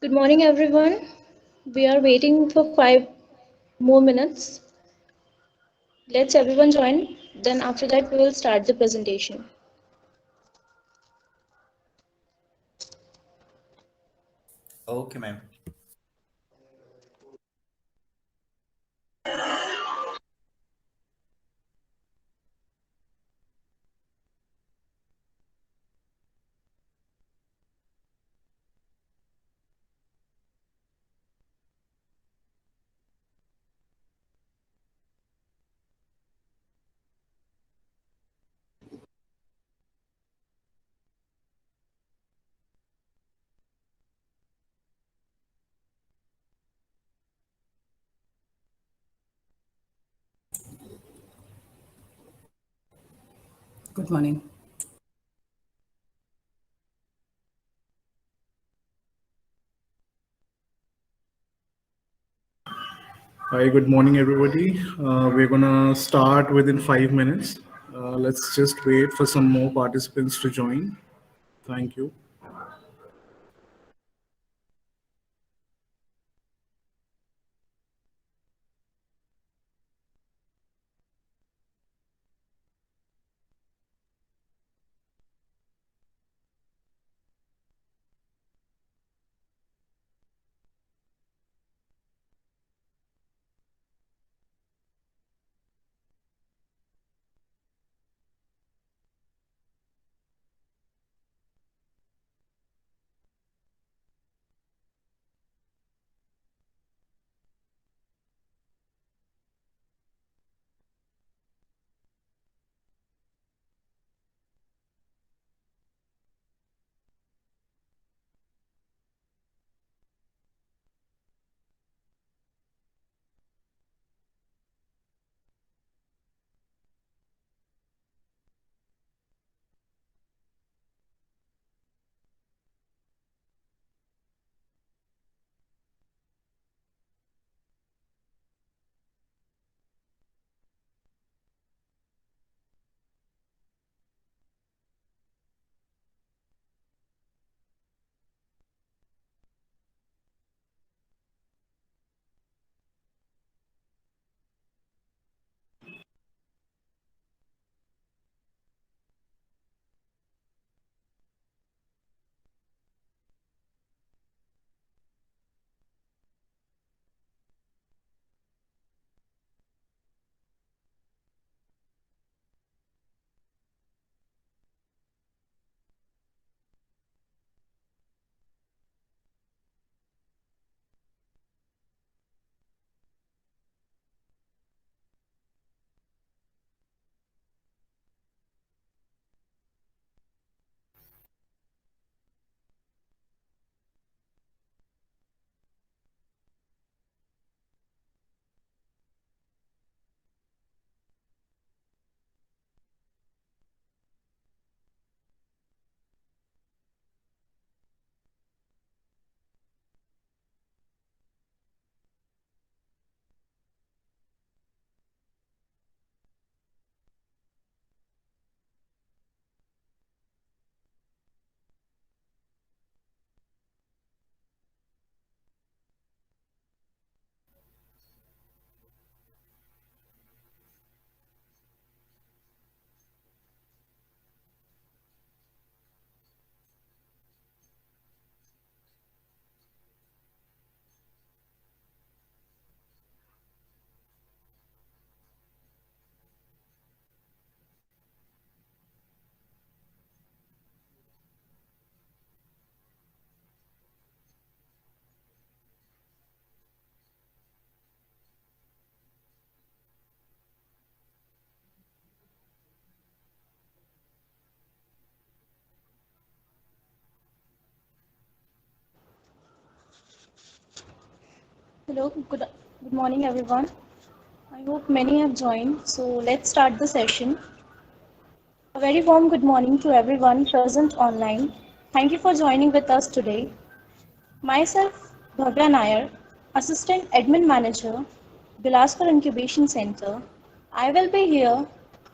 Good morning, everyone. We are waiting for 5 more minutes. Let's everyone join. Then after that, we will start the presentation. Okay, ma'am. Good morning. Hi, good morning, everybody. We're gonna start within 5 minutes. Let's just wait for some more participants to join. Thank you. Hello, good morning, everyone. I hope many have joined. So let's start the session. A very warm good morning to everyone present online. Thank you for joining with us today. Myself, Bhavya Nair, Assistant Admin Manager, Bilaspur Incubation Center. I will be here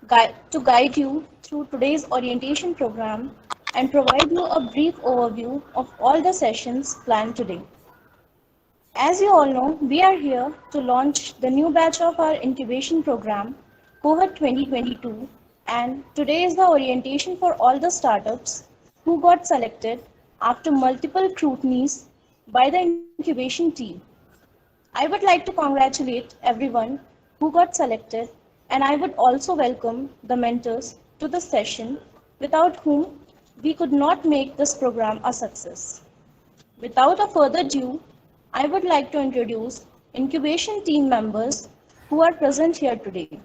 to guide you through today's orientation program. and provide you a brief overview of all the sessions planned today. As you all know, we are here to launch the new batch of our incubation program, Cohort 2022, and today is the orientation for all the startups who got selected after multiple scrutinies by the incubation team. I would like to congratulate everyone who got selected, and I would also welcome the mentors to the session without whom we could not make this program a success. Without a further ado, I would like to introduce incubation team members who are present here today.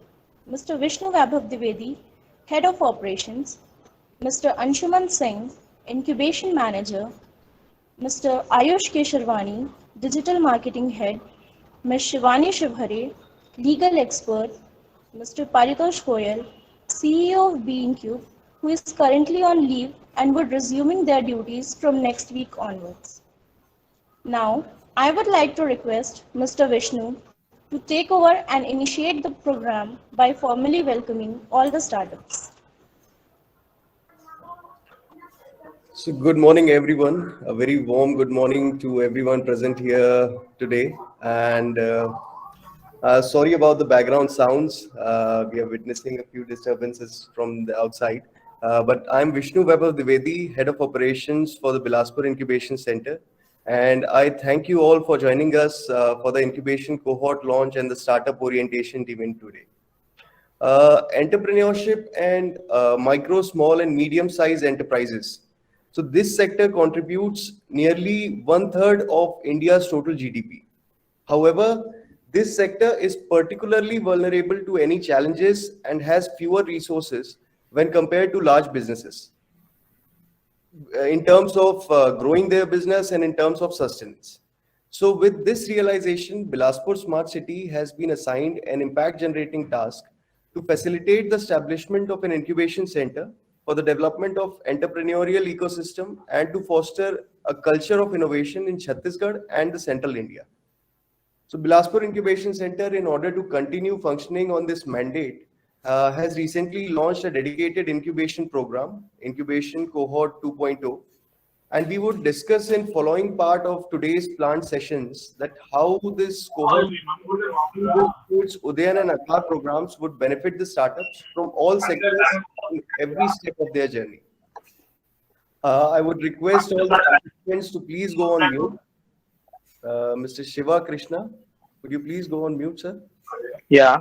Mr. Vishnu Vaibhav Dwivedi, Head of Operations, Mr. Anshuman Singh, Incubation Manager, Mr. Ayush Kesharwani, Digital Marketing Head, Ms. Shivani Shivhare, Legal Expert, Mr. Paritosh Goyal, CEO of B.Incube, who is currently on leave and would resuming their duties from next week onwards. Now, I would like to request Mr. Vishnu to take over and initiate the program by formally welcoming all the startups. So good morning, everyone. A very warm good morning to everyone present here today. And sorry about the background sounds. We are witnessing a few disturbances from the outside. But I'm Vishnu Vaibhav Dwivedi, Head of Operations for the Bilaspur Incubation Center. And I thank you all for joining us for the incubation cohort launch and the startup orientation event today. Entrepreneurship and micro, small, and medium-sized enterprises. So this sector contributes nearly 1/3 of India's total GDP. However, this sector is particularly vulnerable to any challenges and has fewer resources when compared to large businesses in terms of growing their business and in terms of sustenance. So with this realization, Bilaspur Smart City has been assigned an impact generating task to facilitate the establishment of an incubation center for the development of entrepreneurial ecosystem and to foster a culture of innovation in Chhattisgarh and the central India. So Bilaspur Incubation Center, in order to continue functioning on this mandate, has recently launched a dedicated incubation program, Incubation Cohort 2.0, and we would discuss in following part of today's planned sessions that how this cohort includes Udayan and Aadhaar programs would benefit the startups from all sectors in every step of their journey. I would request all the participants to please go on mute. Mr. Shiva Krishna, could you please go on mute, sir? Yeah.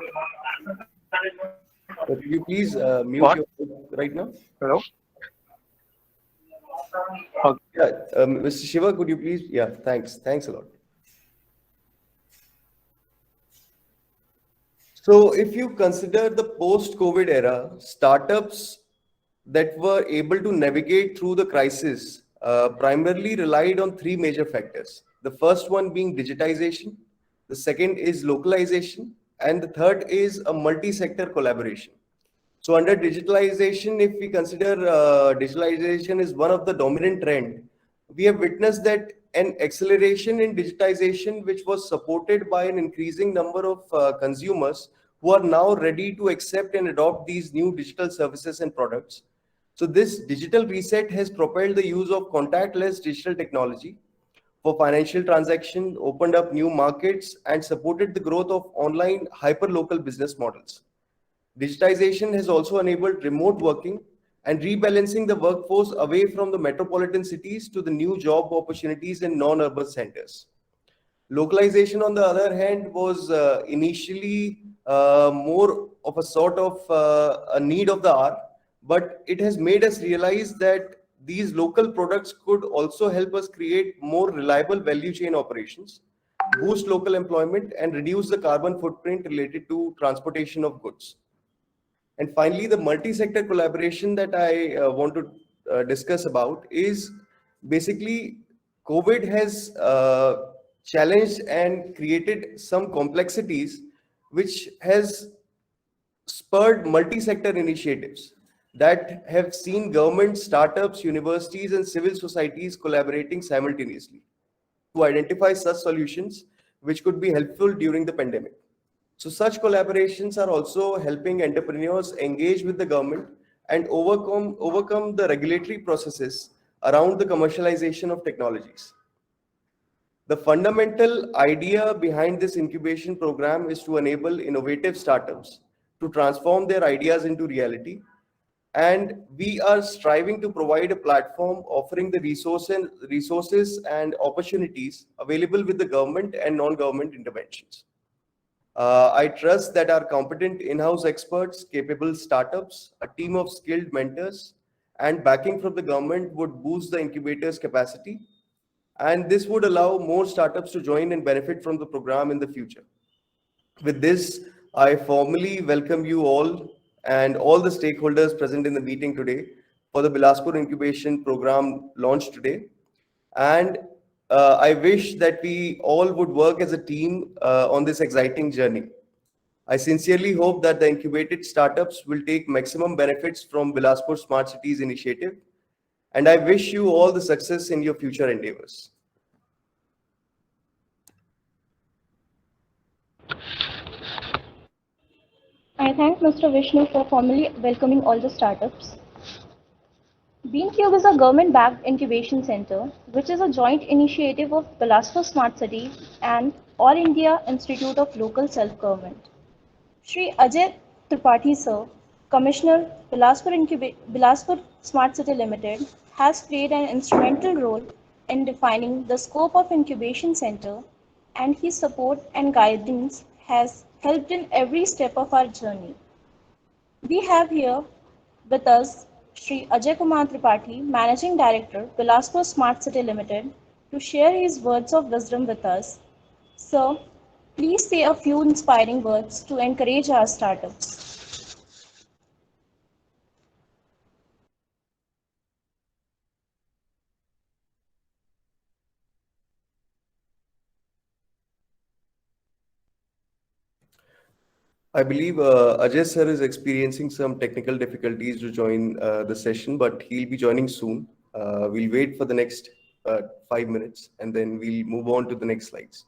Could you please mute What? your mic right now? Hello. Okay. Yeah, Mr. Shiva, could you please? Yeah, thanks. Thanks a lot. So if you consider the post-COVID era, startups that were able to navigate through the crisis primarily relied on three major factors. The first one being digitization, the second is localization, and the third is a multi-sector collaboration. So under digitalization, if we consider digitalization is one of the dominant trend, we have witnessed that an acceleration in digitization, which was supported by an increasing number of consumers who are now ready to accept and adopt these new digital services and products. So this digital reset has propelled the use of contactless digital technology for financial transaction, opened up new markets, and supported the growth of online hyper-local business models. Digitization has also enabled remote working and rebalancing the workforce away from the metropolitan cities to the new job opportunities in non-urban centers. Localization, on the other hand, was initially more of a sort of a need of the hour, but it has made us realize that these local products could also help us create more reliable value chain operations, boost local employment, and reduce the carbon footprint related to transportation of goods. And finally, the multi-sector collaboration that I want to discuss about is basically COVID has challenged and created some complexities which has spurred multi-sector initiatives that have seen government, startups, universities, and civil societies collaborating simultaneously to identify such solutions which could be helpful during the pandemic. So such collaborations are also helping entrepreneurs engage with the government and overcome the regulatory processes around the commercialization of technologies. The fundamental idea behind this incubation program is to enable innovative startups to transform their ideas into reality. And we are striving to provide a platform offering the resources and opportunities available with the government and non-government interventions. I trust that our competent in-house experts, capable startups, a team of skilled mentors, and backing from the government would boost the incubator's capacity, and this would allow more startups to join and benefit from the program in the future. With this, I formally welcome you all and all the stakeholders present in the meeting today for the Bilaspur Incubation Program launched today. And I wish that we all would work as a team on this exciting journey. I sincerely hope that the incubated startups will take maximum benefits from Bilaspur Smart Cities initiative. And I wish you all the success in your future endeavors. I thank Mr. Vishnu for formally welcoming all the startups. B.Incube is a government-backed incubation center, which is a joint initiative of Bilaspur Smart City and All India Institute of Local Self-Government. Shri Ajay Tripathi sir, Commissioner Bilaspur Smart City Limited, has played an instrumental role in defining the scope of incubation center, and his support and guidance has helped in every step of our journey. We have here with us Shri Ajay Kumar Tripathi, Managing Director, Bilaspur Smart City Limited, to share his words of wisdom with us. Sir, please say a few inspiring words to encourage our startups. I believe Ajay sir is experiencing some technical difficulties to join the session, but he'll be joining soon. We'll wait for the next 5 minutes and then we'll move on to the next slides.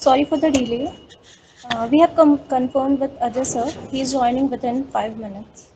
Sorry for the delay. We have confirmed with Ajay sir. He is joining within 5 minutes.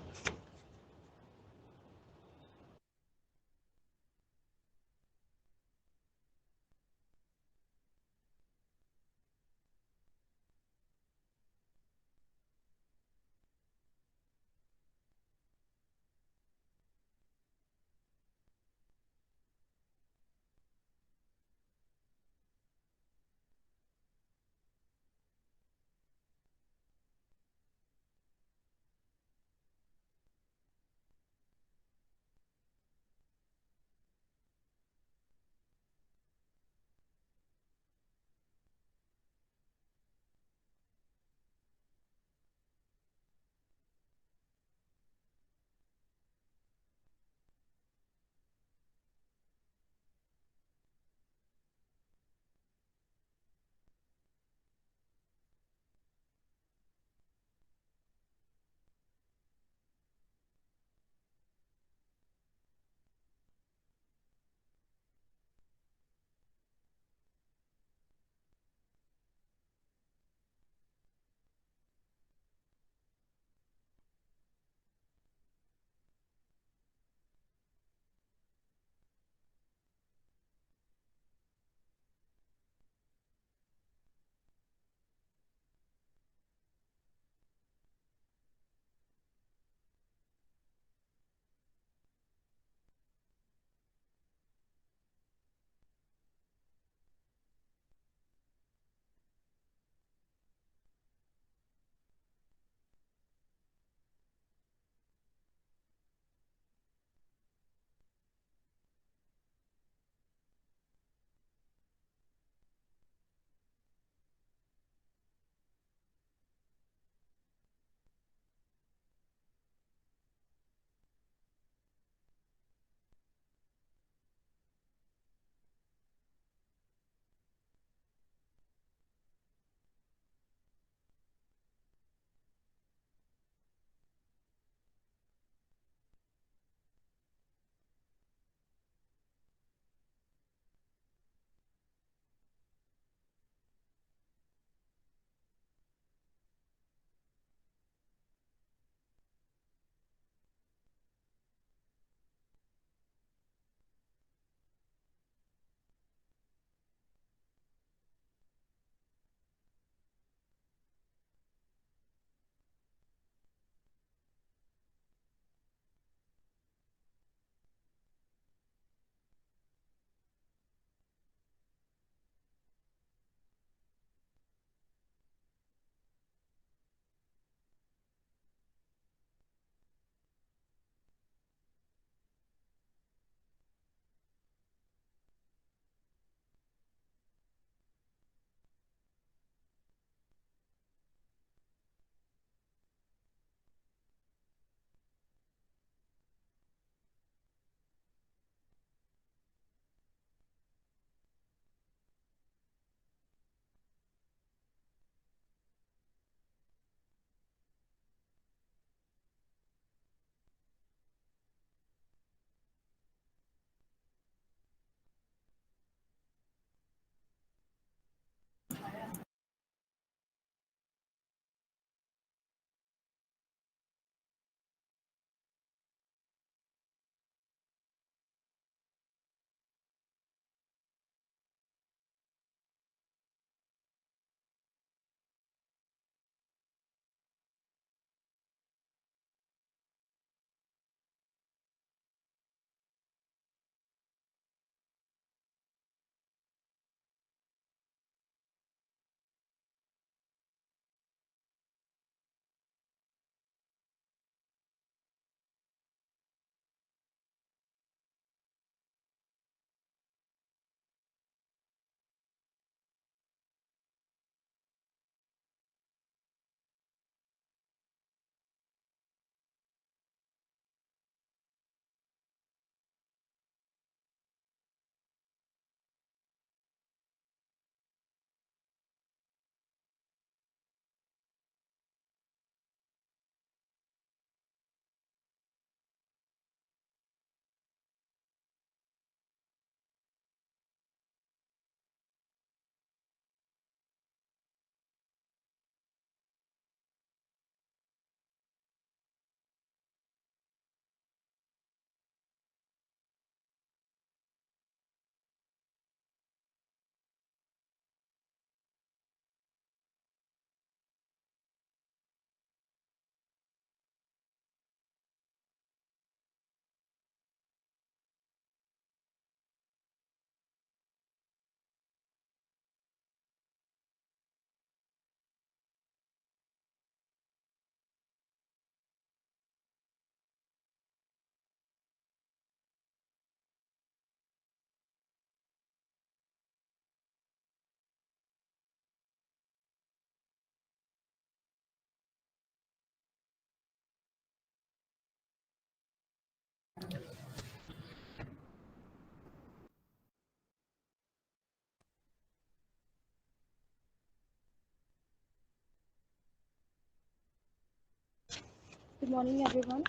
Good morning, everyone.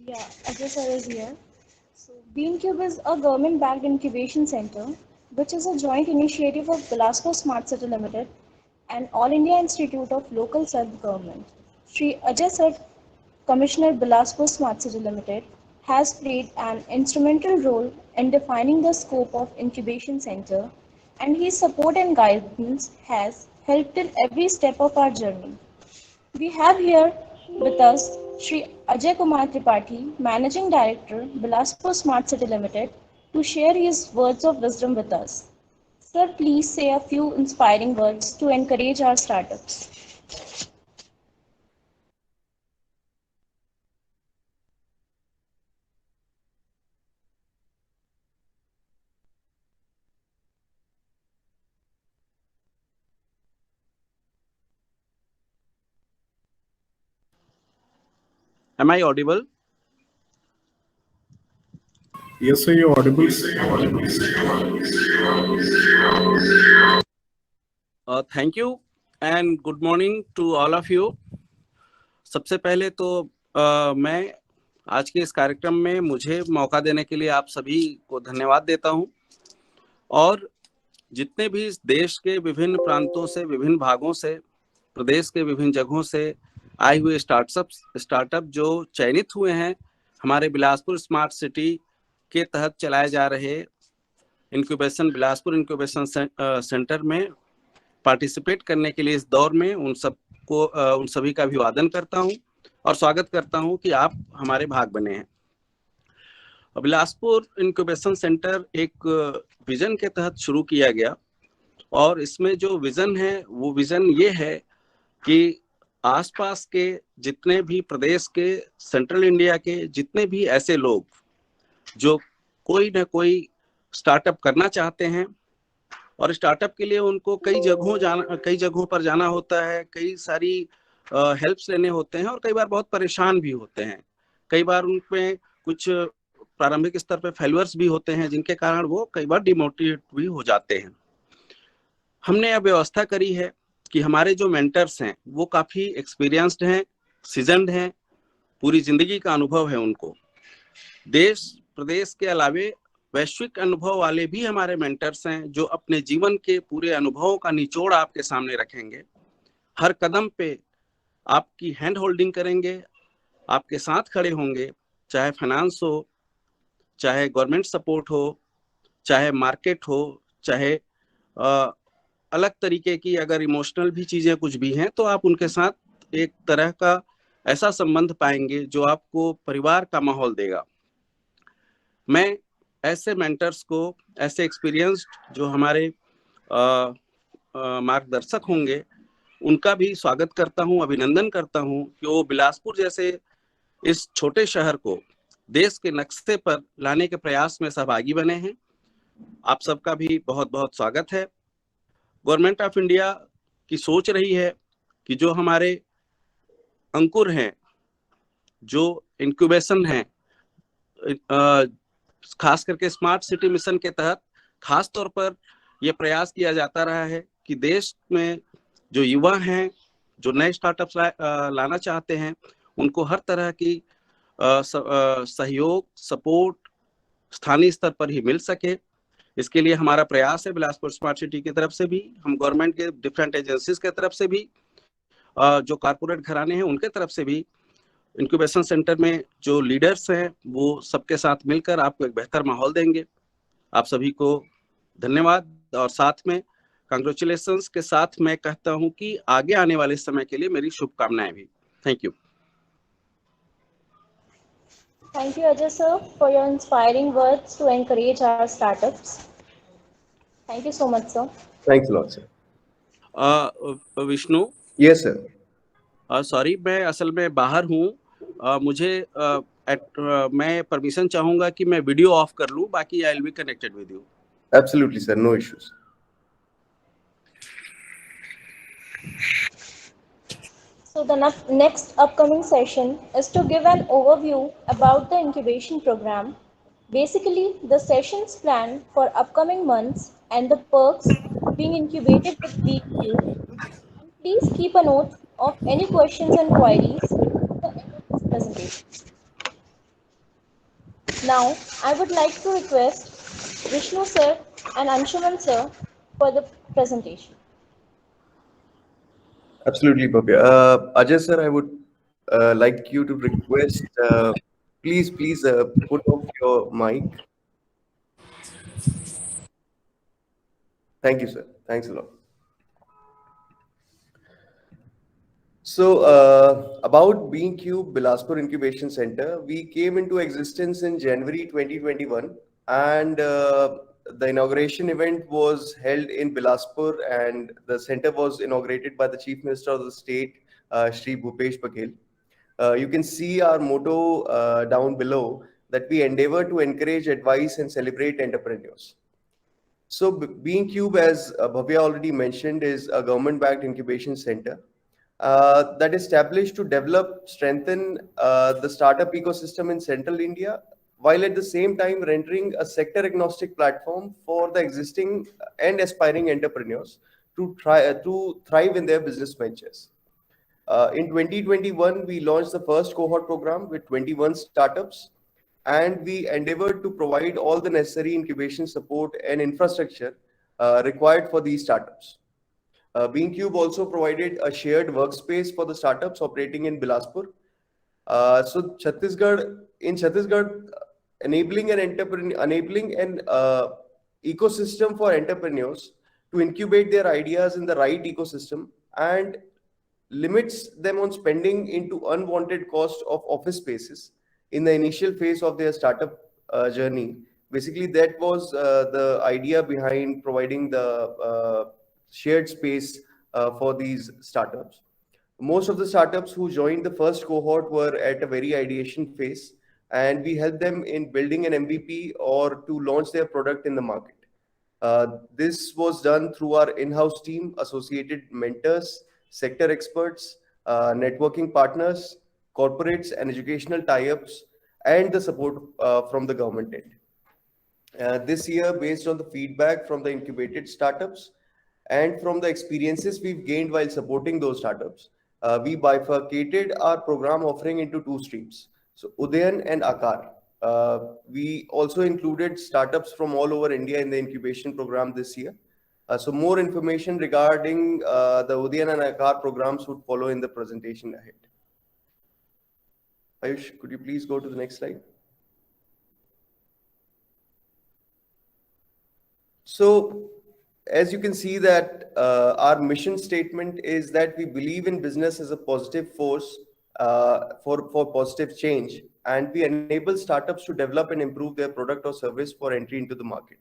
Yeah, Ajay sir is here. So, B.Incube is a government-backed incubation center, which is a joint initiative of Bilaspur Smart City Limited and All India Institute of Local Self-Government. Sri Ajay sir, Commissioner Bilaspur Smart City Limited, has played an instrumental role in defining the scope of incubation center, and his support and guidance has helped in every step of our journey. We have here with us Sri Ajay Kumar Tripathi, Managing Director, Bilaspur Smart City Limited, to share his words of wisdom with us. Sir, please say a few inspiring words to encourage our startups. Am I audible? Yes, sir, you're audible. Thank you and good morning to all of you. सबसे पहले तो मैं आज के इस कार्यक्रम में मुझे मौका देने के लिए आप सभी को धन्यवाद देता हूं और जितने भी इस देश के विभिन्न प्रांतों से, विभिन्न भागों से, प्रदेश के विभिन्न जगहों से आए हुए स्टार्टअप जो चयनित हुए हैं हमारे बिलासपुर स्मार्ट सिटी के तहत चलाए जा रहे बिलासपुर इंक्यूबेशन सेंटर में पार्टिसिपेट करने के लिए इस दौर में उन सभी का अभिवादन करता हूं और स्वागत करता हूं कि आप हमारे भाग बने हैं। बिलासपुर इंक्यूबेशन सेंटर एक विजन के तहत शुरू किया गया और इसमें जो विजन है वो विजन ये है कि आसपास के जितने भी प्रदेश के, सेंट्रल इंडिया के जितने भी ऐसे लोग जो कोई ना कोई स्टार्टअप करना चाहते हैं और स्टार्टअप के लिए उनको कई जगहों पर जाना होता है, कई सारी हेल्प्स लेने होते हैं और कई बार बहुत परेशान भी होते हैं। कई बार उनमें कुछ प्रारंभिक स्तर पे फेल्यूर्स भी होते हैं जिनके कारण वो कई बार डिमोटिवेट भी हो जाते हैं। हमने यह व्यवस्था करी है कि हमारे जो मेंटर्स हैं वो काफी एक्सपीरियंस्ड हैं, सीजन्ड हैं, पूरी जिंदगी का अनुभव है उनको। देश प्रदेश के अलावे वैश्विक अनुभव वाले भी हमारे मेंटर्स हैं जो अपने जीवन के पूरे अनुभवों का निचोड़ आपके सामने रखेंगे। हर कदम पे आपकी हैंड होल्डिंग करेंगे, आपके साथ खड़े होंगे, चाहे फाइनेंस हो, चाहे गवर्नमेंट सपोर्ट हो, चाहे मार्केट हो, चाहे अलग तरीके की अगर इमोशनल भी चीजें कुछ भी हैं तो आप उनके साथ एक तरह का ऐसा संबंध पाएंगे जो आपको परिवार का माहौल देगा। मैं ऐसे मेंटर्स को, ऐसे एक्सपीरियंस्ड जो हमारे मार्गदर्शक होंगे उनका भी स्वागत करता हूं, अभिनंदन करता हूं कि वो बिलासपुर जैसे इस छोटे शहर को देश के नक्शे पर लाने के प्रयास में सहभागी बने हैं। आप सबका भी बहुत बहुत स्वागत है। गवर्नमेंट ऑफ इंडिया की सोच रही है कि जो हमारे अंकुर हैं, जो इंक्यूबेशन हैं, खास करके स्मार्ट सिटी मिशन के तहत खास तौर पर यह प्रयास किया जाता रहा है कि देश में जो युवा हैं, जो नए स्टार्टअप्स लाना चाहते हैं, उनको हर तरह की सहयोग, सपोर्ट स्थानीय स्तर पर ही मिल सके। इसके लिए हमारा प्रयास है बिलासपुर स्मार्ट सिटी की तरफ से भी, हम गवर्नमेंट के डिफरेंट एजेंसीज के तरफ से भी, जो कारपोरेट घराने हैं उनके तरफ से भी, इंक्यूबेशन सेंटर में जो लीडर्स हैं वो सबके साथ मिलकर आपको एक बेहतर माहौल देंगे। आप सभी को धन्यवाद और साथ में कांग्रेचुलेशंस के साथ मैं कहता हूं कि आगे आने वाले समय के लिए मेरी शुभकामनाएं भी। Thank you. Thank you, Ajay sir, for your inspiring words to encourage our startups. Thank you so much, sir. Thanks a lot, sir. Vishnu, Yes, sir. Sorry, मैं असल में बाहर हूँ। मैं परमिशन चाहूंगा कि मैं वीडियो ऑफ कर लूँ, बाकी I will be connected with you. Absolutely, sir. No issues. So the next upcoming session is to give an overview about the incubation program, basically the sessions planned for upcoming months and the perks being incubated with B.Incube. Please keep a note of any questions and queries. The presentation. Now, I would like to request Vishnu sir and Anshuman sir for the presentation. Absolutely, Bhavya. Ajay sir, I would like you to request, please put off your mic. Thank you, sir. Thanks a lot. So, about B.Incube Bilaspur Incubation Center, we came into existence in January 2021, and the inauguration event was held in Bilaspur, and the center was inaugurated by the Chief Minister of the state, Shri Bhupesh Patel. You can see our motto down below, that we endeavor to encourage, advise, and celebrate entrepreneurs. So, B.Incube, as Bhavya already mentioned, is a government-backed incubation center that is established to develop, strengthen the startup ecosystem in central India, while at the same time rendering a sector-agnostic platform for the existing and aspiring entrepreneurs to thrive in their business ventures. In 2021, we launched the first cohort program with 21 startups, and we endeavored to provide all the necessary incubation support and infrastructure required for these startups. B.Incube also provided a shared workspace for the startups operating in Bilaspur. So Chhattisgarh, enabling an ecosystem for entrepreneurs to incubate their ideas in the right ecosystem, and limits them on spending into unwanted cost of office spaces in the initial phase of their startup journey. Basically, that was the idea behind providing the shared space for these startups. Most of the startups who joined the first cohort were at a very ideation phase, and we helped them in building an MVP or to launch their product in the market. This was done through our in-house team, associated mentors, sector experts, networking partners, corporates, and educational tie-ups, and the support from the government end. This year, based on the feedback from the incubated startups and from the experiences we've gained while supporting those startups, we bifurcated our program offering into two streams. So Udayan and Akar. We also included startups from all over India in the incubation program this year. So more information regarding the Udayan and Akar programs would follow in the presentation ahead. Ayush, could you please go to the next slide? So, as you can see that our mission statement is that we believe in business as a positive force for positive change, and we enable startups to develop and improve their product or service for entry into the market.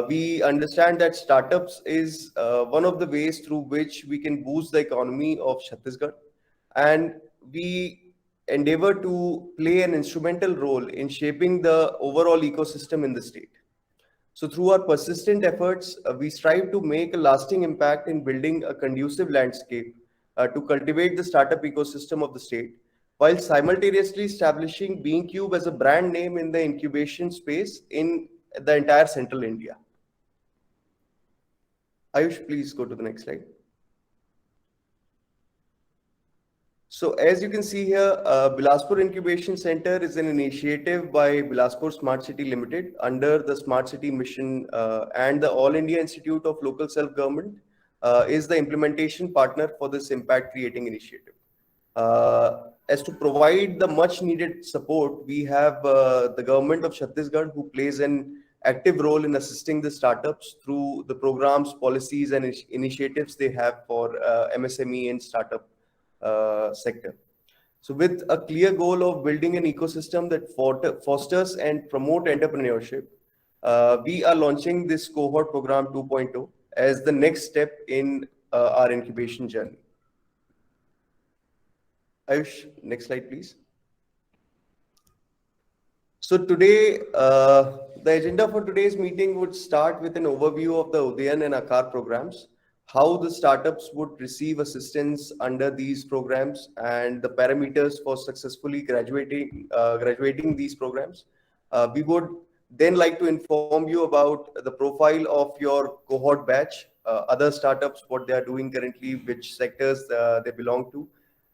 We understand that startups is one of the ways through which we can boost the economy of Chhattisgarh, and we endeavor to play an instrumental role in shaping the overall ecosystem in the state. So through our persistent efforts, we strive to make a lasting impact in building a conducive landscape to cultivate the startup ecosystem of the state, while simultaneously establishing B.Incube as a brand name in the incubation space in the entire central India. Ayush, please go to the next slide. So as you can see here, Bilaspur Incubation Center is an initiative by Bilaspur Smart City Limited under the Smart City Mission, and the All India Institute of Local Self-Government is the implementation partner for this impact creating initiative. As to provide the much needed support, we have the government of Chhattisgarh, who plays an active role in assisting the startups through the programs, policies, and initiatives they have for MSME and startup sector. So with a clear goal of building an ecosystem that fosters and promote entrepreneurship, we are launching this cohort program 2.0 as the next step in our incubation journey. Ayush, next slide, please. So today, the agenda for today's meeting would start with an overview of the Udayan and Akar programs, how the startups would receive assistance under these programs, and the parameters for successfully graduating these programs. We would then like to inform you about the profile of your cohort batch, other startups, what they are doing currently, which sectors they belong to,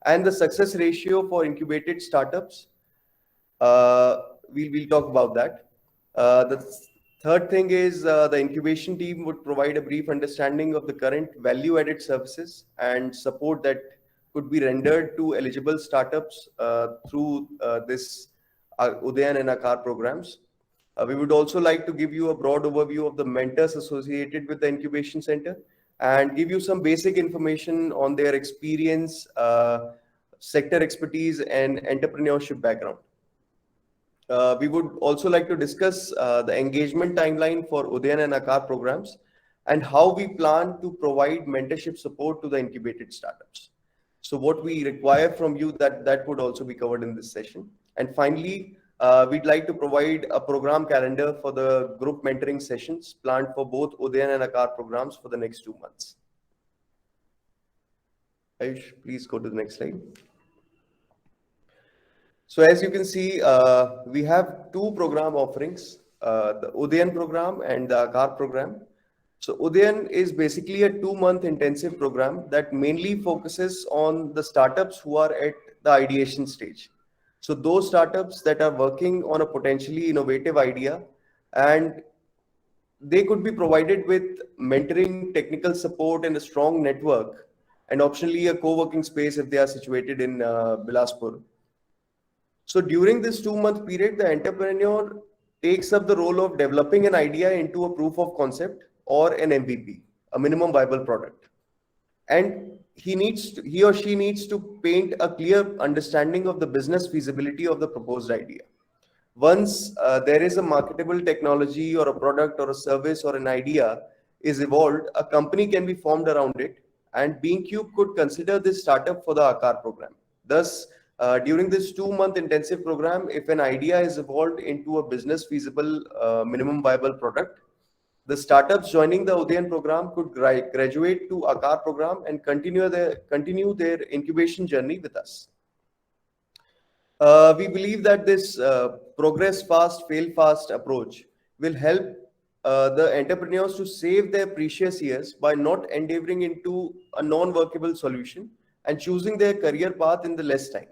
and the success ratio for incubated startups. We'll talk about that. The third thing is the incubation team would provide a brief understanding of the current value-added services and support that could be rendered to eligible startups through this Udayan and Akar programs. We would also like to give you a broad overview of the mentors associated with the incubation center and give you some basic information on their experience, sector expertise, and entrepreneurship background. We would also like to discuss the engagement timeline for Udayan and Akar programs and how we plan to provide mentorship support to the incubated startups. So what we require from you, that would also be covered in this session. And finally, we'd like to provide a program calendar for the group mentoring sessions planned for both Udayan and Akar programs for the next 2 months. Ayush, please go to the next slide. So as you can see, we have two program offerings, the Udayan program and the Akar program. So Udayan is basically a 2-month intensive program that mainly focuses on the startups who are at the ideation stage. So those startups that are working on a potentially innovative idea, and they could be provided with mentoring, technical support, and a strong network, and optionally a co-working space if they are situated in Bilaspur. So during this 2-month period, the entrepreneur takes up the role of developing an idea into a proof of concept or an MVP, a minimum viable product. And he or she needs to paint a clear understanding of the business feasibility of the proposed idea. Once there is a marketable technology or a product or a service or an idea is evolved, a company can be formed around it, and B.Incube could consider this startup for the Akar program. Thus, during this 2-month intensive program, if an idea is evolved into a business feasible minimum viable product, the startups joining the Udayan program could graduate to Akar program and continue their incubation journey with us. We believe that this progress fast, fail fast approach will help the entrepreneurs to save their precious years by not endeavoring into a non-workable solution and choosing their career path in the less time.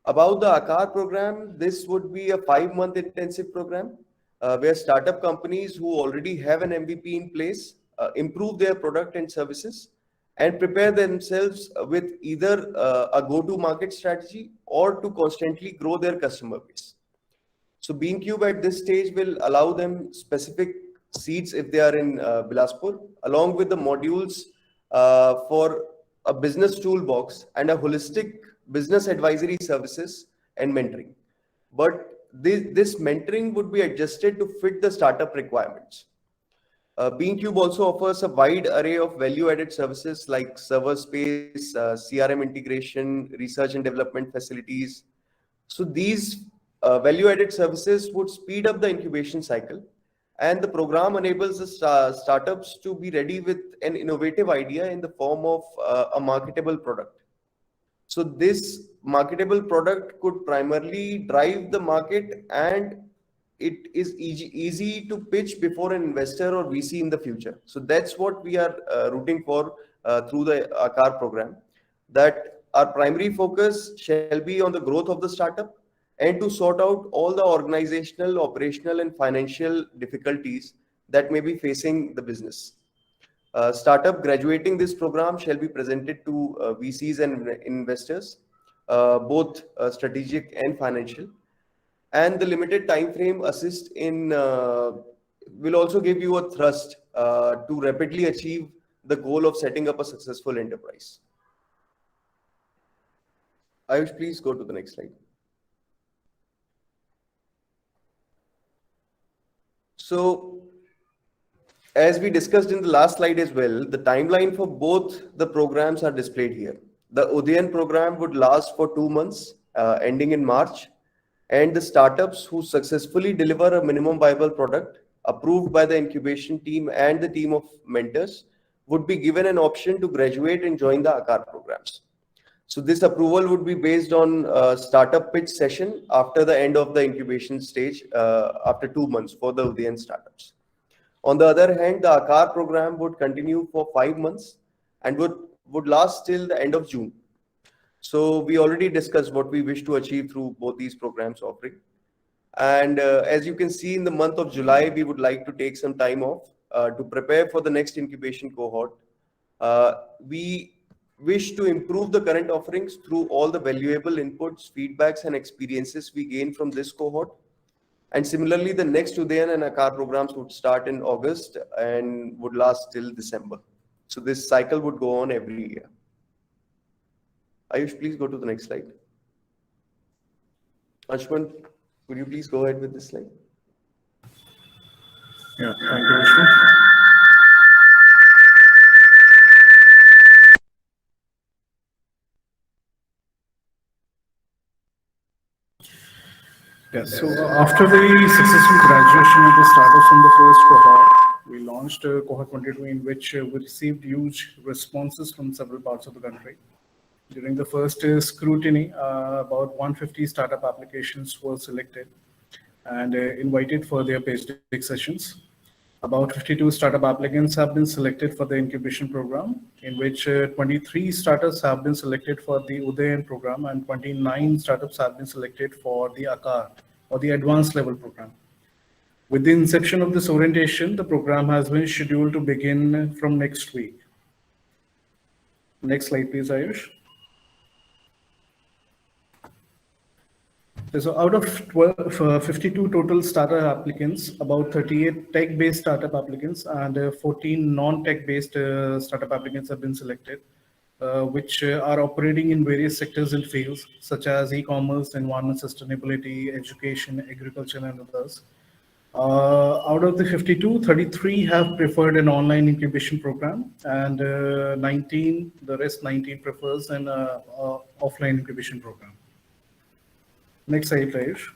About the Akar program, this would be a 5-month intensive program where startup companies who already have an MVP in place improve their product and services and prepare themselves with either a go-to-market strategy or to constantly grow their customer base. So B.Incube at this stage will allow them specific seats if they are in Bilaspur, along with the modules for a business toolbox and a holistic business advisory services and mentoring. But this mentoring would be adjusted to fit the startup requirements. B.Incube also offers a wide array of value-added services like server space, CRM integration, research and development facilities. So these value-added services would speed up the incubation cycle, and the program enables the startups to be ready with an innovative idea in the form of a marketable product. So this marketable product could primarily drive the market, and it is easy to pitch before an investor or VC in the future. So that's what we are rooting for through the Akar program, that our primary focus shall be on the growth of the startup and to sort out all the organizational, operational, and financial difficulties that may be facing the business. Startup graduating this program shall be presented to VCs and investors, both strategic and financial. And the limited time frame assist in will also give you a thrust to rapidly achieve the goal of setting up a successful enterprise. Ayush, please go to the next slide. So, as we discussed in the last slide as well, the timeline for both the programs are displayed here. The Udayan program would last for 2 months, ending in March, and the startups who successfully deliver a minimum viable product approved by the incubation team and the team of mentors would be given an option to graduate and join the Akar programs. So this approval would be based on a startup pitch session after the end of the incubation stage, after 2 months for the Udayan startups. On the other hand, the Akar program would continue for 5 months and would last till the end of June. So we already discussed what we wish to achieve through both these programs offering. And as you can see, in the month of July, we would like to take some time off to prepare for the next incubation cohort. We wish to improve the current offerings through all the valuable inputs, feedbacks, and experiences we gain from this cohort. And similarly, the next Udayan and Akar programs would start in August and would last till December. So this cycle would go on every year. Ayush, please go to the next slide. Ashwin, could you please go ahead with this slide? Yeah, thank you, Vishnu. Yes, so after the successful graduation of the startups from the first cohort, we launched cohort 22, in which we received huge responses from several parts of the country. During the first scrutiny, about 150 startup applications were selected and invited for their pitch deck sessions. About 52 startup applicants have been selected for the incubation program, in which 23 startups have been selected for the Udayan program and 29 startups have been selected for the Akar or the advanced level program. With the inception of this orientation, the program has been scheduled to begin from next week. Next slide, please, Ayush. So out of 52 total startup applicants, about 38 tech-based startup applicants and 14 non-tech-based startup applicants have been selected, which are operating in various sectors and fields, such as e-commerce, environment sustainability, education, agriculture, and others. Out of the 52, 33 have preferred an online incubation program, and the rest 19 prefers an offline incubation program. Next slide, Ayush.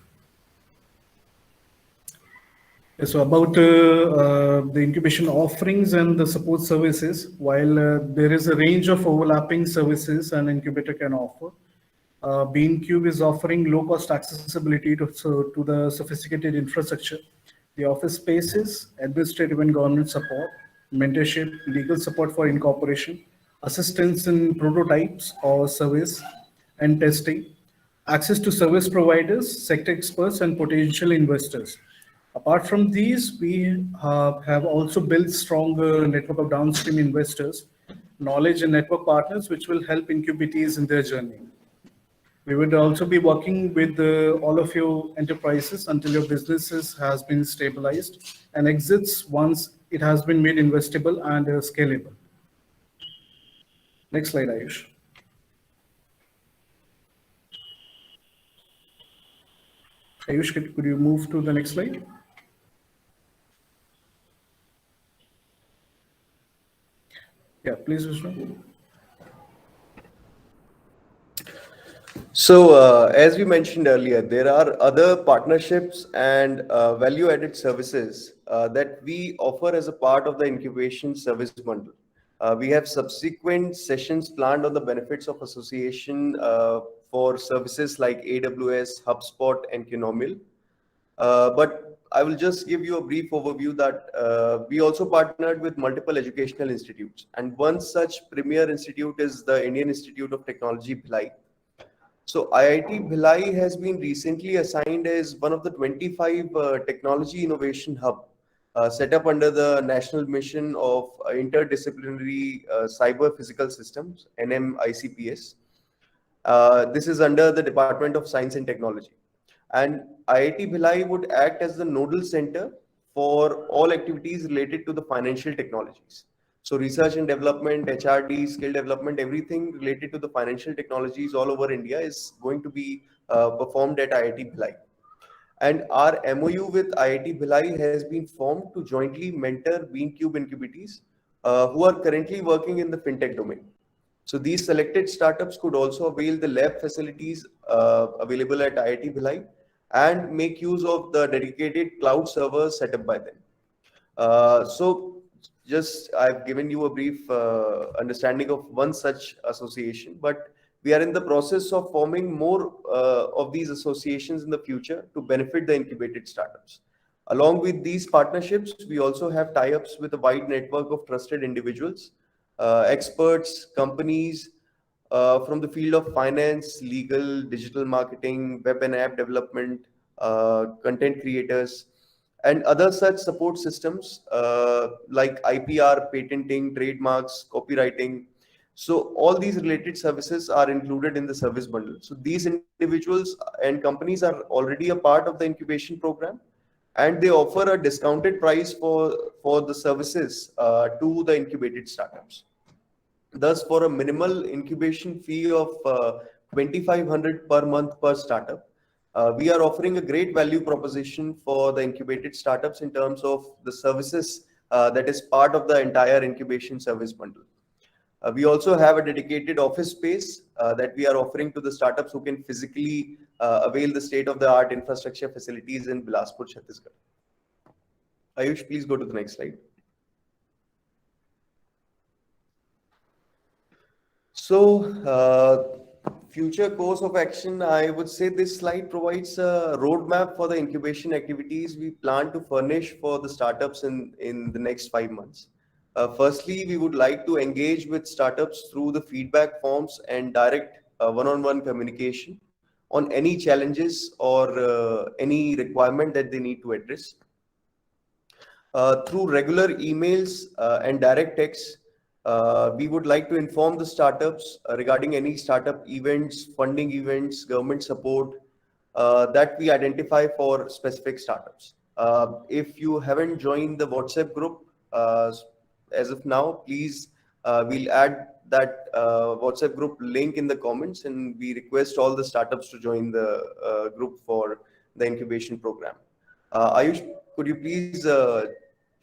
So about the incubation offerings and the support services, while there is a range of overlapping services an incubator can offer, B.Incube is offering low-cost accessibility to the sophisticated infrastructure, the office spaces, administrative and governance support, mentorship, legal support for incorporation, assistance in prototypes or service and testing, access to service providers, sector experts, and potential investors. Apart from these, we have also built strong network of downstream investors, knowledge and network partners, which will help incubatees in their journey. We would also be working with all of your enterprises until your businesses has been stabilized and exits once it has been made investable and scalable. Next slide, Ayush. Ayush, could you move to the next slide? Yeah, please, Vishnu. So as we mentioned earlier, there are other partnerships and value-added services that we offer as a part of the incubation service bundle. We have subsequent sessions planned on the benefits of association for services like AWS, Hubspot, and Kinomil. But I will just give you a brief overview that we also partnered with multiple educational institutes. And one such premier institute is the Indian Institute of Technology, Bhilai. So IIT Bhilai has been recently assigned as one of the 25 technology innovation hub set up under the National Mission of Interdisciplinary Cyber Physical Systems, NMICPS. This is under the Department of Science and Technology. And IIT Bhilai would act as the nodal center for all activities related to the financial technologies. So research and development, HRD, skill development, everything related to the financial technologies all over India is going to be performed at IIT Bhilai. And our MOU with IIT Bhilai has been formed to jointly mentor B.Incube Incubatees who are currently working in the fintech domain. So these selected startups could also avail the lab facilities available at IIT Bhilai and make use of the dedicated cloud servers set up by them. So just I've given you a brief understanding of one such association, but we are in the process of forming more of these associations in the future to benefit the incubated startups. Along with these partnerships, we also have tie-ups with a wide network of trusted individuals, experts, companies, from the field of finance, legal, digital marketing, web and app development, content creators, and other such support systems like IPR, patenting, trademarks, copywriting. So all these related services are included in the service bundle. So these individuals and companies are already a part of the incubation program, and they offer a discounted price for the services to the incubated startups. Thus, for a minimal incubation fee of 2,500 per month per startup, we are offering a great value proposition for the incubated startups in terms of the services that is part of the entire incubation service bundle. We also have a dedicated office space that we are offering to the startups who can physically avail the state-of-the-art infrastructure facilities in Bilaspur, Chhattisgarh. Ayush, please go to the next slide. So, future course of action, I would say this slide provides a roadmap for the incubation activities we plan to furnish for the startups in the next 5 months. Firstly, we would like to engage with startups through the feedback forms and direct one-on-one communication on any challenges or any requirement that they need to address. Through regular emails and direct texts, we would like to inform the startups regarding any startup events, funding events, government support that we identify for specific startups. If you haven't joined the WhatsApp group as of now, please, we'll add that WhatsApp group link in the comments, and we request all the startups to join the group for the incubation program. Ayush, could you please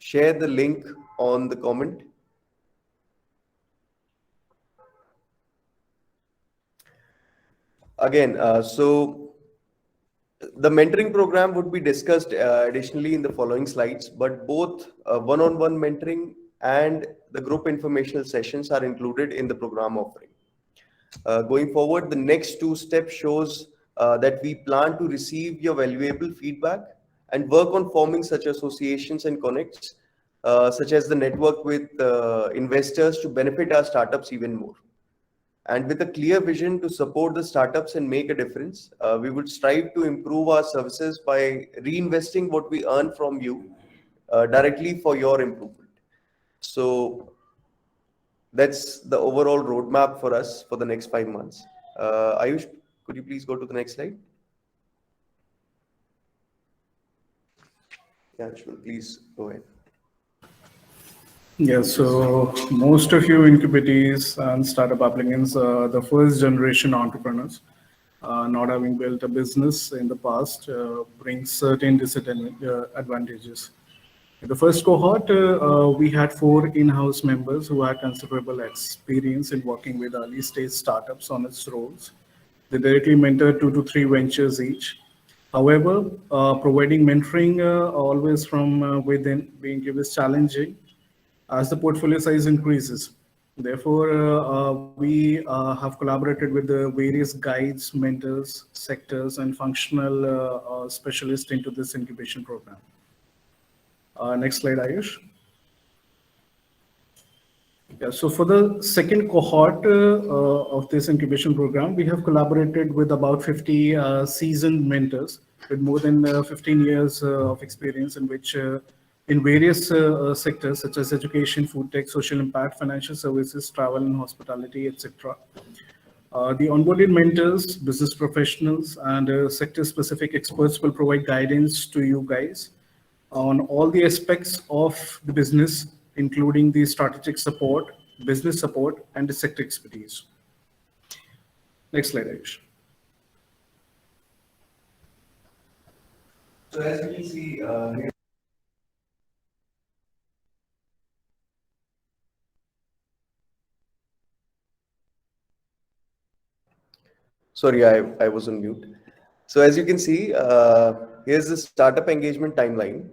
share the link on the comment? Again, so the mentoring program would be discussed additionally in the following slides, but both one-on-one mentoring and the group informational sessions are included in the program offering. Going forward, the next two steps shows that we plan to receive your valuable feedback and work on forming such associations and connects, such as the network with investors to benefit our startups even more. And with a clear vision to support the startups and make a difference, we would strive to improve our services by reinvesting what we earn from you directly for your improvement. So that's the overall roadmap for us for the next 5 months. Ayush, could you please go to the next slide? Yeah, sure. Please go ahead. Yeah, so most of you incubatees and startup applicants are the first generation entrepreneurs. Not having built a business in the past brings certain disadvantages. In the first cohort, we had 4 in-house members who had considerable experience in working with early stage startups on its roles. They directly mentored 2 to 3 ventures each. However, providing mentoring always from within B.Incube is challenging as the portfolio size increases. Therefore, we have collaborated with the various guides, mentors, sectors, and functional specialists into this incubation program. Next slide, Ayush. Yeah, so for the second cohort of this incubation program, we have collaborated with about 50 seasoned mentors with more than 15 years of experience in various sectors such as education, food tech, social impact, financial services, travel and hospitality, etc. The onboarded mentors, business professionals, and sector-specific experts will provide guidance to you guys on all the aspects of the business, including the strategic support, business support, and the sector expertise. Next slide, Ayush. So as you can see, sorry, I was on mute. So as you can see, here's the startup engagement timeline.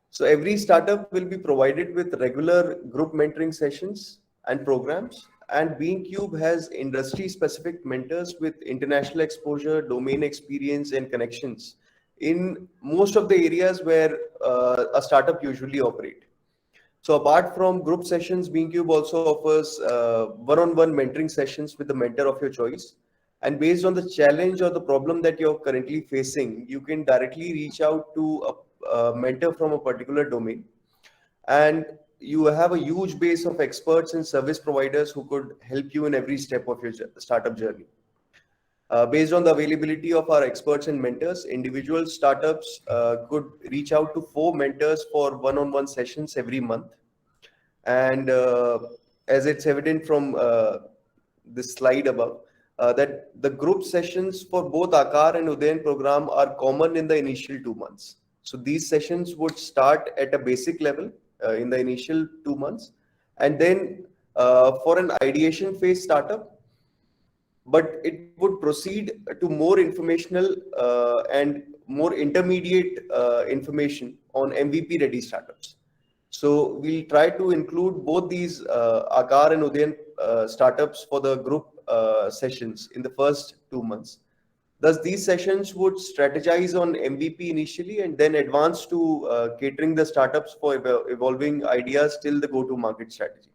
So every startup will be provided with regular group mentoring sessions and programs. And B.Incube has industry-specific mentors with international exposure, domain experience, and connections in most of the areas where a startup usually operate. So apart from group sessions, B.Incube also offers one-on-one mentoring sessions with the mentor of your choice. And based on the challenge or the problem that you're currently facing, you can directly reach out to a mentor from a particular domain. And you have a huge base of experts and service providers who could help you in every step of your startup journey. Based on the availability of our experts and mentors, individual startups could reach out to 4 mentors for one-on-one sessions every month. And as it's evident from this slide above, that the group sessions for both Akar and Udayan program are common in the initial 2 months. So these sessions would start at a basic level in the initial 2 months, and then for an ideation phase startup, but it would proceed to more informational and more intermediate information on MVP ready startups. So we'll try to include both these Akar and Udayan startups for the group sessions in the first 2 months. Thus, these sessions would strategize on MVP initially and then advance to catering the startups for evolving ideas till the go-to-market strategy.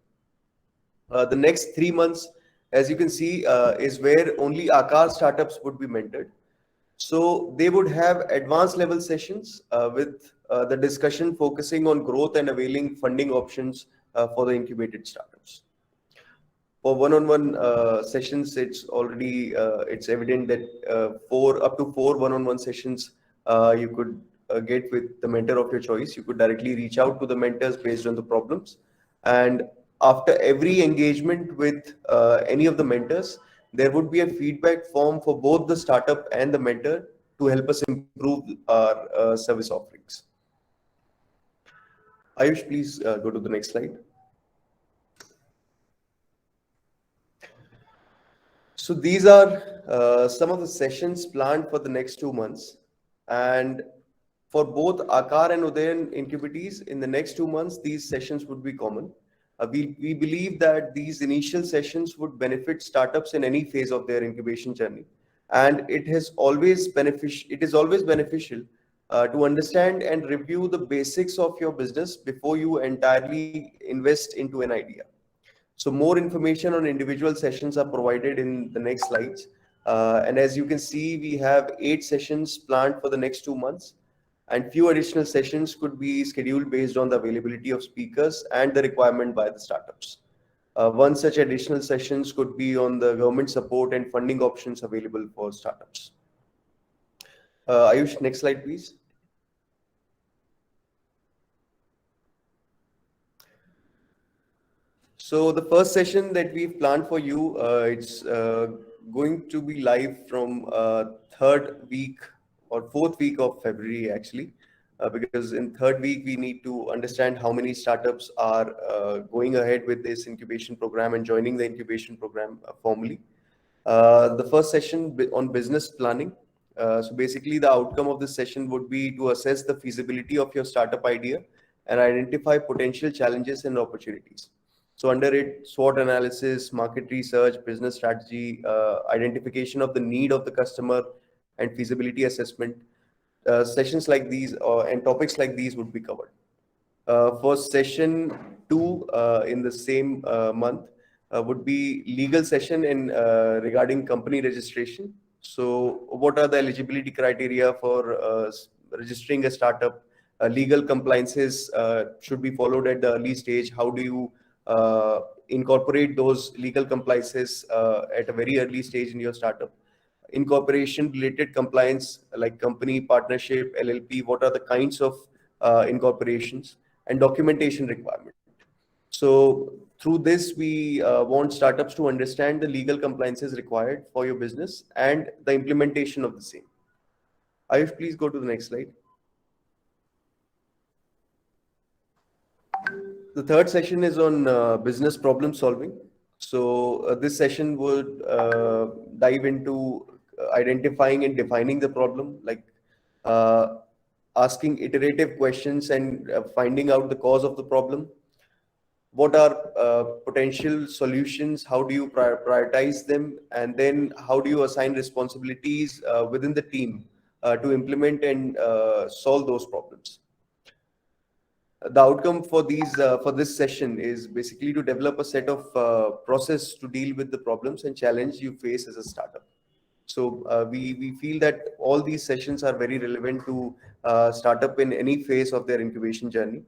The next 3 months, as you can see, is where only Akar startups would be mentored. So they would have advanced level sessions with the discussion focusing on growth and availing funding options for the incubated startups. For one-on-one sessions, it's evident that up to four one-on-one sessions you could get with the mentor of your choice. You could directly reach out to the mentors based on the problems, and after every engagement with any of the mentors, there would be a feedback form for both the startup and the mentor to help us improve our service offerings. Ayush, please go to the next slide. So these are some of the sessions planned for the next 2 months. And for both Akar and Udayan incubatees, in the next 2 months, these sessions would be common. We believe that these initial sessions would benefit startups in any phase of their incubation journey. And it is always beneficial to understand and review the basics of your business before you entirely invest into an idea. So more information on individual sessions are provided in the next slides. And as you can see, we have 8 sessions planned for the next 2 months, and few additional sessions could be scheduled based on the availability of speakers and the requirement by the startups. One such additional sessions could be on the government support and funding options available for startups. Ayush, next slide, please. So the first session that we've planned for you, it's going to be live from third week or fourth week of February, actually, because in third week we need to understand how many startups are going ahead with this incubation program and joining the incubation program formally. The first session on business planning. So basically the outcome of this session would be to assess the feasibility of your startup idea and identify potential challenges and opportunities. So under it, SWOT analysis, market research, business strategy, identification of the need of the customer, and feasibility assessment. Sessions like these and topics like these would be covered. For session 2 in the same month would be legal session in regarding company registration. So what are the eligibility criteria for registering a startup? Legal compliances should be followed at the early stage. How do you incorporate those legal compliances at a very early stage in your startup? Incorporation related compliance like company, partnership, LLP, what are the kinds of incorporations, and documentation requirement. So through this, we want startups to understand the legal compliances required for your business and the implementation of the same. Ayush, please go to the next slide. The third session is on business problem solving. So this session would dive into identifying and defining the problem, like asking iterative questions and finding out the cause of the problem. What are potential solutions? How do you prioritize them? And then how do you assign responsibilities within the team to implement and solve those problems? the outcome for this session is basically to develop a set of process to deal with the problems and challenge you face as a startup. So we feel that all these sessions are very relevant to startup in any phase of their incubation journey.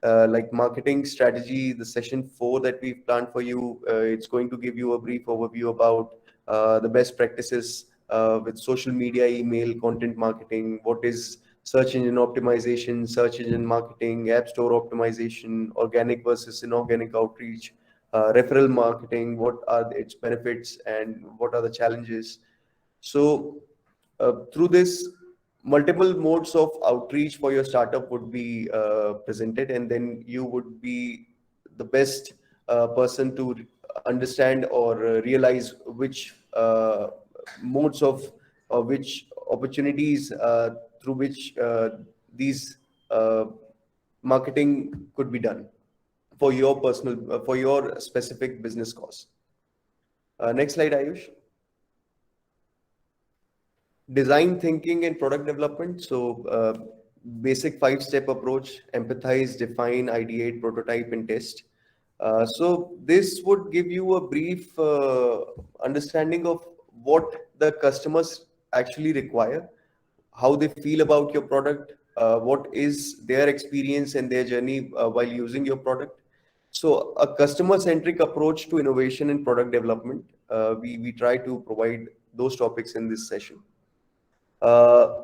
Like marketing strategy, the session 4 that we've planned for you, it's going to give you a brief overview about the best practices with social media, email, content marketing, what is search engine optimization, search engine marketing, app store optimization, organic versus inorganic outreach, referral marketing, what are its benefits and what are the challenges. So through this, multiple modes of outreach for your startup would be presented, and then you would be the best person to understand or realize which modes of or which opportunities through which these uh, marketing could be done for your personal for your specific business cause. Next slide, Ayush. Design thinking and product development. So basic 5-step approach: empathize, define, ideate, prototype, and test. So this would give you a brief understanding of what the customers actually require, how they feel about your product, what is their experience and their journey while using your product. So a customer-centric approach to innovation and product development. We try to provide those topics in this session. Uh,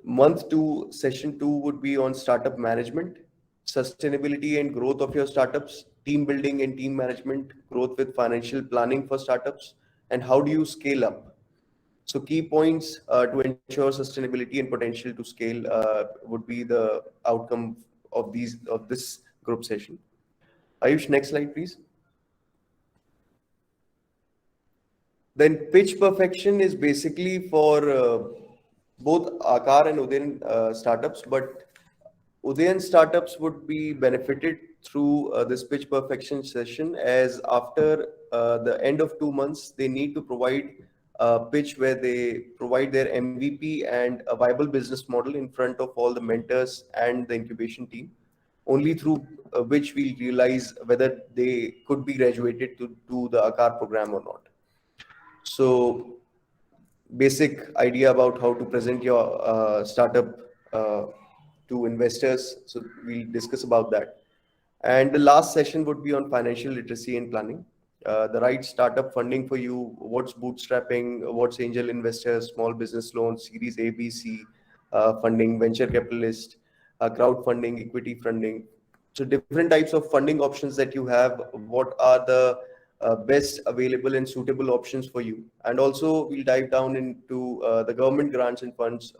Month 2, session 2 would be on startup management, sustainability and growth of your startups, team building and team management, growth with financial planning for startups, and how do you scale up. So key points to ensure sustainability and potential to scale would be the outcome of this group session. Ayush, next slide, please. Then pitch perfection is basically for both Akar and Udayan startups, but Udayan startups would be benefited through this pitch perfection session, as after the end of 2 months, they need to provide a pitch where they provide their MVP and a viable business model in front of all the mentors and the incubation team, only through which we'll realize whether they could be graduated to the Akar program or not. So basic idea about how to present your startup to investors. So we'll discuss about that. And the last session would be on financial literacy and planning. The right startup funding for you, what's bootstrapping, what's angel investors, small business loans, series A, B, C, funding, venture capitalist, crowdfunding, equity funding. So different types of funding options that you have, what are the best available and suitable options for you. And also we'll dive down into the government grants and funds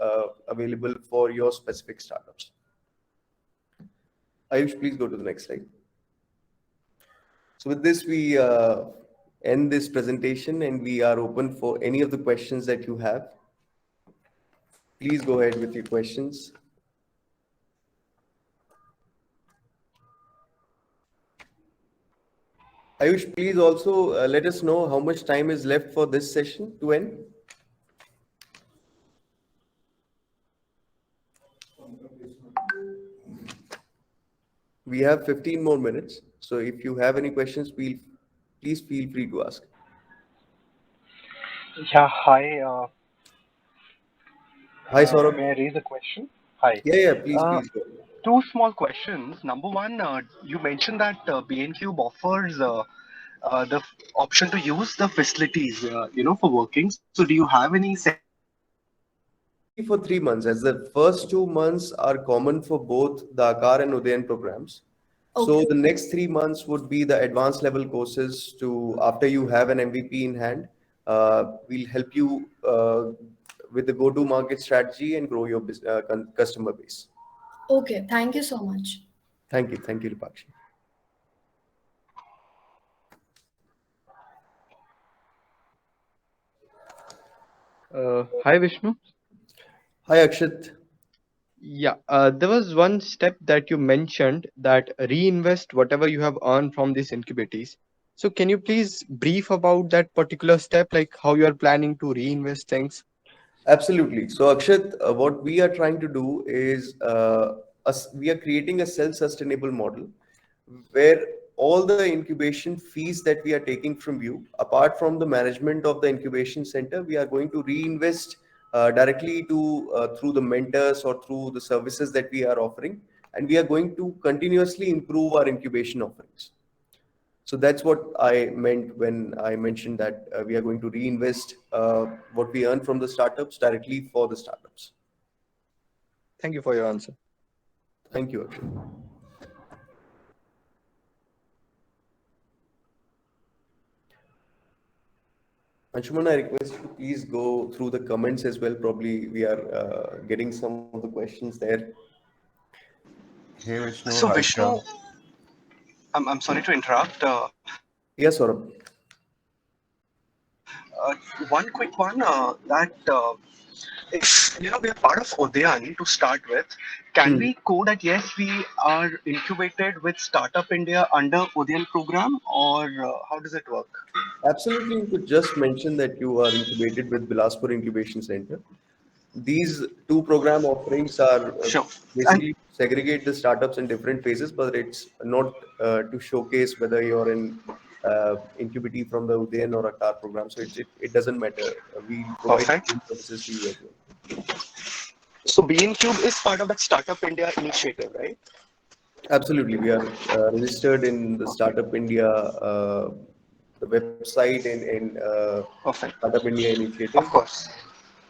available for your specific startups. Ayush, please go to the next slide. So with this, we end this presentation and we are open for any of the questions that you have. Please go ahead with your questions. Ayush, please also let us know how much time is left for this session to end. We have 15 more minutes. So if you have any questions, please feel free to ask. Yeah, hi. Hi, Saurabh. May I raise a question? Hi. Yeah, please, Uh, please go. Two small questions. Number one, you mentioned that B.Incube offers the option to use the facilities, for working. So, do you have any second Only for 3 months, as the first 2 months are common for both the Akar and Udayan programs. So Okay. the next 3 months would be the advanced level courses to, after you have an MVP in hand, we'll help you with the go-to market strategy and grow your customer base. Okay. Thank you so much. Thank you. Thank you, Lipakshi. Hi Vishnu. Hi, Akshat. Yeah, there was one step that you mentioned, that reinvest whatever you have earned from these incubatees. So can you please brief about that particular step, like how you are planning to reinvest things? Absolutely. So, Akshat, what we are trying to do is a we are creating a self-sustainable model where all the incubation fees that we are taking from you, apart from the management of the incubation center, we are going to reinvest directly to through the mentors or through the services that we are offering, and we are going to continuously improve our incubation offerings. So that's what I meant when I mentioned that we are going to reinvest what we earn from the startups directly for the startups. Thank you for your answer. Thank you, Akshay. Anshuman, I request you to please go through the comments as well. Probably we are getting some of the questions there. Hey Vishnu, So Harsha. Vishnu, I'm sorry to interrupt. Yes, Saurabh. One quick one that if we are part of Udyan to start with, can Hmm. we code that yes, we are incubated with Startup India under Udyan program, or how does it work? Absolutely, you could just mention that you are incubated with Bilaspur Incubation Center. These two program offerings are Sure. And basically segregate the startups in different phases, but it's not to showcase whether you're in incubity from the Udayan or Akar program. So it doesn't matter. We provide the perfect. same services to you as well. So B.Incube is part of that Startup India initiative, right? Absolutely, we are registered in the Startup India, the website in Perfect. Startup India Of initiative. course.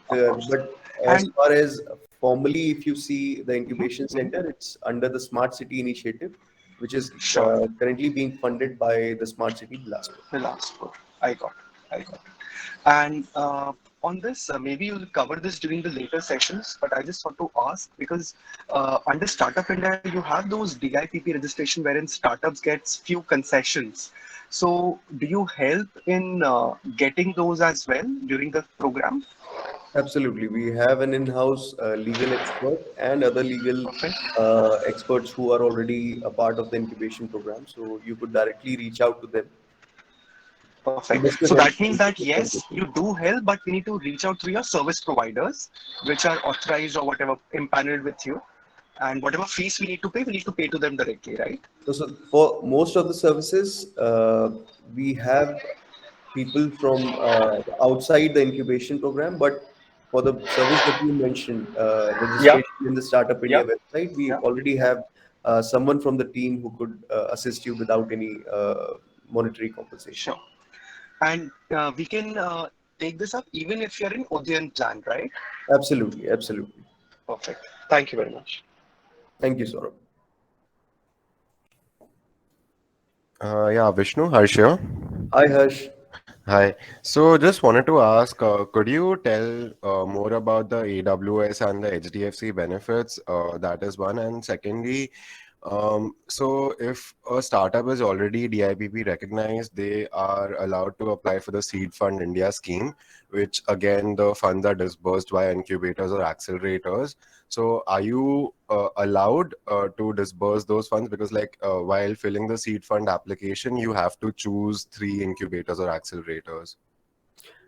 Of course. But as And far as formally, if you see the mhm, incubation mhm. center, it's under the Smart City initiative, which is Sure. currently being funded by the Smart City Bilaspur. Bilaspur. I got it. I got it. And on this, maybe you'll cover this during the later sessions, but I just want to ask because under Startup India, you have those DIPP registration wherein startups gets few concessions. So do you help in getting those as well during the program? Absolutely, we have an in-house legal expert and other legal Perfect. experts who are already a part of the incubation program. So you could directly reach out to them to Perfect. discuss So that means anything that from yes, this. you do help, but we need to reach out through your service providers, which are authorized or whatever impaneled with you. And whatever fees we need to pay to them directly, right? So for most of the services, we have people from outside the incubation program, but for the service that you mentioned, Yeah, registration in the Startup yeah, India website, we yeah. already have someone from the team who could assist you without any monetary compensation. Sure. And we can take this up even if you're in Odeon plan, right? Absolutely, absolutely. Perfect. Thank you very much. Thank you, Saurabh. Yeah, Vishnu, Harsha. Hi, Harsh. Hi. So just wanted to ask, could you tell more about the AWS and the HDFC benefits? That is one. And secondly, so if a startup is already DIPP recognized, they are allowed to apply for the Seed Fund India scheme, which again, the funds are disbursed via incubators or accelerators. So are you allowed to disburse those funds? Because like while filling the seed fund application, you have to choose 3 incubators or accelerators.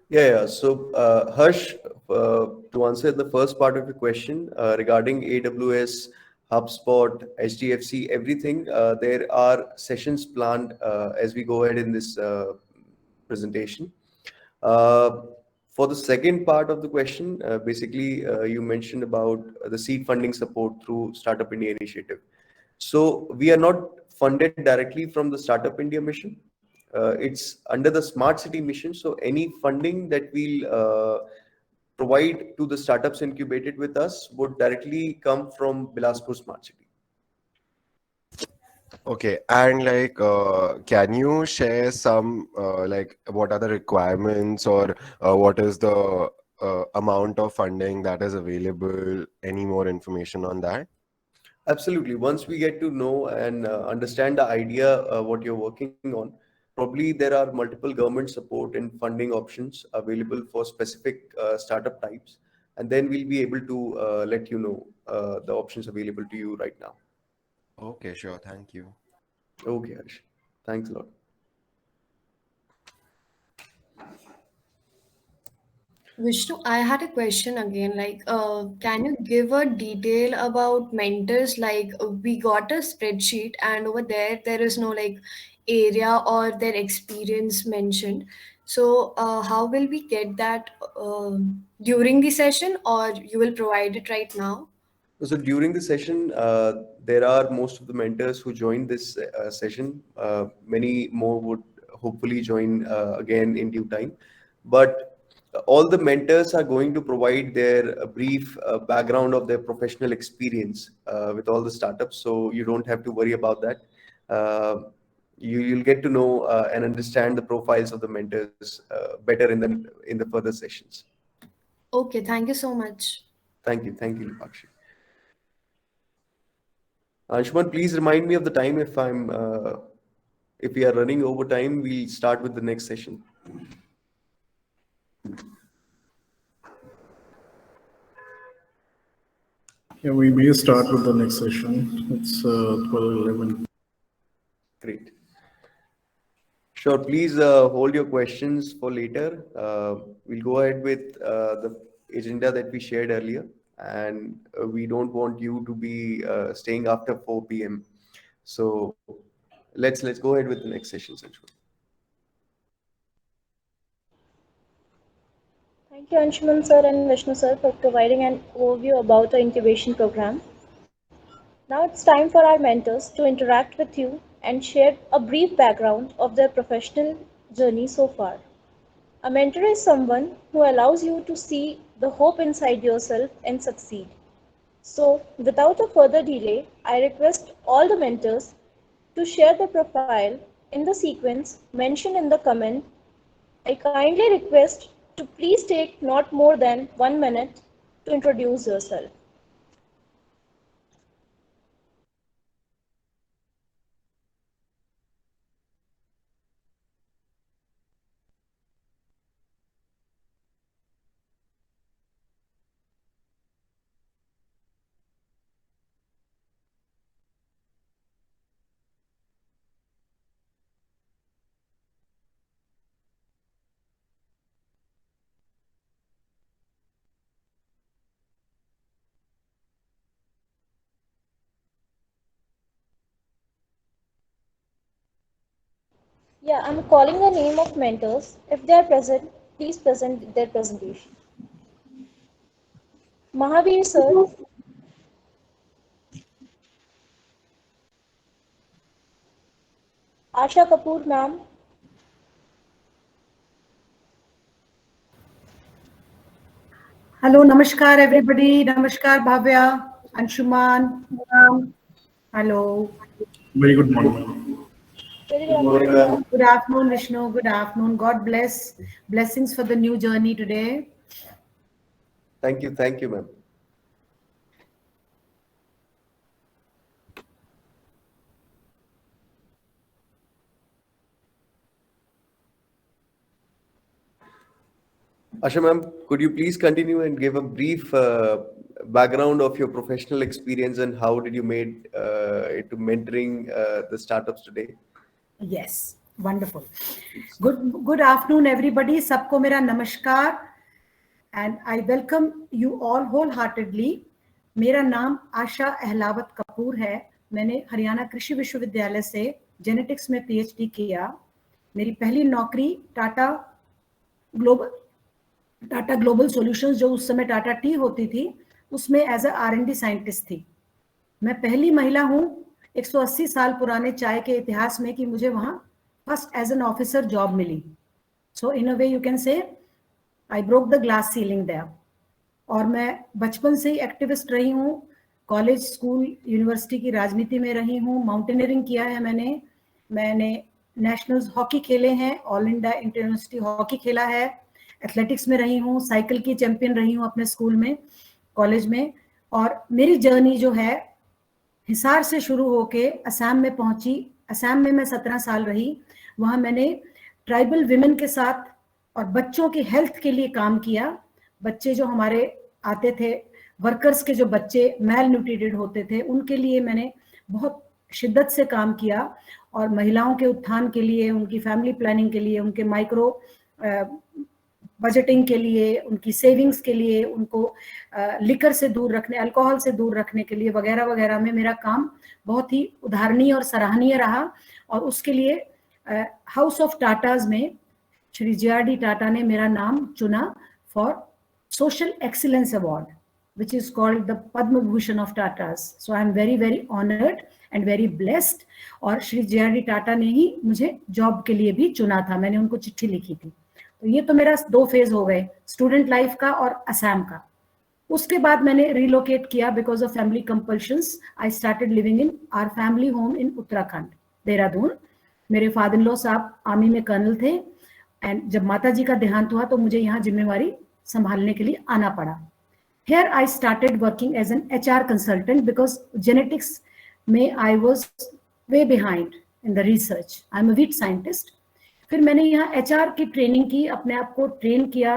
Yeah. So, Harsh, to answer the first part of your question regarding AWS, HubSpot, HDFC, everything, there are sessions planned as we go ahead in this presentation. Uh, for the second part of the question, basically, you mentioned about the seed funding support through Startup India initiative. So we are not funded directly from the Startup India mission. It's under the Smart City mission. So any funding that we'll provide to the startups incubated with us would directly come from Bilaspur Smart City. Okay, and like, can you share some like what are the requirements or what is the amount of funding that is available? Any more information on that? Absolutely. Once we get to know and understand the idea what you're working on, probably there are multiple government support and funding options available for specific startup types, and then we'll be able to let you know the options available to you right now. Okay, sure. Thank you. Okay, Harsh. Thanks a lot. Vishnu, I had a question again. Can you give a detail about mentors? We got a spreadsheet, and over there is no area or their experience mentioned. So, how will we get that during the session, or you will provide it right now? So during the session, there are most of the mentors who joined this session. Many more would hopefully join again in due time. But all the mentors are going to provide their brief background of their professional experience with all the startups. So you don't have to worry about that. You'll get to know and understand the profiles of the mentors better in the further sessions. Okay, thank you so much. Thank you, Lipakshi. Anshuman, please remind me of the time if we are running over time, we'll start with the next session. Yeah, we may start with the next session. It's 12:11. Great. Sure, please hold your questions for later. We'll go ahead with the agenda that we shared earlier, and we don't want you to be staying after 4 p.m. So let's go ahead with the next session, Anshuman. Thank you, Anshuman sir and Vishnu sir, for providing an overview about the incubation program. Now it's time for our mentors to interact with you and share a brief background of their professional journey so far. A mentor is someone who allows you to see the hope inside yourself and succeed. So, without a further delay, I request all the mentors to share their profile in the sequence mentioned in the comment. I kindly request to please take not more than 1 minute to introduce yourself. Yeah, I'm calling the name of mentors. If they are present, please present their presentation. Mahavir sir, Asha Kapoor ma'am, Hello, namaskar everybody. Namaskar Bhavya, Anshuman. Hello. Very good morning, ma'am. very Good good morning, afternoon ma'am. ma'am. Good afternoon, Vishnu. Good afternoon. God bless. Blessings for the new journey today. Thank you, ma'am. Asha ma'am, could you please continue and give a brief background of your professional experience and how did you made it to mentoring the startups today? Yes, wonderful. Good afternoon, everybody. Sabko mera namaskar. And I welcome you all wholeheartedly. मेरा नाम आशा अहलावत कपूर है. मैंने हरियाणा कृषि विश्वविद्यालय से genetics में PhD किया. मेरी पहली नौकरी टाटा ग्लोबल सॉल्यूशंस, जो उस समय टाटा टी होती थी, उसमें एज अ R&D साइंटिस्ट थी. मैं पहली महिला हूं 180 साल पुराने चाय के इतिहास में कि मुझे वहां first as an officer job मिली. So in a way you can say I broke the glass ceiling there. और मैं बचपन से ही एक्टिविस्ट रही हूँ. कॉलेज, स्कूल, यूनिवर्सिटी की राजनीति में रही हूँ. माउंटेनियरिंग किया है मैंने नेशनल्स हॉकी खेले हैं, all India inter university hockey खेला है, एथलेटिक्स में रही हूँ, साइकिल की चैंपियन रही हूँ अपने स्कूल में, कॉलेज में. और मेरी जर्नी जो है हिसार से शुरू होके असम में पहुंची. असम में मैं 17 साल रही. वहां मैंने ट्राइबल विमेन के साथ और बच्चों की हेल्थ के लिए काम किया. बच्चे जो हमारे आते थे, वर्कर्स के जो बच्चे मेल न्यूट्रिटेड होते थे, उनके लिए मैंने बहुत शिद्दत से काम किया. और महिलाओं के उत्थान के लिए, उनकी फैमिली प्लानिंग के लिए, उनके माइक्रो बजटिंग के लिए, उनकी सेविंग्स के लिए, उनको लिकर से दूर रखने, अल्कोहल से दूर रखने के लिए वगैरह वगैरह में मेरा काम बहुत ही उदाहरणीय और सराहनीय रहा। और उसके लिए हाउस ऑफ टाटाज में श्री JRD टाटा ने मेरा नाम चुना for social excellence award, which is called the Padma Bhushan of Tatas. So I am very, very honored and very blessed. और श्री JRD टाटा ने ही मुझे जॉब के लिए भी चुना था, मैंने उनको चिट्ठी लिखी थी। तो ये तो मेरा 2 फेज हो गए, स्टूडेंट लाइफ का और असम का। उसके बाद मैंने रिलोकेट किया because of family compulsions. I started living in our family home in Uttarakhand, Dehradun. मेरे फादर इन लॉ साहब आर्मी में कर्नल थे, एंड जब माता जी का देहांत हुआ तो मुझे यहाँ जिम्मेवारी संभालने के लिए आना पड़ा। Here I started working as an HR consultant because genetics में I was way behind in the research. I'm a wheat scientist. फिर मैंने यहाँ HR की ट्रेनिंग की, अपने आप को ट्रेन किया।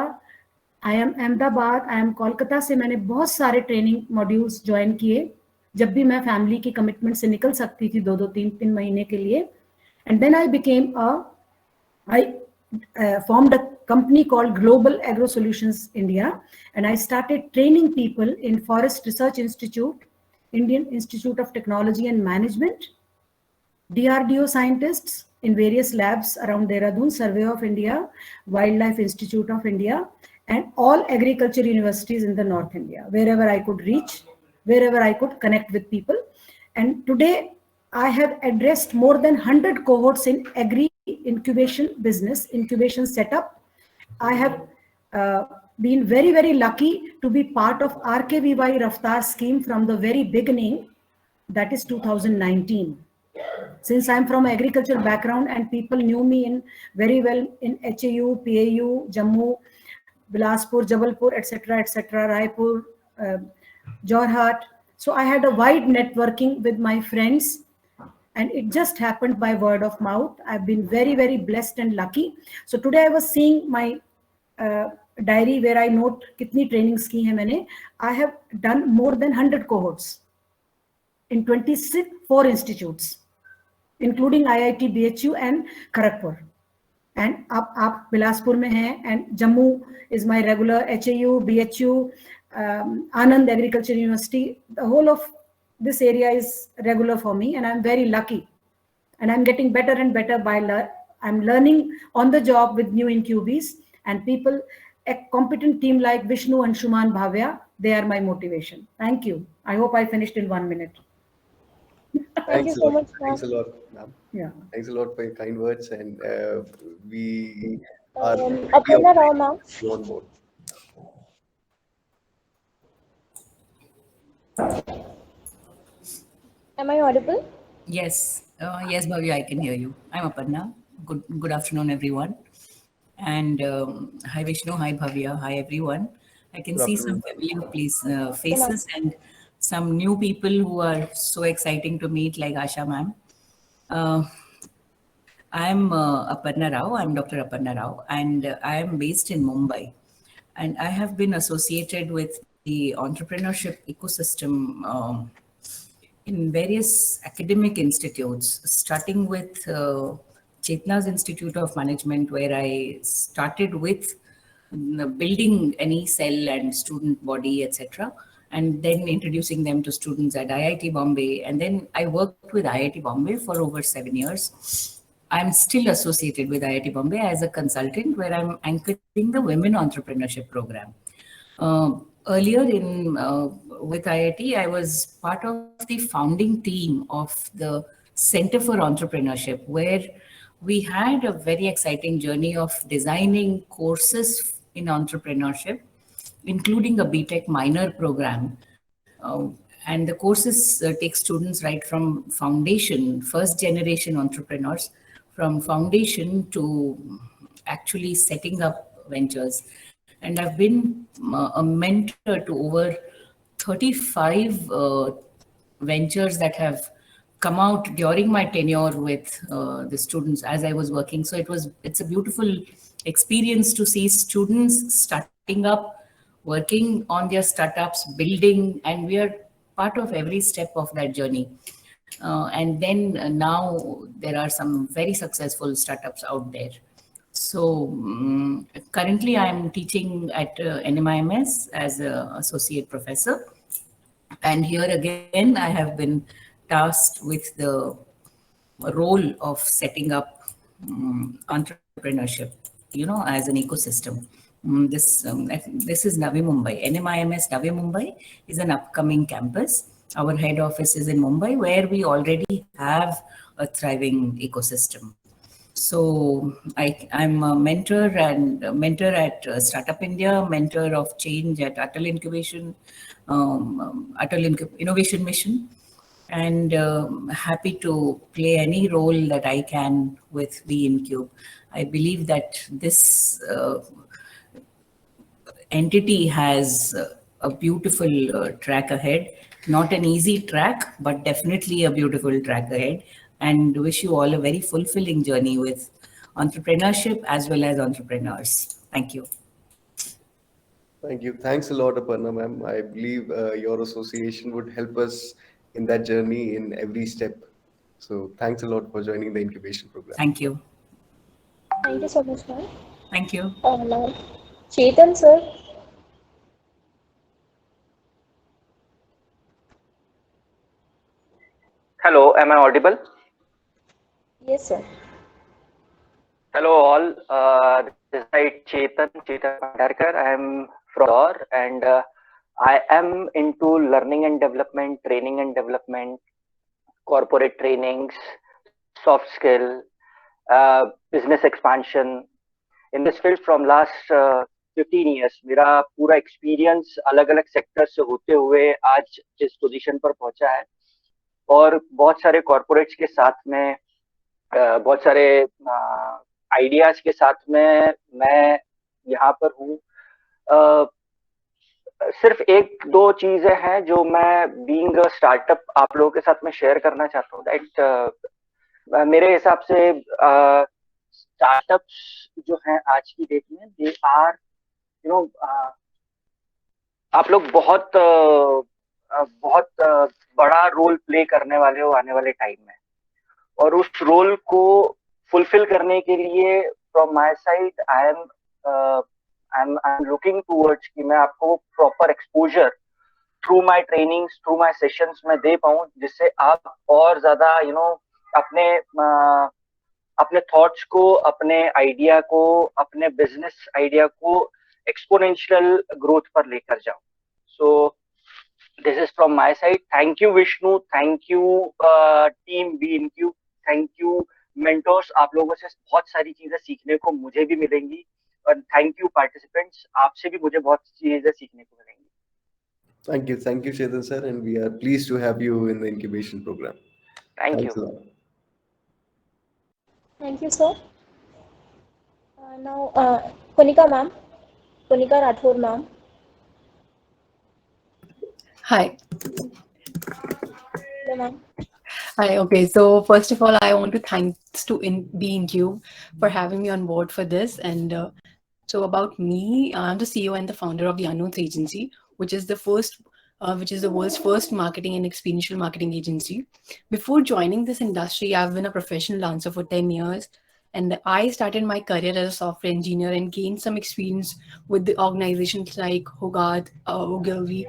I am Ahmedabad, I am Kolkata से मैंने बहुत सारे ट्रेनिंग मॉड्यूल्स ज्वाइन किए, जब भी मैं फैमिली की कमिटमेंट से निकल सकती थी 2-2, 3-3 महीने के लिए। And then I formed a company called Global Agro Solutions India, and I started training people in Forest Research Institute, Indian Institute of Technology and Management, DRDO scientists in various labs around Dehradun, Survey of India, Wildlife Institute of India, and all agriculture universities in the North India, wherever I could reach, wherever I could connect with people. And today I have addressed more than 100 cohorts in agri incubation business, incubation setup. I have been very, very lucky to be part of RKVY Raftar scheme from the very beginning, that is 2019. Since I'm from agriculture background and people knew me in very well in HAU, PAU, Jammu, Bilaspur, Jabalpur, etc., Raipur, Jorhat. So I had a wide networking with my friends, and it just happened by word of mouth. I've been very, very blessed and lucky. So today I was seeing my diary where I note kitni trainings ki hai maine. I have done more than 100 cohorts in 24 institutes, including IIT BHU and Kharagpur. And आप बिलासपुर में हैं, and Jammu is my regular, HAU, BHU, Anand Agriculture University. The whole of this area is regular for me, and I'm very lucky. And I'm getting better and better by I'm learning on the job with new incubees and people. A competent team like Vishnu and Shuman Bhavya, they are my motivation. Thank you. I hope I finished in 1 minute. Thank you so much, Thanks a ma'am. lot, ma'am. Yeah. Thanks a lot for your kind words, and we are Aparna Rao, ma'am. on board. Am I audible? Yes, yes, Bhavya, I can hear you. I'm Aparna. Good afternoon, everyone. And hi, Vishnu. Hi, Bhavya. Hi, everyone. I can see some familiar faces and some new people who are so exciting to meet, like Asha ma'am. I'm Aparna Rao. I'm Dr. Aparna Rao, and I am based in Mumbai. And I have been associated with the entrepreneurship ecosystem in various academic institutes, starting with Chetna's Institute of Management, where I started with building an e-cell and student body, etc., and then introducing them to students at IIT Bombay. And then I worked with IIT Bombay for over 7 years. I'm still associated with IIT Bombay as a consultant, where I'm anchoring the Women Entrepreneurship Program. Earlier with IIT, I was part of the founding team of the Center for Entrepreneurship, where we had a very exciting journey of designing courses in entrepreneurship, including a B.Tech minor program. And the courses take students right from foundation, first generation entrepreneurs, from foundation to actually setting up ventures. And I've been a mentor to over 35 ventures that have come out during my tenure with the students as I was working. So it's a beautiful experience to see students starting up, working on their startups, building, and we are part of every step of that journey. And then now there are some very successful startups out there. So currently I'm teaching at NMIMS as an associate professor. And here again, I have been tasked with the role of setting up entrepreneurship, as an ecosystem. This is Navi Mumbai. NMIMS Navi Mumbai is an upcoming campus. Our head office is in Mumbai, where we already have a thriving ecosystem. So I'm a mentor at Startup India, mentor of change at Atal Innovation Mission, and happy to play any role that I can with B.Incube. I believe that this entity has a beautiful track ahead. Not an easy track, but definitely a beautiful track ahead. And wish you all a very fulfilling journey with entrepreneurship as well as entrepreneurs. Thank you. Thank you. Thanks a lot, Aparna ma'am. I believe your association would help us in that journey in every step. So thanks a lot for joining the incubation program. Thank you. Thank you so much, ma'am. Thank you. Now, Chetan, sir. Hello, am I audible? Yes, sir. Hello all, this is Chetan Pandarkar. I am from Indore and I am into learning and development, training and development, corporate trainings, soft skill, business expansion. In this field from last 15 years, मेरा पूरा experience अलग-अलग sectors से होते हुए आज इस position पर पहुंचा है और बहुत सारे corporates के साथ में बहुत सारे आइडियाज के साथ में मैं यहाँ पर हूँ। सिर्फ एक दो चीजें हैं जो मैं बीइंग अ स्टार्टअप आप लोगों के साथ में शेयर करना चाहता हूँ। दैट मेरे हिसाब से स्टार्टअप्स जो हैं आज की डेट में दे आर आप लोग बहुत बड़ा रोल प्ले करने वाले हो आने वाले टाइम में और उस रोल को फुलफिल करने के लिए from my side I am looking towards कि मैं आपको proper exposure through my trainings through my sessions में दे पाऊं जिससे आप और ज्यादा अपने थॉट्स को, अपने आइडिया को, अपने बिजनेस आइडिया को एक्सपोनेंशियल ग्रोथ पर लेकर जाओ। सो this is from my side. Thank you Vishnu, thank you team B.Incube, thank you mentors। आप लोगों से बहुत सारी चीजें सीखने को मुझे भी मिलेंगी और thank you participants, आपसे भी मुझे बहुत चीजें सीखने को मिलेंगी। Thank you Chetan sir, and we are pleased to have you in the incubation program. Thank Thanks you. a lot. Thank you, sir. Now, Konika ma'am, Konika Rathore ma'am. Hi. Hello, ma'am. Hi. Okay. So first of all, I want to thanks to B.Incube for having me on board for this. And so about me, I'm the CEO and the founder of the Unknowns Agency, which is the world's first marketing and experiential marketing agency. Before joining this industry, I've been a professional dancer for 10 years. And I started my career as a software engineer and gained some experience with the organizations like Hogarth, Ogilvy,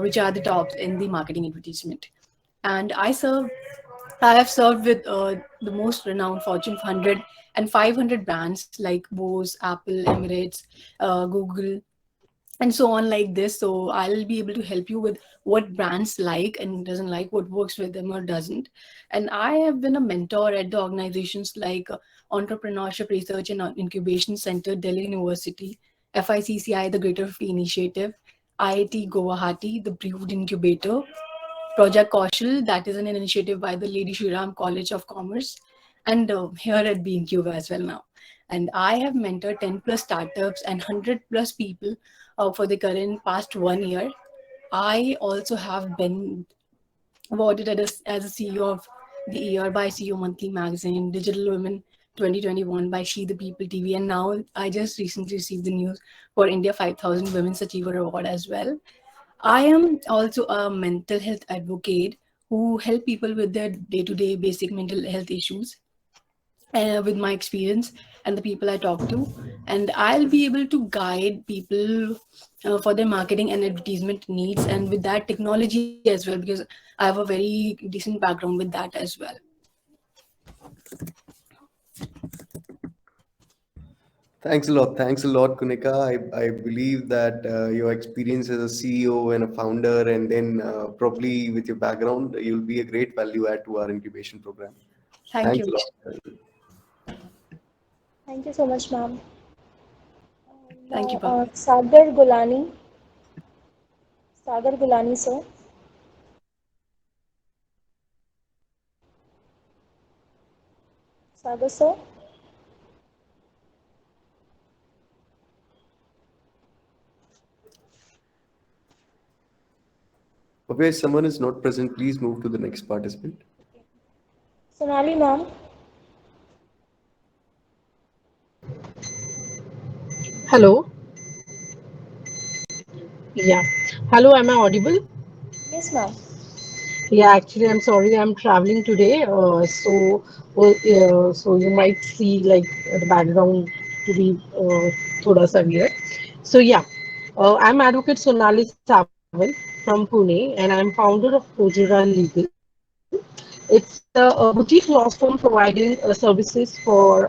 which are the tops in the marketing advertisement. And I have served with the most renowned Fortune 100 and 500 brands like Bose, Apple, Emirates, Google, and so on like this. So I'll be able to help you with what brands like and doesn't like, what works with them or doesn't. And I have been a mentor at the organizations like Entrepreneurship Research and Incubation Center, Delhi University, FICCI, the Greater 50 Initiative, IIT Guwahati, the Brood Incubator, Project Kaushal, that is an initiative by the Lady Shri Ram College of Commerce, and here at B.Incube as well now. And I have mentored 10 plus startups and 100 plus people for the current past 1 year. I also have been awarded as a CEO of the Year by CEO Monthly Magazine, Digital Women 2021 by She the People TV. And now I just recently received the news for India 5000 Women's Achiever Award as well. I am also a mental health advocate who help people with their day-to-day basic mental health issues. with my experience and the people I talk to, and I'll be able to guide people for their marketing and advertisement needs, and with that technology as well, because I have a very decent background with that as well. Thanks a lot, Kunika. I believe that your experience as a CEO and a founder, and then probably with your background, you'll be a great value add to our incubation program. Thank Thanks you. a lot. Thank you so much, ma'am. Thank you, Now, Bhavya. Sagar Gulani, sir. Sagar, sir. Okay, if someone is not present, please move to the next participant. Sonali, ma'am. Hello. Yeah. Hello, am I audible? Yes, ma'am. Yeah, actually, I'm sorry, I'm traveling today. So you might see like the background to be thoda sa weird. So yeah, I'm Advocate Sonali Sawant from Pune, and I'm founder of Kojura Legal. It's a boutique law firm providing services for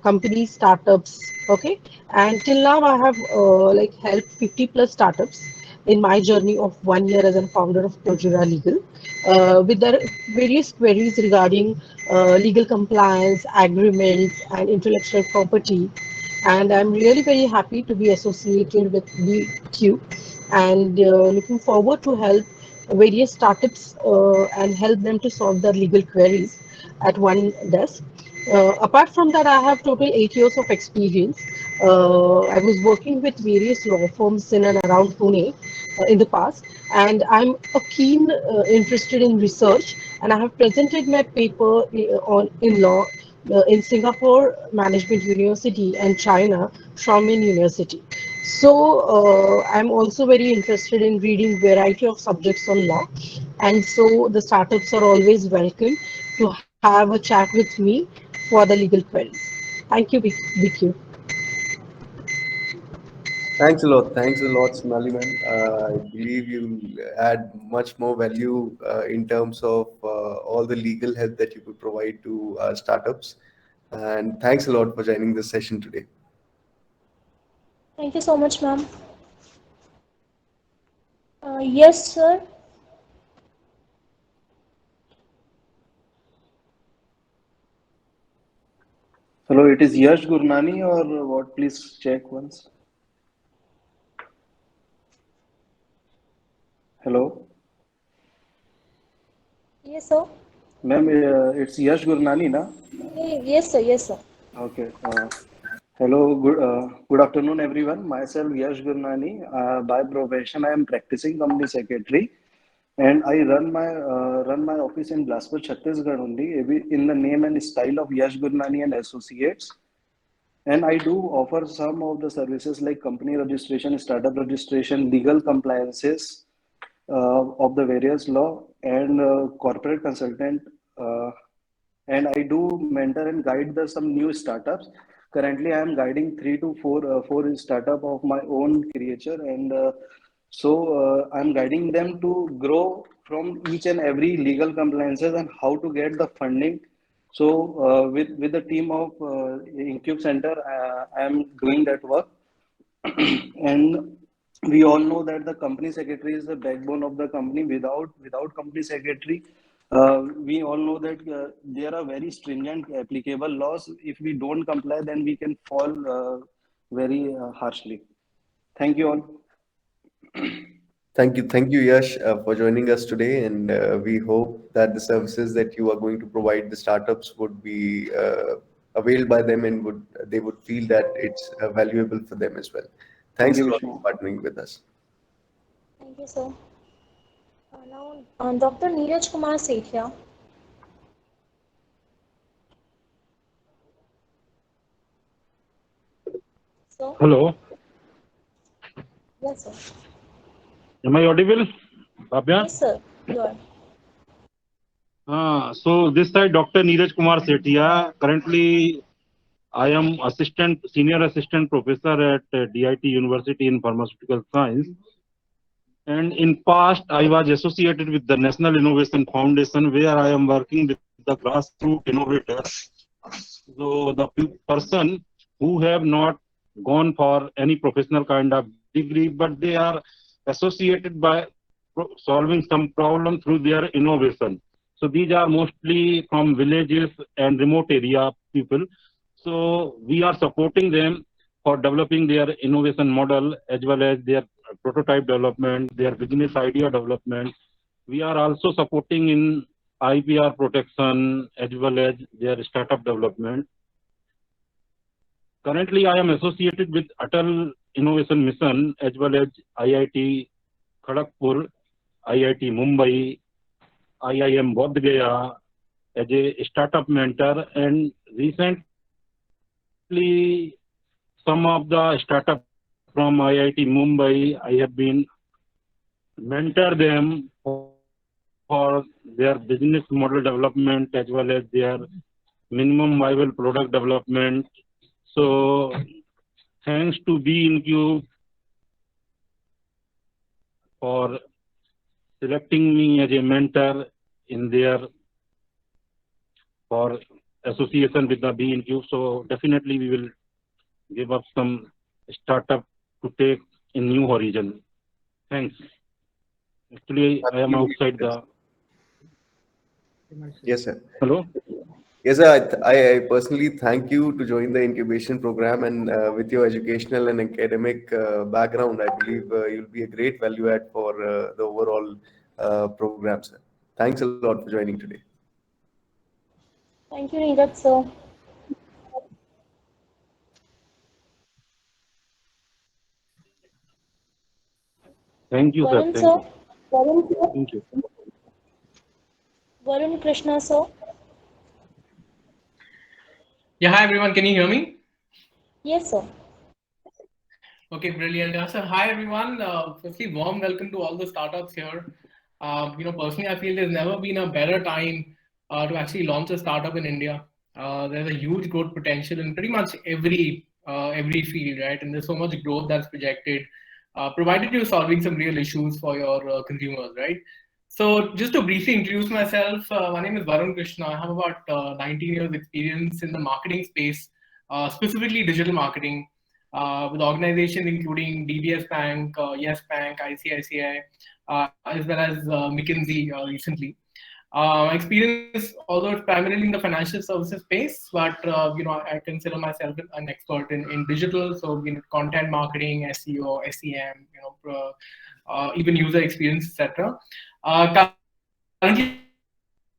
companies, startups. Okay, and till now I have like helped 50 plus startups in my journey of 1 year as a founder of Kojura Legal with their various queries regarding legal compliance, agreements, and intellectual property. And I'm really very happy to be associated with BQ and looking forward to help various startups and help them to solve their legal queries at one desk. Apart from that, I have total 8 years of experience. I was working with various law firms in and around Pune in the past, and I'm a keen interested in research, and I have presented my paper on in law in Singapore Management University and China Xiamen University. So I'm also very interested in reading variety of subjects on law, and so the startups are always welcome to have a chat with me for the legal queries. Thank you, BQ. Thanks a lot, Sonali ma'am. I believe you'll add much more value in terms of all the legal help that you could provide to startups. And thanks a lot for joining this session today. Thank you so much, ma'am. Yes, sir. Hello, it is Yash Gurnani or what? Please check once. Hello, Yes, sir. ma'am, it's Yash Gurnani, na? Yes, sir. Yes, sir. Okay. Hello, good afternoon, everyone. Myself, Yash Gurnani. By profession, I am practicing company secretary, and I run my office in Bilaspur, Chhattisgarh only, in the name and style of Yash Gurnani and Associates. And I do offer some of the services like company registration, startup registration, legal compliances of the various law, and corporate consultant. And I do mentor and guide some new startups. Currently, I am guiding four startup of my own creature, and I'm guiding them to grow from each and every legal compliances and how to get the funding. So with the team of Incube Center, I am doing that work. And we all know that the company secretary is the backbone of the company. Without company secretary, we all know that there are very stringent applicable laws. If we don't comply, then we can fall very harshly. Thank you all. Thank you, Yash, for joining us today. And we hope that the services that you are going to provide the startups would be availed by them, and they would feel that it's valuable for them as well. Thank Thanks you, a lot Vishnu. for partnering with us. Thank you, sir. Now, Dr. Neeraj Kumar Sethia. Sir. Hello, Yes, sir. am I audible? Bhavya? Yes, sir. You are. So this side, Dr. Neeraj Kumar Sethia. Currently, I am senior assistant professor at DIT University in Pharmaceutical Science. And in past, I was associated with the National Innovation Foundation, where I am working with the grassroots innovators. So the person who have not gone for any professional kind of degree, but they are associated by solving some problem through their innovation. So these are mostly from villages and remote area people. So we are supporting them for developing their innovation model as well as their prototype development, their business idea development. We are also supporting in IPR protection as well as their startup development. Currently, I am associated with Atal Innovation Mission as well as IIT Kharagpur, IIT Mumbai, IIM Bodh Gaya as a startup mentor, and recently some of the startup from IIT Mumbai I have been mentor them for their business model development as well as their minimum viable product development. So thanks to B.Incube for selecting me as a mentor in their for association with the B.Incube. So definitely we will give up some startup to take in new horizon. Thanks. Actually, I am outside the. Yes, sir. Hello. Yes, sir. I personally thank you to join the incubation program, and with your educational and academic background, I believe you'll be a great value add for the overall program, sir. Thanks a lot for joining today. Thank you, Neeraj sir. Thank you, sir. Varun Thank sir. you. Thank you. Varun Krishna sir. Yeah, hi everyone. Can you hear me? Yes, sir. Okay, brilliant. So hi everyone. Firstly, warm welcome to all the startups here. Personally, I feel there's never been a better time to actually launch a startup in India. There's a huge growth potential in pretty much every field, right? And there's so much growth that's projected, provided you're solving some real issues for your consumers, right? So just to briefly introduce myself, my name is Varun Krishna. I have about 19 years experience in the marketing space, specifically digital marketing, with organizations including DBS Bank, Yes Bank, ICICI, as well as McKinsey recently. My experience, although it's primarily in the financial services space, but I consider myself an expert in digital, so content marketing, SEO, SEM, even user experience, etc. Currently,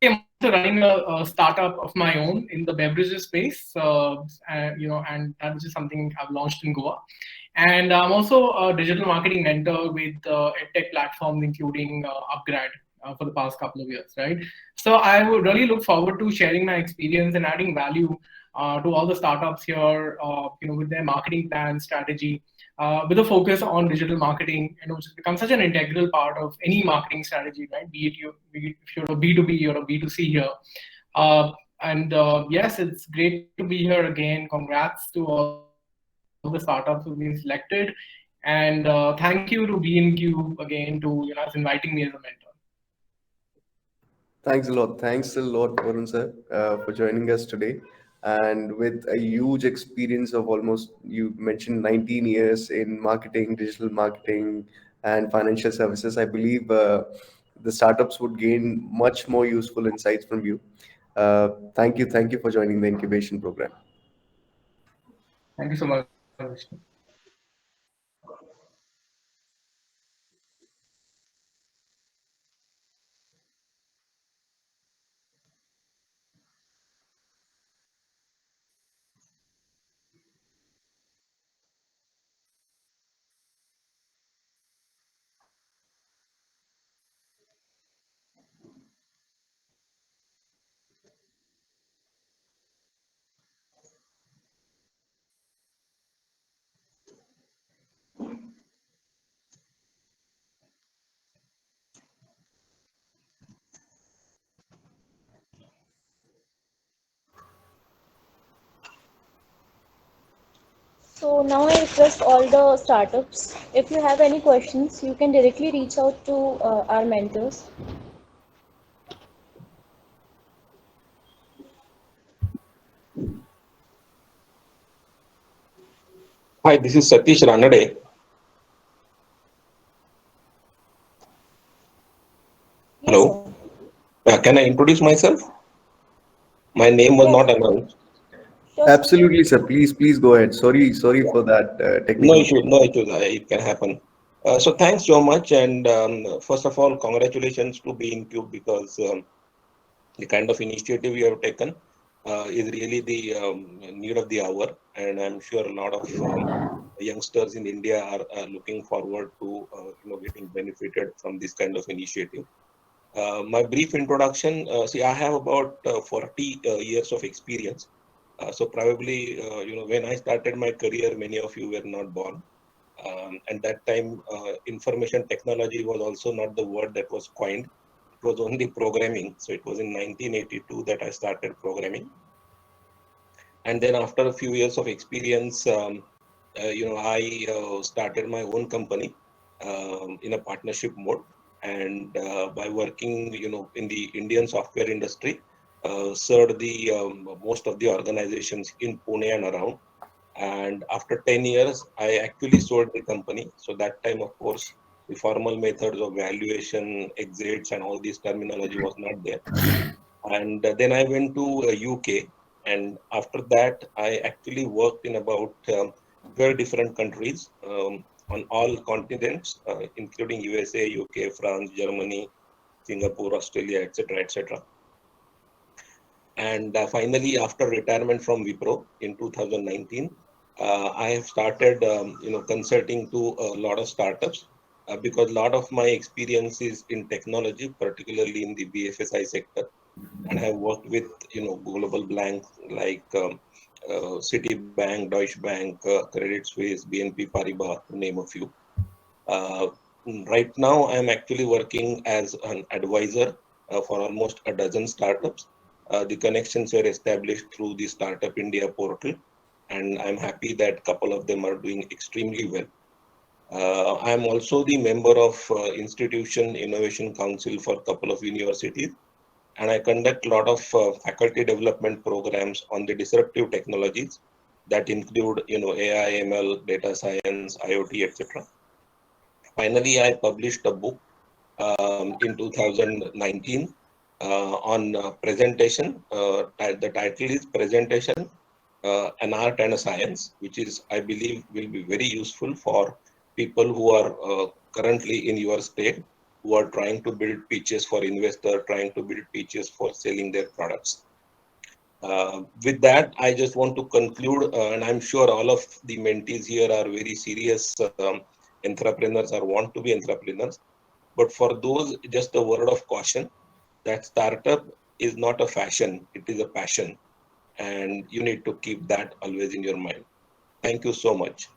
I'm also running a startup of my own in the beverages space, and that is just something I've launched in Goa. And I'm also a digital marketing mentor with edtech platforms, including Upgrad, for the past couple of years, right? So I would really look forward to sharing my experience and adding value to all the startups here, with their marketing plan strategy, with a focus on digital marketing, which has become such an integral part of any marketing strategy, right? Be it if you're a B2B or a B2C here. Yes, it's great to be here again. Congrats to all the startups who've been selected. And thank you to B.Incube again to inviting me as a mentor. Thanks a lot. Thanks a lot, Varun sir, for joining us today. And with a huge experience of almost, you mentioned 19 years in marketing, digital marketing, and financial services, I believe the startups would gain much more useful insights from you. Thank you for joining the incubation program. Thank you so much, Vishnu. So now I request all the startups, if you have any questions, you can directly reach out to our mentors. Hi, this is Satish Ranade. Yes, Hello. Can I introduce myself? My name was not announced. Absolutely, sir. Please go ahead. Sorry for that No technical. issue, no issues. It can happen. So thanks so much. And first of all, congratulations to B.Incube because the kind of initiative you have taken is really the need of the hour. And I'm sure a lot of youngsters in India are looking forward to getting benefited from this kind of initiative. My brief introduction, see, I have about 40 years of experience. So probably, when I started my career, many of you were not born. And that time, information technology was also not the word that was coined. It was only programming. So it was in 1982 that I started programming. And then after a few years of experience, I started my own company in a partnership mode. And by working, in the Indian software industry, served the most of the organizations in Pune and around. And after 10 years, I actually sold the company. So that time, of course, the formal methods of valuation, exits, and all this terminology was not there. And then I went to UK. And after that, I actually worked in about 12 different countries on all continents, including USA, UK, France, Germany, Singapore, Australia, etc., etc. And finally, after retirement from Wipro in 2019, I have started, consulting to a lot of startups because a lot of my experience is in technology, particularly in the BFSI sector, and have worked with, global banks like Citibank, Deutsche Bank, Credit Suisse, BNP Paribas, to name a few. Right now, I'm actually working as an advisor for almost a dozen startups. The connections were established through the Startup India portal, and I'm happy that a couple of them are doing extremely well. I'm also the member of Institution Innovation Council for a couple of universities, and I conduct a lot of faculty development programs on the disruptive technologies that include, AI, ML, data science, IoT, etc. Finally, I published a book in 2019 on presentation. The title is Presentation, an Art and a Science, which is, I believe, will be very useful for people who are currently in your state, who are trying to build pitches for investors, trying to build pitches for selling their products. With that, I just want to conclude, and I'm sure all of the mentees here are very serious entrepreneurs or want to be entrepreneurs. But for those, just a word of caution that startup is not a fashion, it is a passion. And you need to keep that always in your mind. Thank you so much.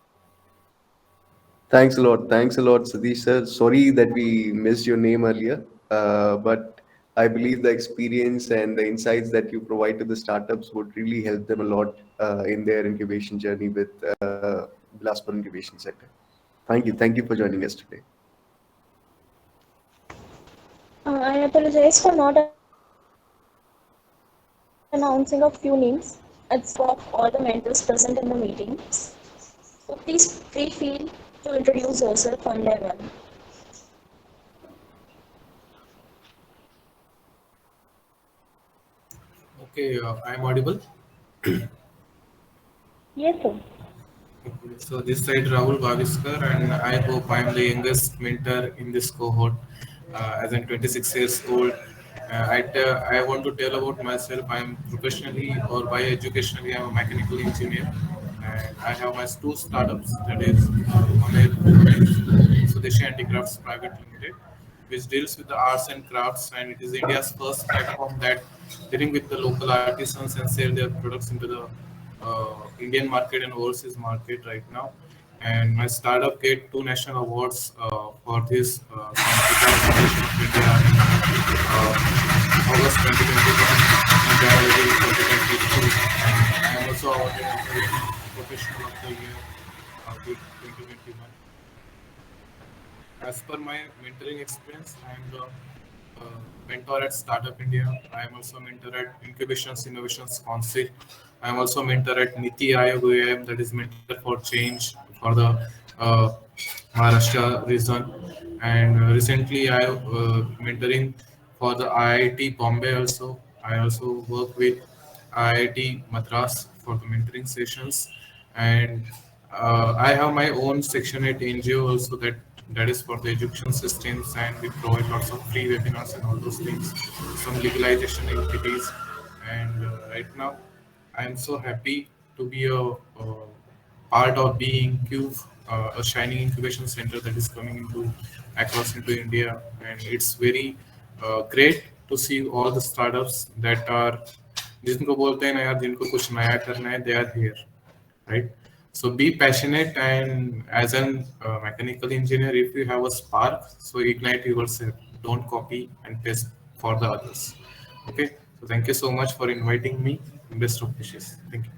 Thanks a lot. Thanks a lot, Satish sir. Sorry that we missed your name earlier, but I believe the experience and the insights that you provide to the startups would really help them a lot in their incubation journey with Bilaspur Incubation Center. Thank you. Thank you for joining us today. I apologize for not announcing a few names. It's for all the mentors present in the meeting. So please feel to introduce yourself one by one. Okay, I'm audible. Yes, sir. Okay, so this side Rahul Bhaviskar, and I hope I'm the youngest mentor in this cohort. As I'm 26 years old, I want to tell about myself. I'm professionally or by educationally, I'm a mechanical engineer, and I have my two startups. That is, one is Swadeshi Handicrafts Private Limited, which deals with the arts and crafts, and it is India's first platform that dealing with the local artisans and sell their products into the Indian market and overseas market right now. And my startup get two national awards for this from Gujarat Foundation of India in August 2021 and January 2022. And I am also awarded as the Professional of the Year 2021. As per my mentoring experience, I am the mentor at Startup India. I am also mentor at Incubations Innovations Council. I am also mentor at Niti Aayog UAM, that is mentor for change for the uh, Maharashtra region. And recently I mentoring for the IIT Bombay also. I also work with IIT Madras for the mentoring sessions, and I have my own Section 8 NGO also that is for the education systems, and we provide lots of free webinars and all those things, some legalization activities, and right now I am so happy to be a part of B.Incube, a shining incubation center that is coming into across into India, and it's very great to see all the startups that are जिनको बोलते हैं ना यार जिनको कुछ नया करना है they are here, right? So be passionate, and as an mechanical engineer, if you have a spark, so ignite yourself. Don't copy and paste for the others. Okay. So thank you so much for inviting me. Best of wishes. Thank you.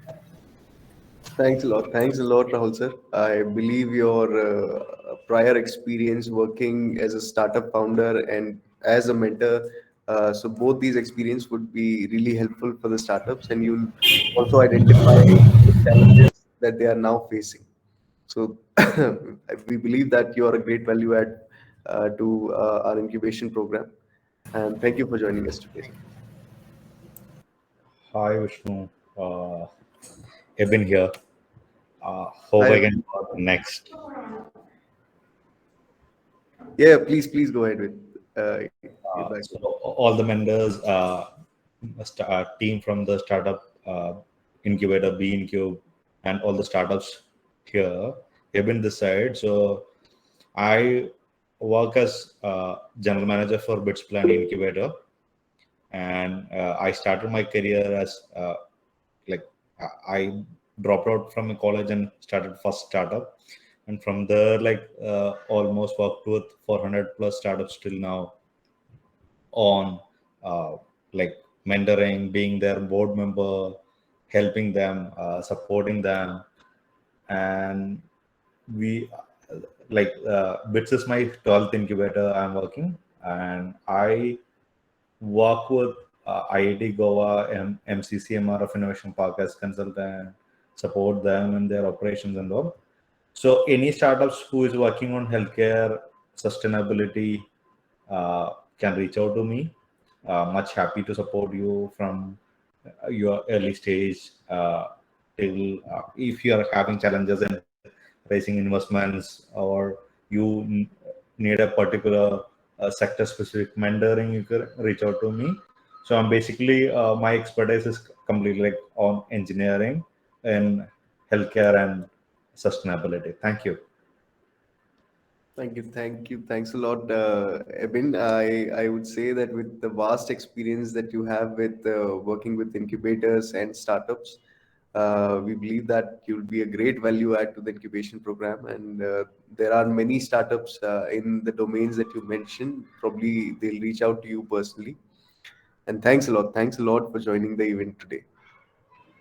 Thanks a lot. Thanks a lot, Rahul sir. I believe your prior experience working as a startup founder and as a mentor, so both these experience would be really helpful for the startups, and you'll also identify the challenges that they are now facing. So we believe that you are a great value add to our incubation program, and thank you for joining us today. Hi, Vishnu. I've been here. Hope I can talk next. Yeah, please go ahead with so all the members, team from the startup incubator, B.Incube, and all the startups here have been this side. So I work as general manager for Bitsplan Incubator, and I started my career as like I dropped out from college and started first startup, and from there almost worked with 400 plus startups till now on mentoring, being their board member, helping them, supporting them, and we Bits is my 12th incubator I'm working, and I work with IIT Goa and MCCMR of Innovation Park as consultant, support them in their operations and all. So any startups who is working on healthcare sustainability can reach out to me. Much happy to support you from your early stage till if you are having challenges in raising investments, or you need a particular sector specific mentoring, you can reach out to me. So I'm basically my expertise is completely on engineering and healthcare and sustainability. Thank you. Thanks a lot, Ebin. I would say that with the vast experience that you have with working with incubators and startups, we believe that you'll be a great value add to the incubation program. And there are many startups in the domains that you mentioned. Probably they'll reach out to you personally. And thanks a lot. Thanks a lot for joining the event today.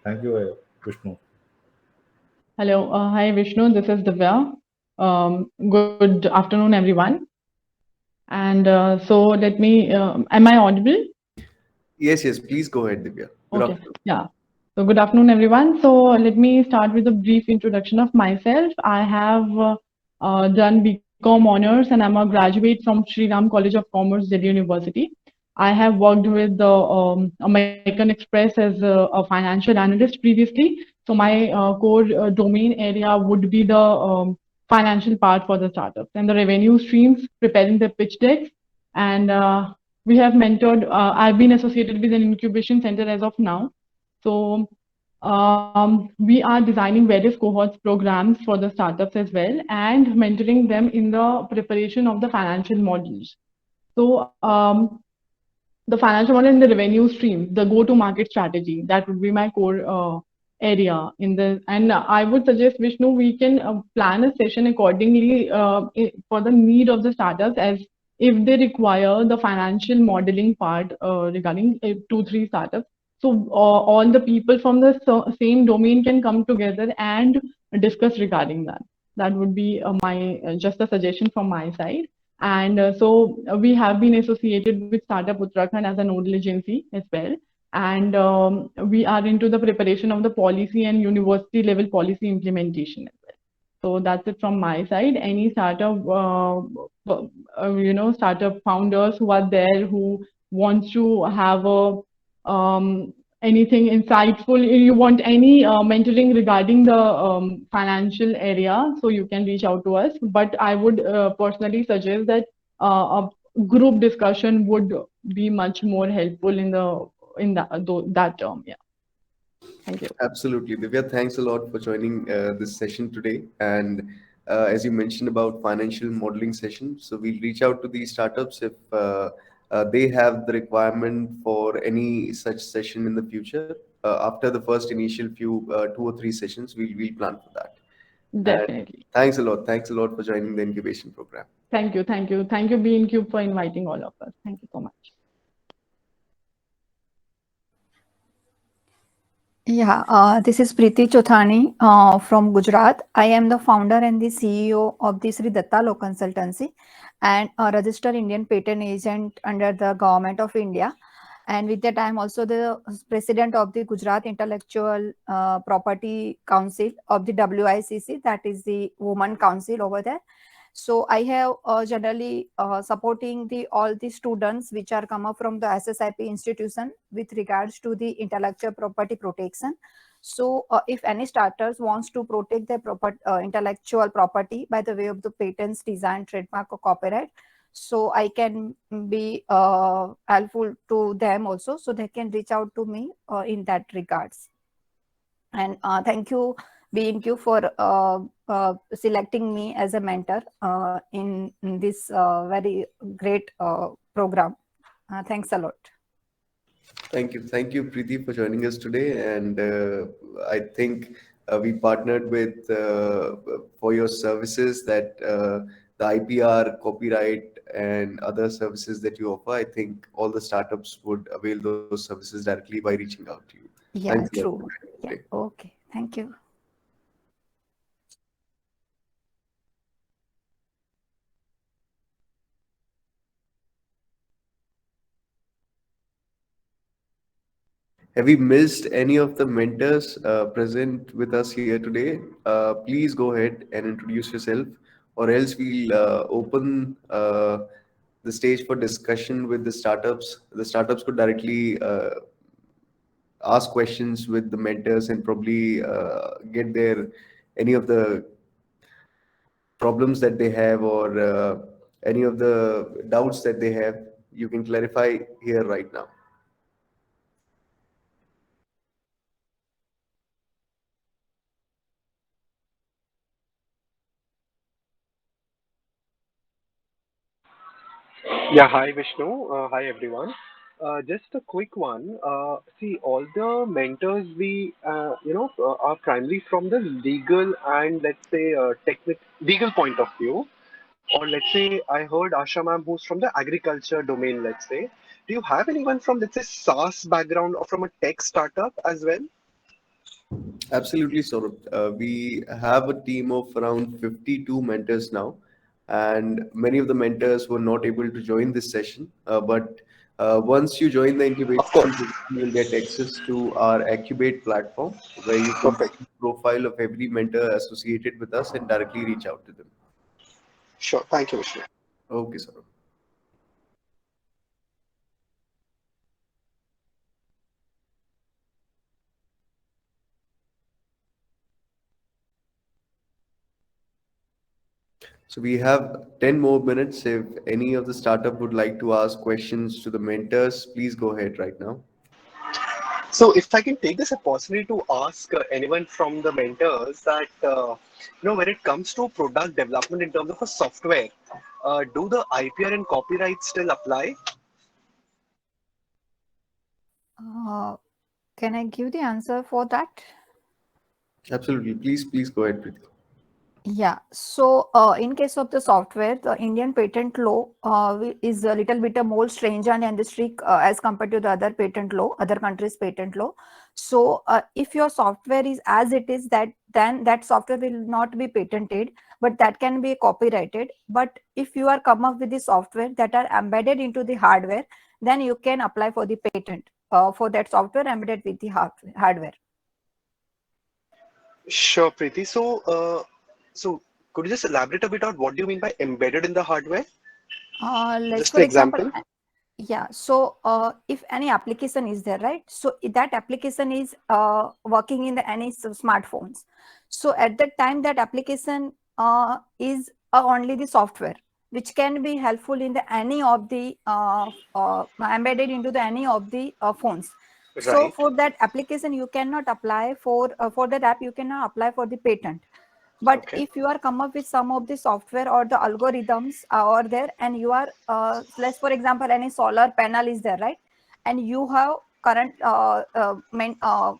Thank you, Vishnu. Hello. Hi, Vishnu. This is Divya. Good afternoon, everyone. And so let me, am I audible? Yes, please go ahead, Divya. Good Okay. afternoon. Yeah. So good afternoon, everyone. So let me start with a brief introduction of myself. I have done BCom honors, and I'm a graduate from Sri Ram College of Commerce, Delhi University. I have worked with the American Express as a financial analyst previously. So my core domain area would be the financial part for the startups and the revenue streams, preparing the pitch decks. And we have mentored, I've been associated with an incubation center as of now. So we are designing various cohorts programs for the startups as well, and mentoring them in the preparation of the financial models. So the financial model and the revenue stream, the go-to-market strategy, that would be my core area in the. And I would suggest, Vishnu, we can plan a session accordingly for the need of the startups, as if they require the financial modeling part regarding 2-3 startups. So all the people from the same domain can come together and discuss regarding that. That would be my just a suggestion from my side. And we have been associated with Startup Uttarakhand as a nodal agency as well. And we are into the preparation of the policy and university level policy implementation as well. So that's it from my side. Any startup, startup founders who are there who wants to have a anything insightful, you want any mentoring regarding the financial area, so you can reach out to us. But I would personally suggest that a group discussion would be much more helpful in that term. Yeah. Thank you. Absolutely. Divya, thanks a lot for joining this session today. And as you mentioned about financial modeling session, so we'll reach out to these startups if they have the requirement for any such session in the future. After the first initial few 2 or 3 sessions, we'll plan for that. Definitely. And thanks a lot. Thanks a lot for joining the incubation program. Thank you. Thank you. Thank you, B.Incube, for inviting all of us. Thank you so much. Yeah, this is Preeti Chothani from Gujarat. I am the founder and the CEO of the Sri Datta Law Consultancy and a registered Indian patent agent under the Government of India. And with that, I am also the president of the Gujarat Intellectual Property Council of the WICC, that is the Women Council over there. So I have generally supporting all the students which are come up from the SSIP institution with regards to the intellectual property protection. So if any starters wants to protect their intellectual property by the way of the patents, design, trademark or copyright, so I can be helpful to them also, so they can reach out to me in that regards. And thank you, B.Incube, for selecting me as a mentor in this very great program. Thanks a lot. Thank you, Preeti, for joining us today. And I think we partnered with for your services that the IPR, copyright, and other services that you offer. I think all the startups would avail those services directly by reaching out to you. Yeah, Thanks a lot true. for joining Yeah, today. okay. Thank you. Have we missed any of the mentors present with us here today? Please go ahead and introduce yourself, or else we'll open the stage for discussion with the startups. The startups could directly ask questions with the mentors and probably get their any of the problems that they have, or any of the doubts that they have. You can clarify here right now. Yeah, hi Vishnu. Hi everyone. Just a quick one. See, all the mentors are primarily from the legal and let's say legal point of view. Or let's say I heard Asha ma'am who's from the agriculture domain, let's say. Do you have anyone from, let's say, SaaS background or from a tech startup as well? Absolutely, Saurabh. We have a team of around 52 mentors now, and many of the mentors were not able to join this session. But once you join the Of incubation, course. you will get access to our Incubate platform, where you can Perfect. see the profile of every mentor associated with us and directly reach out to them. Sure. Thank you, Vishnu. Okay, Saurabh. So we have 10 more minutes. If any of the startup would like to ask questions to the mentors, please go ahead right now. So if I can take this opportunity to ask anyone from the mentors that, when it comes to product development in terms of a software, do the IPR and copyright still apply? Can I give the answer for that? Absolutely. Please go ahead, Preeti. Yeah, so in case of the software, the Indian patent law is a little bit more stringent and strict as compared to the other patent law, other countries' patent law. So if your software is as it is, then that software will not be patented, but that can be copyrighted. But if you are come up with the software that are embedded into the hardware, then you can apply for the patent for that software embedded with the hardware. Sure, Preeti. So could you just elaborate a bit on what do you mean by embedded in the hardware? Like Just for an example, example. yeah. So if any application is there, right? So that application is working in the any smartphones. So at that time, that application is only the software, which can be helpful in the any of the embedded into the any of the phones. So Right. for that application, you cannot apply for that app. You cannot apply for the patent. But Okay. if you are come up with some of the software or the algorithms are there, and you are let's for example any solar panel is there, right? And you have current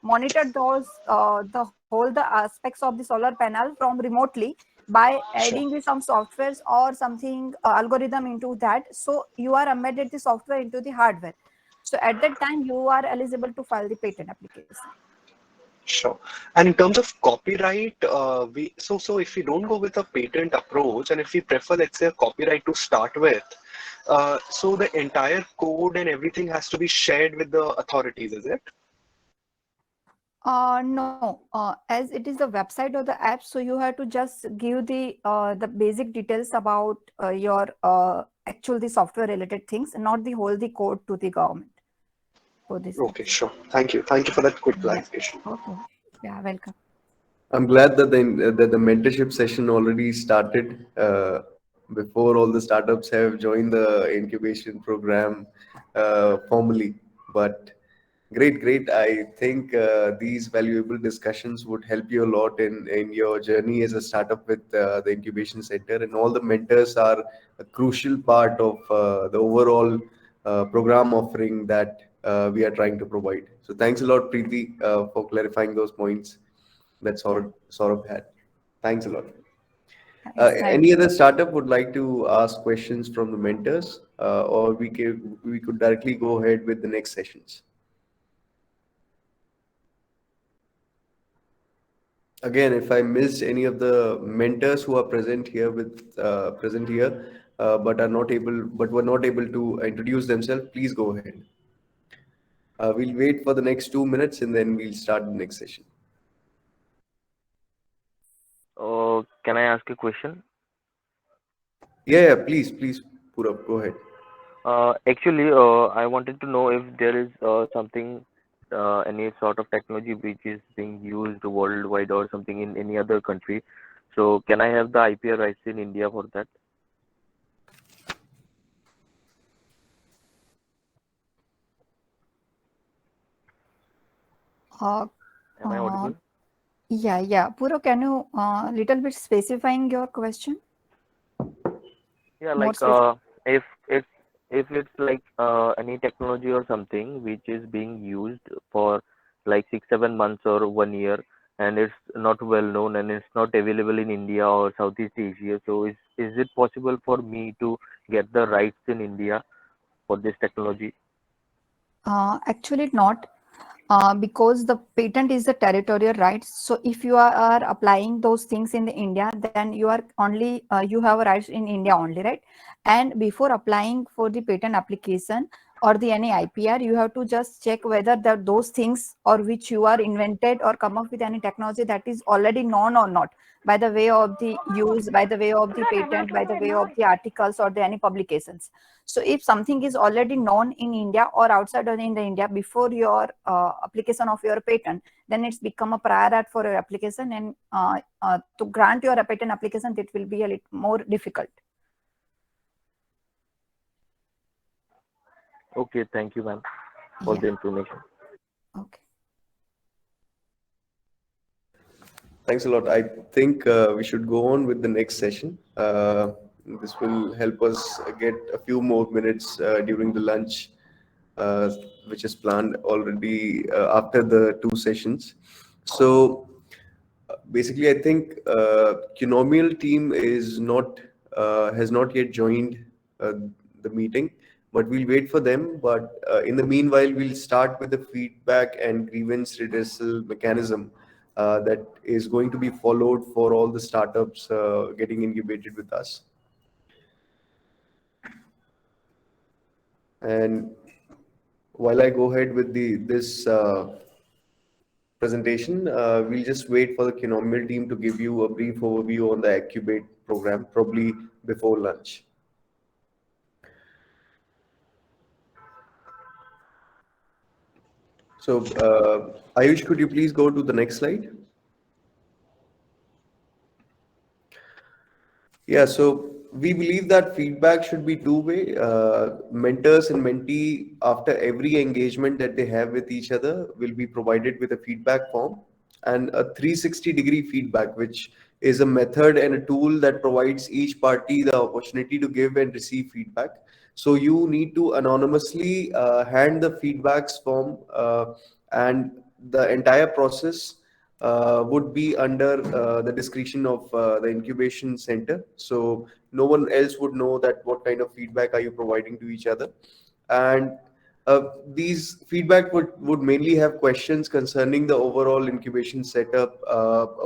monitored those the aspects of the solar panel from remotely by Sure. adding some softwares or something algorithm into that. So you are embedded the software into the hardware. So at that time you are eligible to file the patent application. Sure. And in terms of copyright, so if we don't go with a patent approach, and if we prefer, let's say, a copyright to start with, so the entire code and everything has to be shared with the authorities, is it? No, as it is the website or the app, so you have to just give the basic details about your actual the software related things, and not the whole the code to the government for this Okay, apps. sure. Thank you. Thank you for that quick Yeah. clarification. Okay. Yeah, welcome. I'm glad that the mentorship session already started before all the startups have joined the incubation program formally. But great, great. I think these valuable discussions would help you a lot in your journey as a startup with the incubation center, and all the mentors are a crucial part of the overall program offering that we are trying to provide. So thanks a lot, Preeti, for clarifying those points that sort of had. Thanks a lot. It's nice. Any other startup would like to ask questions from the mentors, or we could directly go ahead with the next sessions. Again, if I missed any of the mentors who are present here, but were not able to introduce themselves, please go ahead. We'll wait for the next 2 minutes and then we'll start the next session. Can I ask a question? Yeah, please, Purab, go ahead. Actually, I wanted to know if there is something, any sort of technology which is being used worldwide or something in any other country. So can I have the IPR rights in India for that? Uh, Am I uh, audible? yeah. Puro, can you little bit specifying your question? Yeah, More like specific. if it's like any technology or something which is being used for like 6 7 months or 1 year, and it's not well known and it's not available in India or Southeast Asia. So is it possible for me to get the rights in India for this technology? Actually, not. Because the patent is the territorial rights. So if you are applying those things in the India, then you are only you have rights in India only, right? And before applying for the patent application or the any IPR, you have to just check whether those things or which you are invented or come up with any technology that is already known or not, by the way of the use, by the way of the patent, by the way of the articles or the any publications. So if something is already known in India or outside of in the India before your application of your patent, then it's become a prior art for your application, and to grant your patent application, it will be a little more difficult. Okay, thank you, ma'am, for the information. Okay. Thanks a lot. I think we should go on with the next session. This will help us get a few more minutes during the lunch, which is planned already after the two sessions. So basically, I think Kinomial team is not has not yet joined uh, the meeting, but we'll wait for them. But in the meanwhile, we'll start with the feedback and grievance redressal mechanism that is going to be followed for all the startups getting incubated with us. And while I go ahead with this presentation, we'll just wait for the Kinomial team to give you a brief overview on the Incubate program, probably before lunch. So, Ayush, could you please go to the next slide? Yeah, so we believe that feedback should be two-way. Mentors and mentee, after every engagement that they have with each other, will be provided with a feedback form and a 360-degree feedback, which is a method and a tool that provides each party the opportunity to give and receive feedback. So you need to anonymously hand the feedbacks form, and the entire process would be under the discretion of the incubation center. So no one else would know that what kind of feedback are you providing to each other. And these feedback would mainly have questions concerning the overall incubation setup,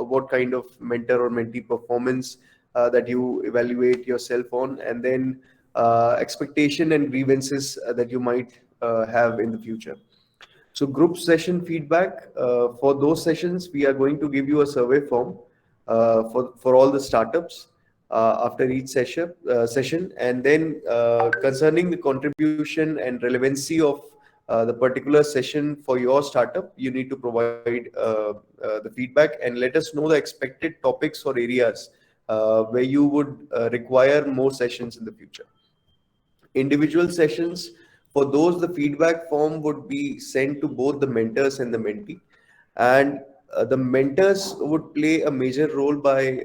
what kind of mentor or mentee performance that you evaluate yourself on, and then expectation and grievances that you might have in the future. So group session feedback, for those sessions, we are going to give you a survey form for all the startups after each session. And then concerning the contribution and relevancy of the particular session for your startup, you need to provide the feedback and let us know the expected topics or areas where you would require more sessions in the future. Individual sessions, for those, the feedback form would be sent to both the mentors and the mentee. And the mentors would play a major role by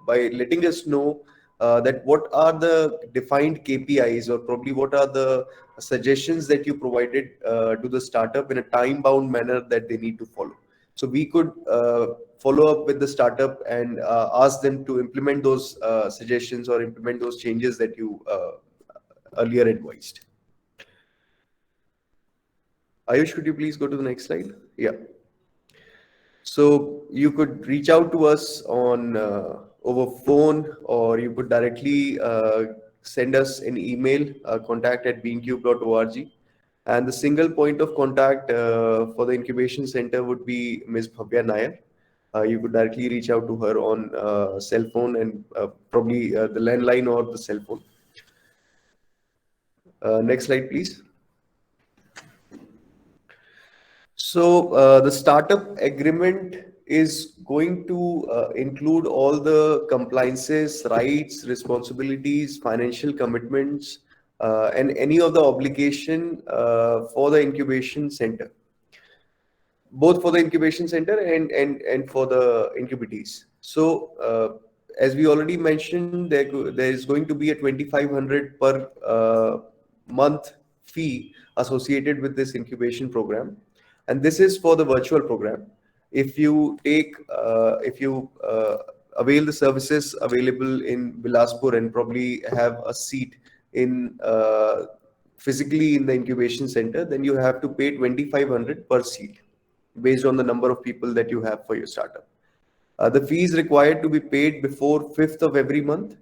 letting us know that what are the defined KPIs, or probably what are the suggestions that you provided to the startup in a time-bound manner that they need to follow. So we could follow up with the startup and ask them to implement those suggestions or implement those changes that you earlier advised. Ayush, could you please go to the next slide? Yeah. So you could reach out to us on over phone, or you could directly send us an email, contact@bincube.org. And the single point of contact for the incubation center would be Ms. Bhavya Nair. You could directly reach out to her on cell phone, and probably the landline or the cell phone. Next slide, please. So the startup agreement is going to include all the compliances, rights, responsibilities, financial commitments, and any of the obligation for the incubation center, both for the incubation center and for the incubatees. So as we already mentioned, there is going to be a 2,500 per month fee associated with this incubation program. And this is for the virtual program. If you avail the services available in Bilaspur and probably have a seat in physically in the incubation center, then you have to pay 2,500 per seat based on the number of people that you have for your startup. The fee is required to be paid before 5th of every month,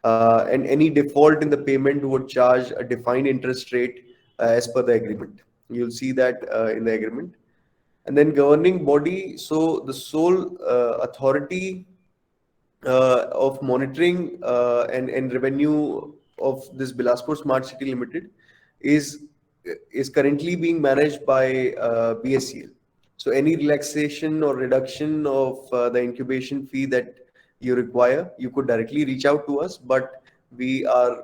and any default in the payment would charge a defined interest rate as per the agreement. You'll see that in the agreement. And then governing body, so the sole authority of monitoring and revenue of this Bilaspur Smart City Limited is currently being managed by BSCL. So any relaxation or reduction of the incubation fee that you require, you could directly reach out to us, but we are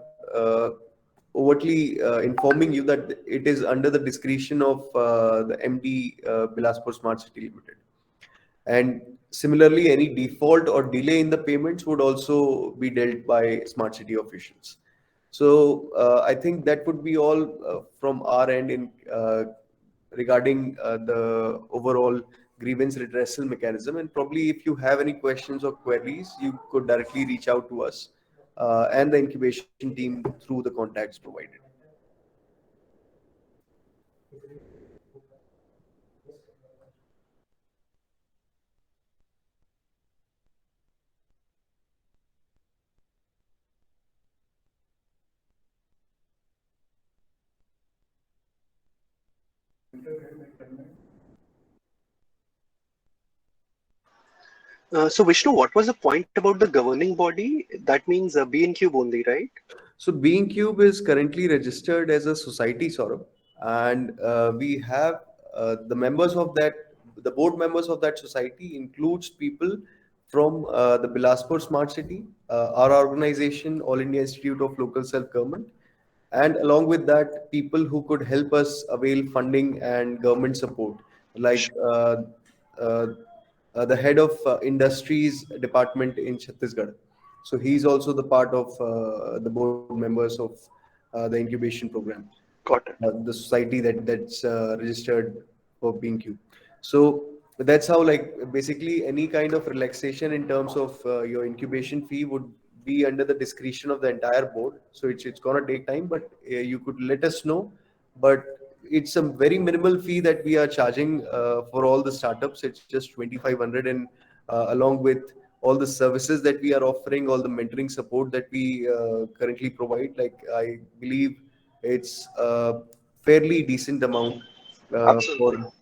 overtly informing you that it is under the discretion of the MD Bilaspur Smart City Limited. And similarly, any default or delay in the payments would also be dealt by Smart City officials. So I think that would be all from our end in regarding the overall grievance redressal mechanism. And probably if you have any questions or queries, you could directly reach out to us and the incubation team through the contacts provided. So Vishnu, what was the point about the governing body? That means B&Cube only, right? So B.Incube is currently registered as a society, Saurabh, and we have the members of that, the board members of that society includes people from the Bilaspur Smart City, our organization, All India Institute of Local Self Government, and along with that, people who could help us avail funding and government support, like uh, the head of industries department in Chhattisgarh. So he's also the part of the board members of the incubation program, Got it. the society that's registered for B.Incube. So that's how, like, basically any kind of relaxation in terms of your incubation fee would be under the discretion of the entire board. So it's gonna take time, but you could let us know. But it's a very minimal fee that we are charging for all the startups. It's just 2,500, and along with all the services that we are offering, all the mentoring support that we currently provide, like I believe it's a fairly decent amount Absolutely. for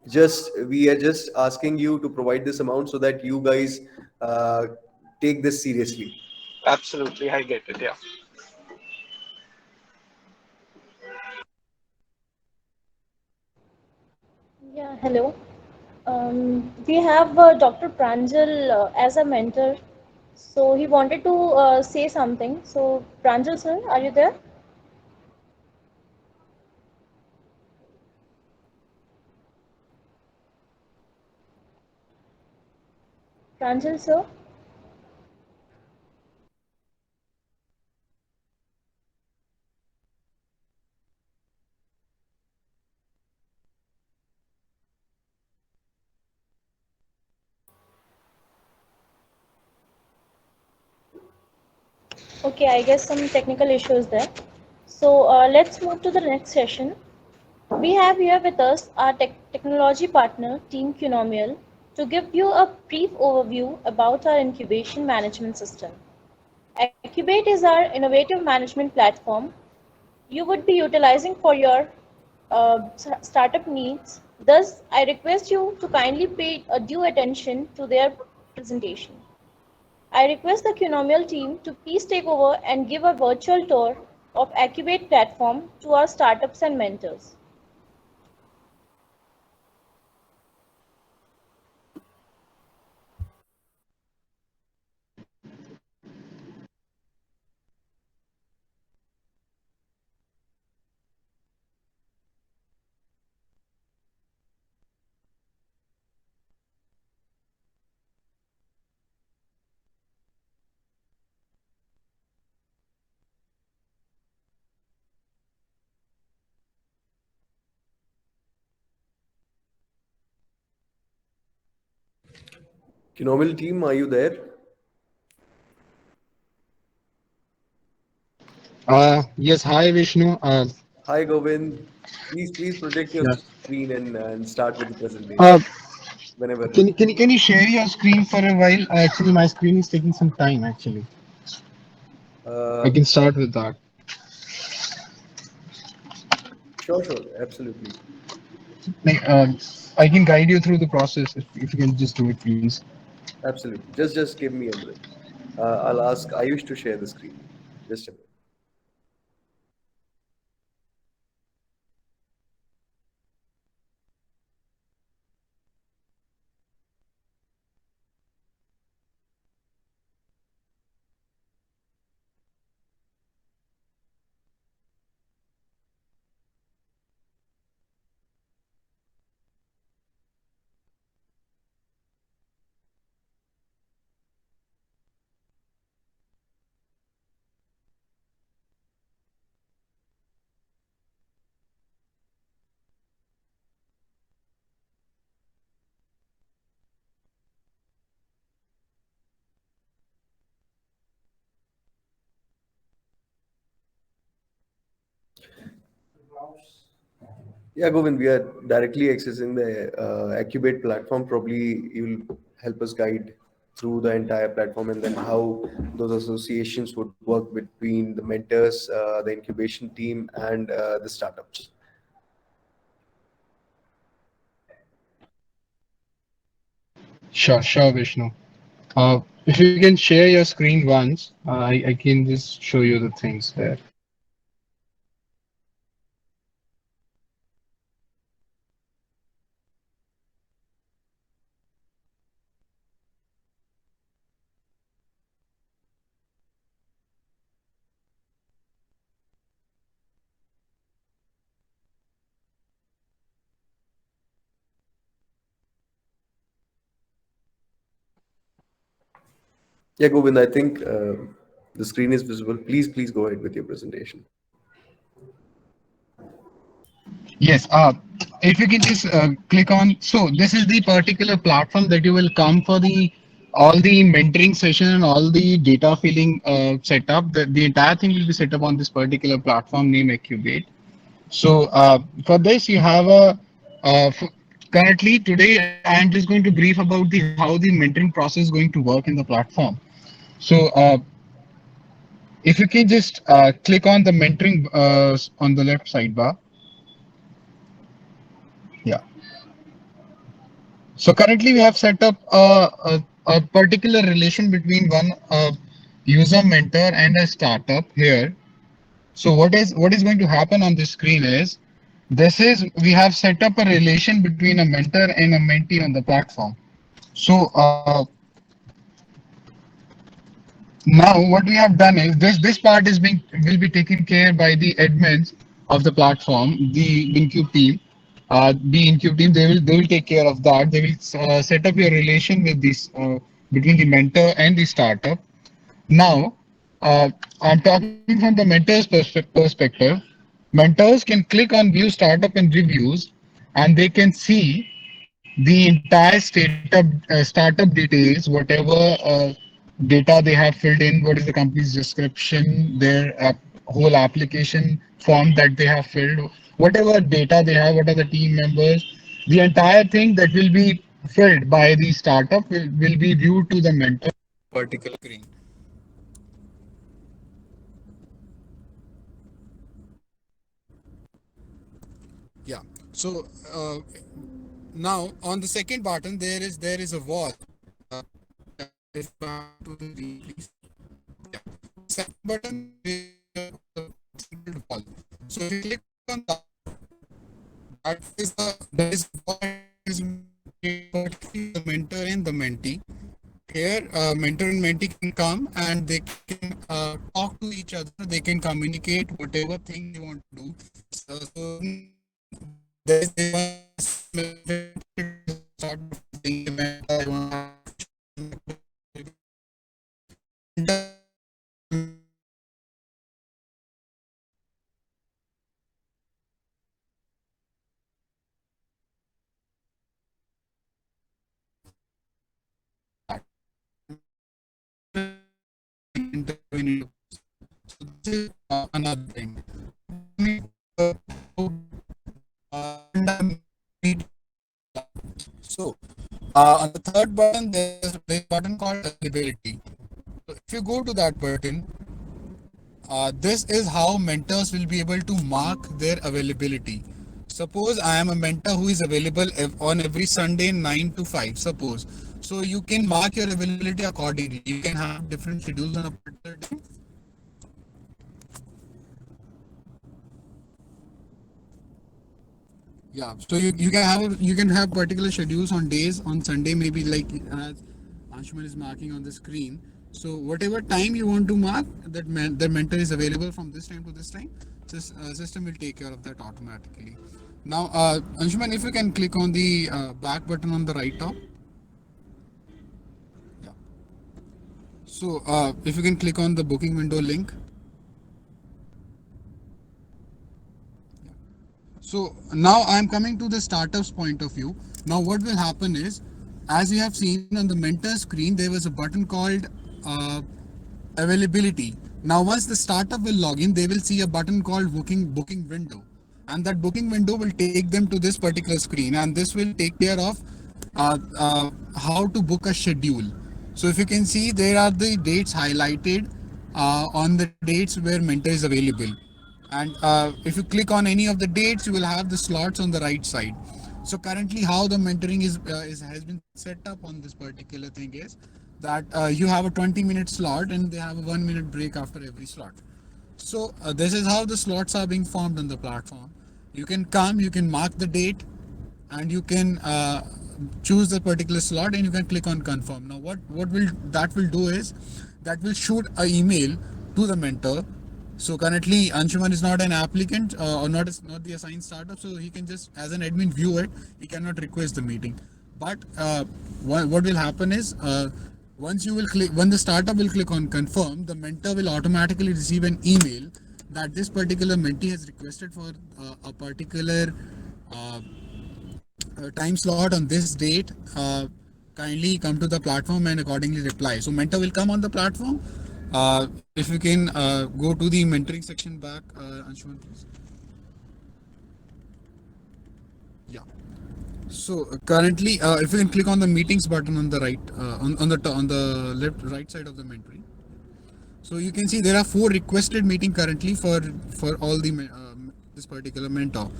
just we are just asking you to provide this amount so that you guys uh, take this seriously. Absolutely, I get it. Yeah. Yeah, hello. We have Dr. Pranjal as a mentor. So he wanted to say something. So Pranjal sir, are you there? Pranjal sir? Okay, I guess some technical issues there. So let's move to the next session. We have here with us our technology partner, Team Cunomial, to give you a brief overview about our incubation management system. Incubate is our innovative management platform you would be utilizing for your startup needs. Thus, I request you to kindly pay due attention to their presentation. I request the Cunomial team to please take over and give a virtual tour of Incubate platform to our startups and mentors. Kinomil team, are you there? Yes, hi Vishnu. Hi Govind, please project your Yeah. screen and start with the Uh, presentation whenever can ready. you- can you can you share your screen for a while? Actually, my screen is taking some time. Actually, I Uh, can start with that. sure, absolutely. Like, I can guide you through the process if you can just do it, please. Absolutely. Just give me a minute. I'll ask Ayush to share the screen. Just a minute. Yeah, Govind, we are directly accessing the Accubate platform. Probably you'll help us guide through the entire platform and then how those associations would work between the mentors, the incubation team, and the startups. Sure, Vishnu. If you can share your screen once, I can just show you the things there. Yeah, Govind, I think the screen is visible. Please go ahead with your presentation. Yes, if you can just click on, so this is the particular platform that you will come for the all the mentoring session and all the data filling setup. The entire thing will be set up on this particular platform named Incubate. So for this, you have a currently today I'm just going to brief about the how the mentoring process is going to work in the platform. So if you can just click on the mentoring on the left sidebar. Yeah. So currently we have set up a particular relation between one user mentor and a startup here. So what is going to happen on this screen is this is we have set up a relation between a mentor and a mentee on the platform. So now what we have done is this part is being will be taken care by the admins of the platform, the Incube team. B.Incube team, they will take care of that. They will set up your relation with this between the mentor and the startup. Now, I'm talking from the mentor's perspective. Mentors can click on view startup and reviews, and they can see the entire startup details, whatever data they have filled in, what is the company's description, their whole application form that they have filled, whatever data they have, what are the team members, the entire thing that will be filled by the startup will be viewed to the mentor particular screen. Yeah. So now on the second button there is a wall. If you come to the screen, please. Yeah. Second button is a single wall. So if you click on that, that is what is particularly the mentor and the mentee. Here, mentor and mentee can come and they can talk to each other. They can communicate whatever thing they want to do. So there is one sort of thing I want so this is another thing. So on the third button, there's a button called availability. So if you go to that button, this is how mentors will be able to mark their availability. Suppose I am a mentor who is available on every Sunday 9 to 5, suppose. So you can mark your availability accordingly. You can have different schedules on a particular day. Yeah, so you can have particular schedules on days. On Sunday, maybe like Anshuman is marking on the screen. So whatever time you want to mark, the mentor is available from this time to this time. This system will take care of that automatically. Now, Anshuman, if you can click on the back button on the right top. Yeah. So if you can click on the booking window link. So now I'm coming to the startup's point of view. Now what will happen is, as you have seen on the mentor screen, there was a button called availability. Now once the startup will log in, they will see a button called booking window. and that booking window will take them to this particular screen, and this will take care of how to book a schedule. So if you can see, there are the dates highlighted on the dates where mentor is available, and if you click on any of the dates, you will have the slots on the right side. So currently how the mentoring is has been set up on this particular thing is that you have a 20-minute slot and they have a 1-minute break after every slot. So this is how the slots are being formed on the platform. You can come, you can mark the date, and you can choose the particular slot, and you can click on confirm. Now what will do is that will shoot an email to the mentor. So currently Anshuman is not an applicant or not the assigned startup, so he can just as an admin view it. He cannot request the meeting. But what will happen is once you will click, when the startup will click on confirm, the mentor will automatically receive an email that this particular mentee has requested for a particular time slot on this date. Kindly come to the platform and accordingly reply. So mentor will come on the platform. If you can go to the mentoring section back, Anshuman, please. Yeah. So currently, if you can click on the meetings button on the right, on the left right side of the mentoring. So you can see there are 4 requested meeting currently for all the this particular mentor.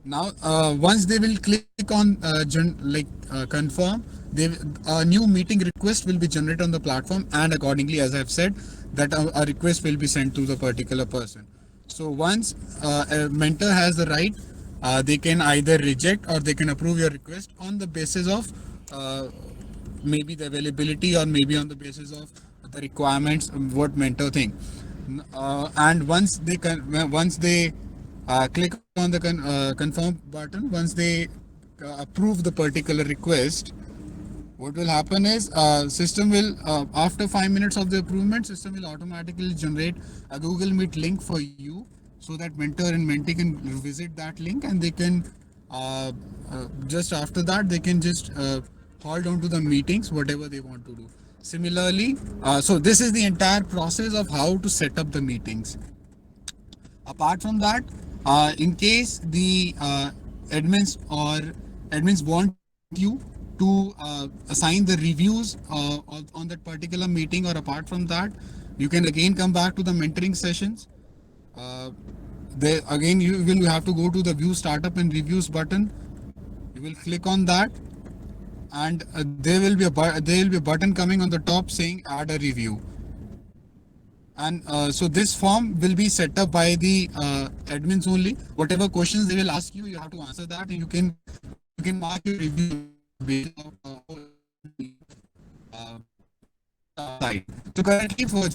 Now, once they will click on confirm, a new meeting request will be generated on the platform, and accordingly, as I've said, that a request will be sent to the particular person. So once a mentor has the right, they can either reject or they can approve your request on the basis of maybe the availability or maybe on the basis of the requirements what mentor think. And once they click on the confirm button, once they approve the particular request, what will happen is system will after 5 minutes of the approval, system will automatically generate a Google Meet link for you, so that mentor and mentee can visit that link, and they can just after that they can just hold on to the meetings whatever they want to do. Similarly, so this is the entire process of how to set up the meetings. Apart from that, in case the admins want you to assign the reviews on that particular meeting, or apart from that, you can again come back to the mentoring sessions. Again you will have to go to the view startup and reviews button. You will click on that, and there will be a button coming on the top saying add a review. And so this form will be set up by the admins only. Whatever questions they will ask you, you have to answer that, and you can mark your review based on side. So currently, for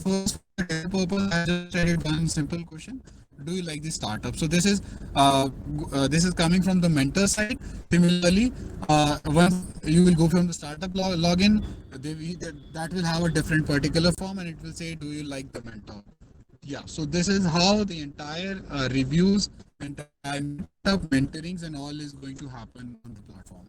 purpose, I just studied one simple question: do you like this startup? So this is coming from the mentor side. Similarly, once you will go from the startup login, that will have a different particular form, and it will say, do you like the mentor? Yeah. So this is how the entire reviews, entire mentorings, and all is going to happen on the platform.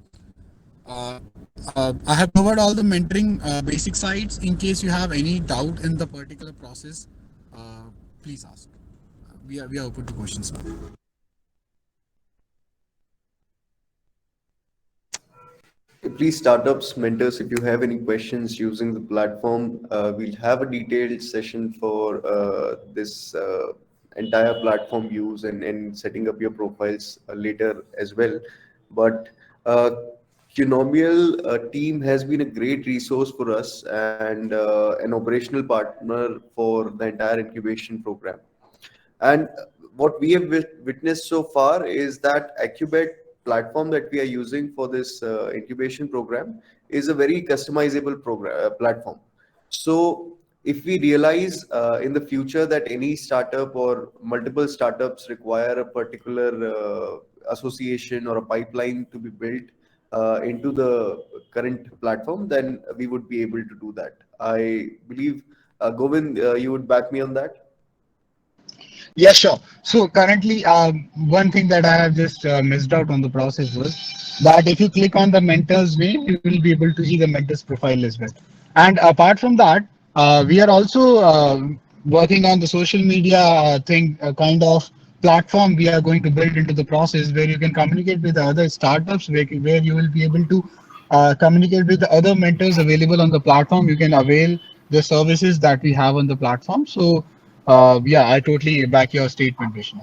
I have covered all the mentoring basic sides. In case you have any doubt in the particular process, please ask. We are open to questions now. Please, startups, mentors, if you have any questions using the platform, we'll have a detailed session for this entire platform use and setting up your profiles later as well. But Cunomial team has been a great resource for us and an operational partner for the entire incubation program. And what we have witnessed so far is that Accubet platform that we are using for this incubation program is a very customizable platform. So if we realize in the future that any startup or multiple startups require a particular association or a pipeline to be built into the current platform, then we would be able to do that. I believe, Govind, you would back me on that? Yeah, sure. So currently, one thing that I have just missed out on the process was that if you click on the mentor's name, you will be able to see the mentor's profile as well. And apart from that, we are also working on the social media thing, kind of platform we are going to build into the process where you can communicate with other startups, where you will be able to communicate with the other mentors available on the platform. You can avail the services that we have on the platform. So yeah, I totally back your statement, Vishnu.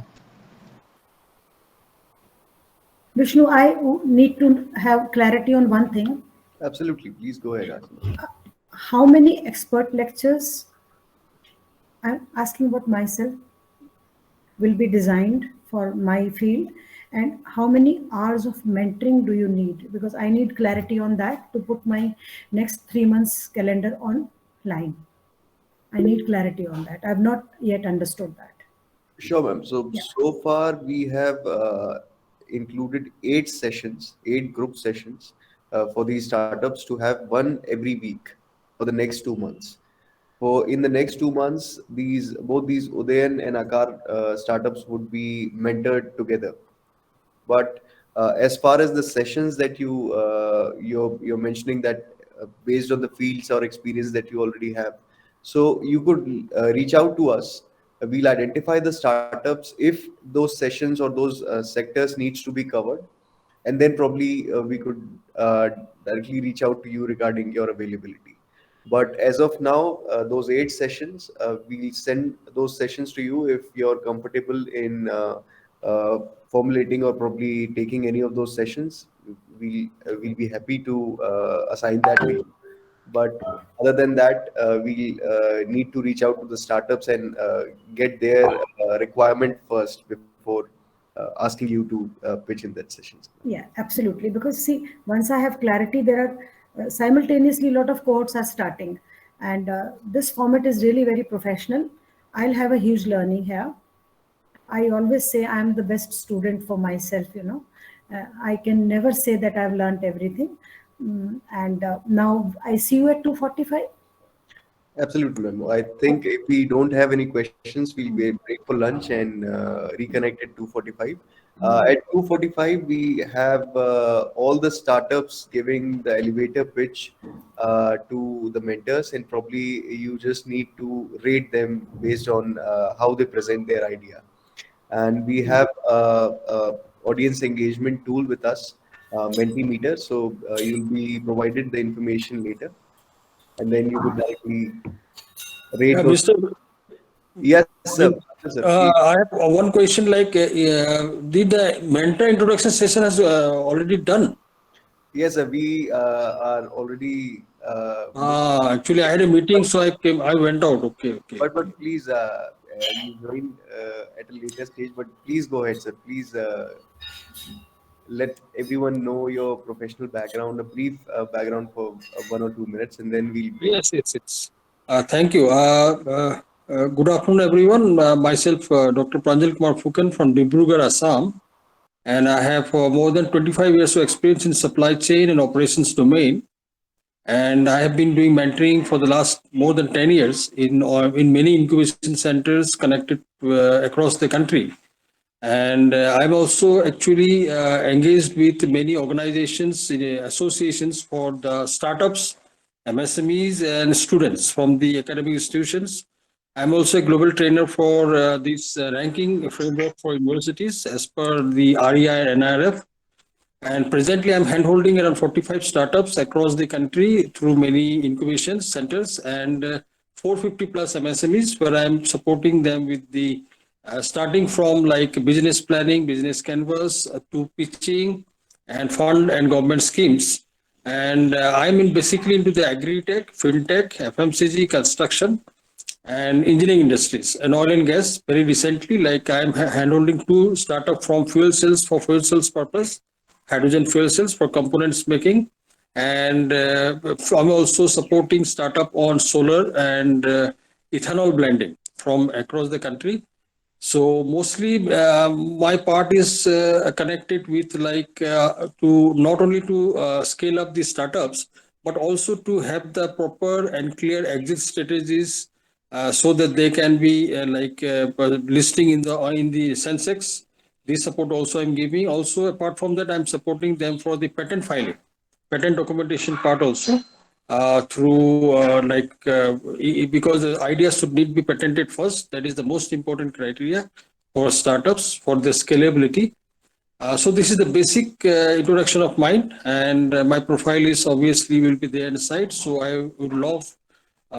Vishnu, I need to have clarity on one thing. Absolutely. Please go ahead, Ashish. How many expert lectures, I'm asking about myself, will be designed for my field, and how many hours of mentoring do you need? Because I need clarity on that to put my next 3 months calendar online. I need clarity on that. I've not yet understood that. Sure, ma'am. So far we have included 8 group sessions for these startups to have one every week for the next 2 months. In the next 2 months, both these Udayan and Akar startups would be mentored together. But as far as the sessions that you're mentioning, that based on the fields or experience that you already have, so you could reach out to us. We'll identify the startups if those sessions or those sectors needs to be covered, and then probably we could directly reach out to you regarding your availability. But as of now, those 8 sessions, we'll send those sessions to you if you're comfortable in formulating or probably taking any of those sessions. We'll be happy to assign that to you. But other than that, we need to reach out to the startups and get their requirement first before asking you to pitch in that sessions. Yeah, absolutely. Because see, once I have clarity, there are simultaneously a lot of cohorts are starting, and this format is really very professional. I'll have a huge learning here. I always say I'm the best student for myself. I can never say that I've learned everything. And now I see you at 2:45. Absolutely, ma'am. I think if we don't have any questions, we'll break for lunch and reconnect at 2:45. At 2:45, we have all the startups giving the elevator pitch to the mentors, and probably you just need to rate them based on how they present their idea. And we have a audience engagement tool with us, Mentimeter. So you'll be provided the information later, and then you could directly rate Yeah, those. Mr. Yes, sir. Yes, sir. I have one question. Like, did the mentor introduction session has already done? Yes, sir. We are already. Actually, I had a meeting, so I went out. Okay, okay. But please, you join at a later stage. But please go ahead, sir. Please let everyone know your professional background, a brief background for 1 or 2 minutes, and then we'll break. Yes. Thank you. Good afternoon, everyone. Myself, Dr. Pranjal Kumar Phukan from Dibrugarh, Assam, and I have more than 25 years of experience in supply chain and operations domain. And I have been doing mentoring for the last more than 10 years in many incubation centers connected across the country. And I'm also actually engaged with many organizations, associations for the startups, MSMEs, and students from the academic institutions. I'm also a global trainer for this ranking framework for universities as per the REI and NRF. And presently, I'm handholding around 45 startups across the country through many incubation centers and 450 plus MSMEs, where I'm supporting them with the starting from like business planning, business canvas to pitching and fund and government schemes. And I'm basically into the agri-tech, fintech, FMCG, construction, and engineering industries and oil and gas. Very recently, like I'm handholding 2 startups from fuel cells for fuel cells purpose, hydrogen fuel cells for components making, and I'm also supporting startup on solar and ethanol blending from across the country. So mostly my part is connected with like to not only to scale up the startups, but also to have the proper and clear exit strategies so that they can be listing in the Sensex. This support also I'm giving. Also, apart from that, I'm supporting them for the patent filing, patent documentation part also through because the ideas should need to be patented first. That is the most important criteria. for startups for the scalability. So this is the basic introduction of mine, and my profile is obviously will be there inside. So I would love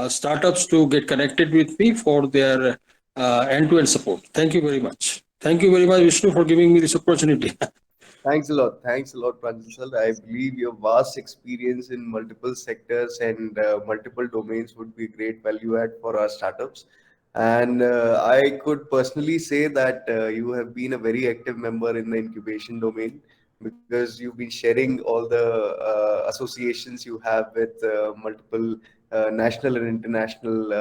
startups to get connected with me for their end-to-end support. Thank you very much. Thank you very much, Vishnu, for giving me this opportunity. Thanks a lot. Thanks a lot, Pranjal. I believe your vast experience in multiple sectors and multiple domains would be great value add for our startups. And I could personally say that you have been a very active member in the incubation domain because you've been sharing all the associations you have with multiple national and international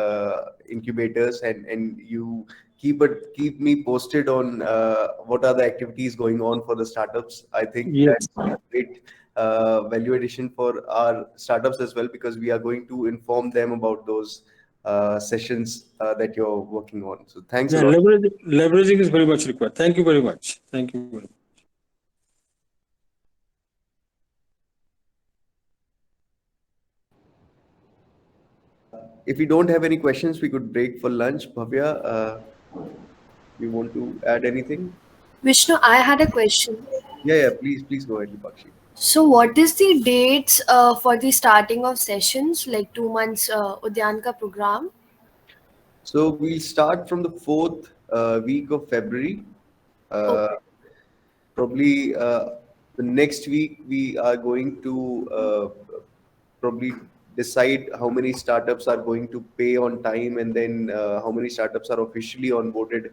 incubators, and you keep me posted on what are the activities going on for the startups. I think Yes. that's a great value addition for our startups as well, because we are going to inform them about those sessions that you're working on. So thanks a Yeah, lot. leveraging is very much required. Thank you very much. Thank you very much. If we don't have any questions, we could break for lunch. Bhavya, you want to add anything? Vishnu, I had a question. Yeah, please go ahead, Lipakshi. So, what is the dates for the starting of sessions, like 2 months Udyan ka program? So we'll start from the fourth week of February. Okay. Probably the next week we are going to probably decide how many startups are going to pay on time, and then how many startups are officially onboarded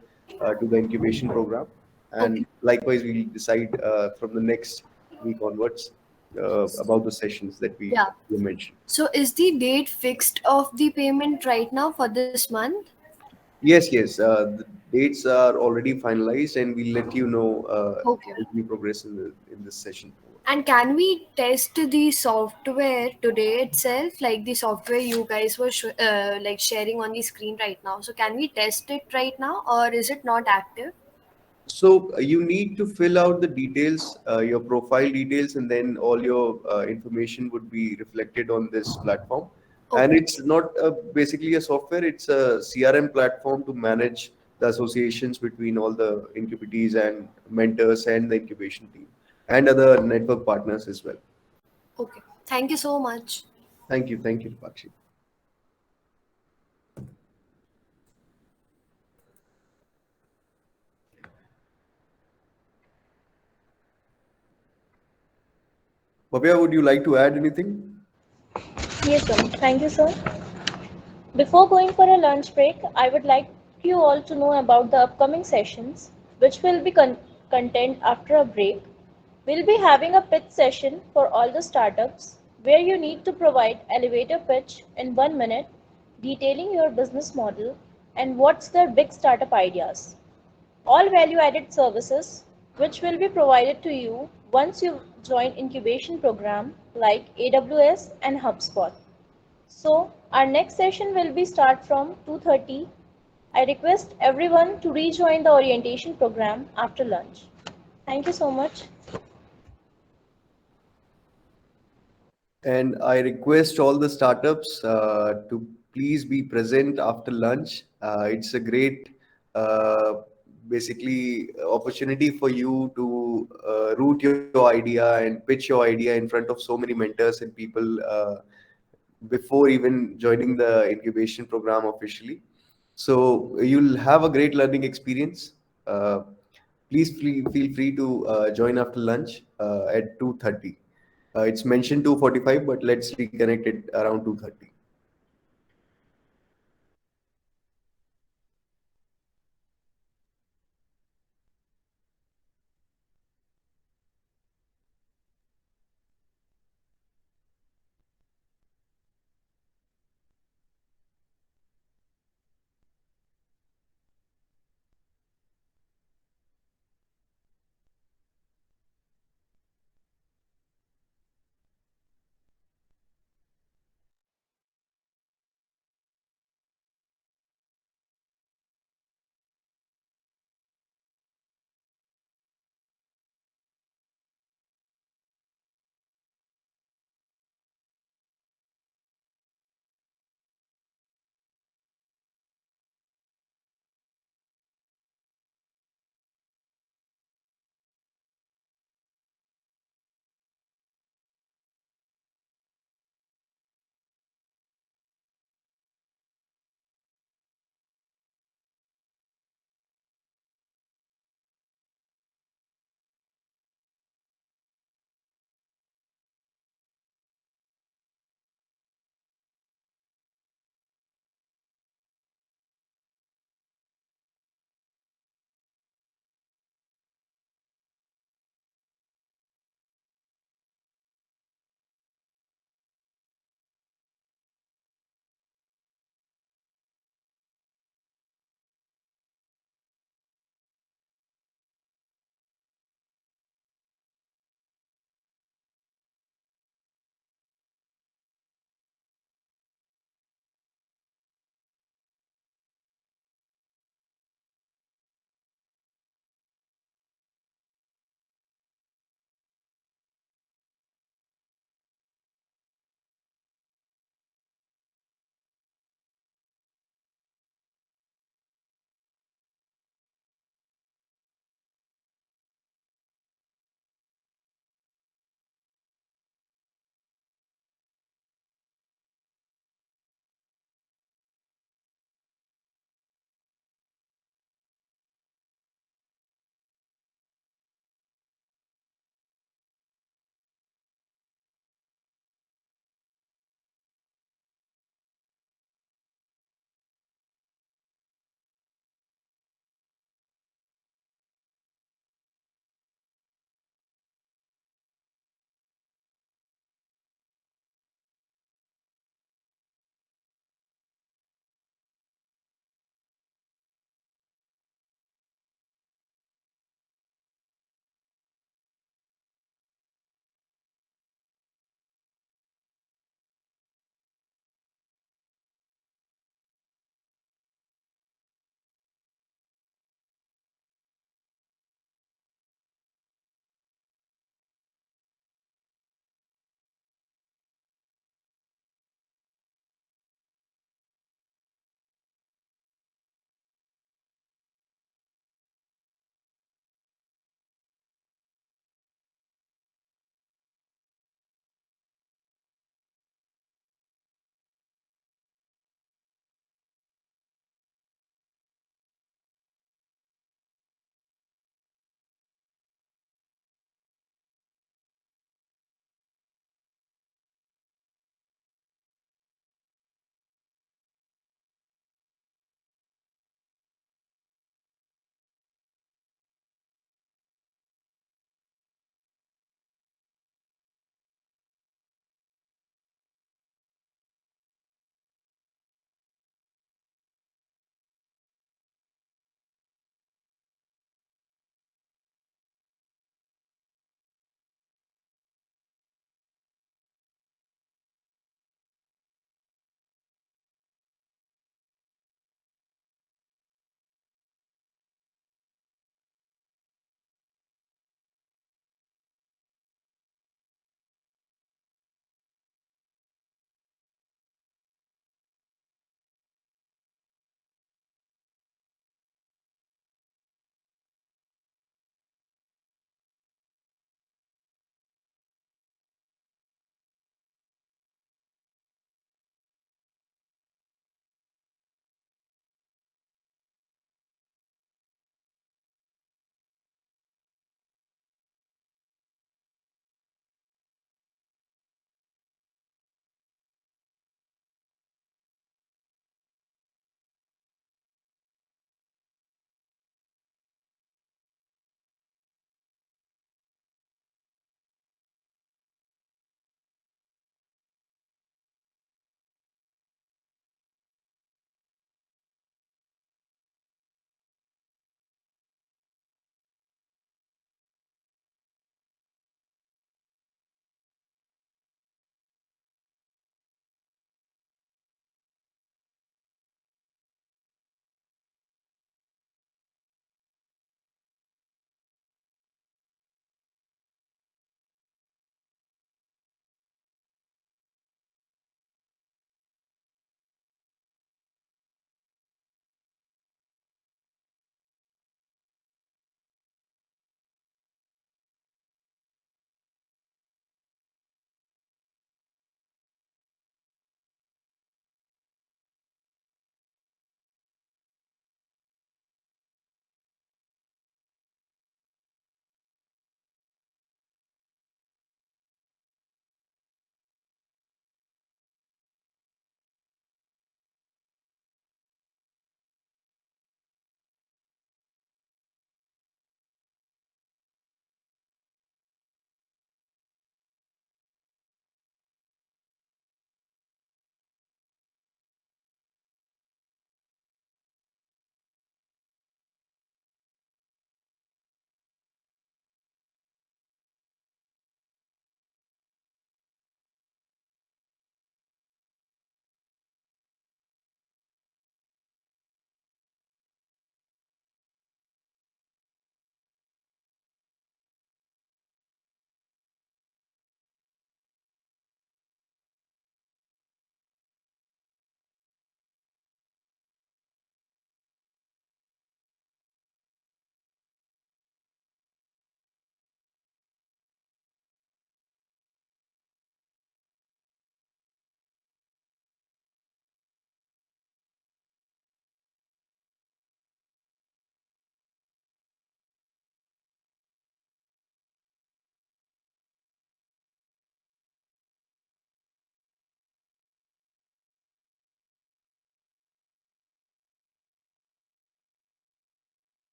to the incubation program. And likewise, we'll decide from the next week onwards about the sessions that we Yeah. mentioned. So, is the date fixed of the payment right now for this month? Yes. The dates are already finalized, and we'll let you know Okay. as we progress in this session. And can we test the software today itself, like the software you guys were like sharing on the screen right now? So, can we test it right now, or is it not active? So you need to fill out the details, your profile details, and then all your information would be reflected on this platform. And Okay. it's not basically a software; it's a CRM platform to manage the associations between all the incubatees and mentors and the incubation team and other network partners as well. Okay. Thank you so much. Thank you, Pakshi. Bhavya, would you like to add anything? Yes, sir. Thank you, sir. Before going for a lunch break, I would like you all to know about the upcoming sessions, which will be content after a break. We'll be having a pitch session for all the startups where you need to provide elevator pitch in 1 minute, detailing your business model and what's their big startup ideas. All value-added services which will be provided to you once you join incubation program like AWS and Hubspot. So our next session will be start from 2:30. I request everyone to rejoin the orientation program after lunch. Thank you so much. And I request all the startups to please be present after lunch. It's a great, basically, opportunity for you to root your idea and pitch your idea in front of so many mentors and people before even joining the incubation program officially. So you'll have a great learning experience. Please feel free to join after lunch at 2:30. It's mentioned 2:45, but let's reconnect it around 2:30.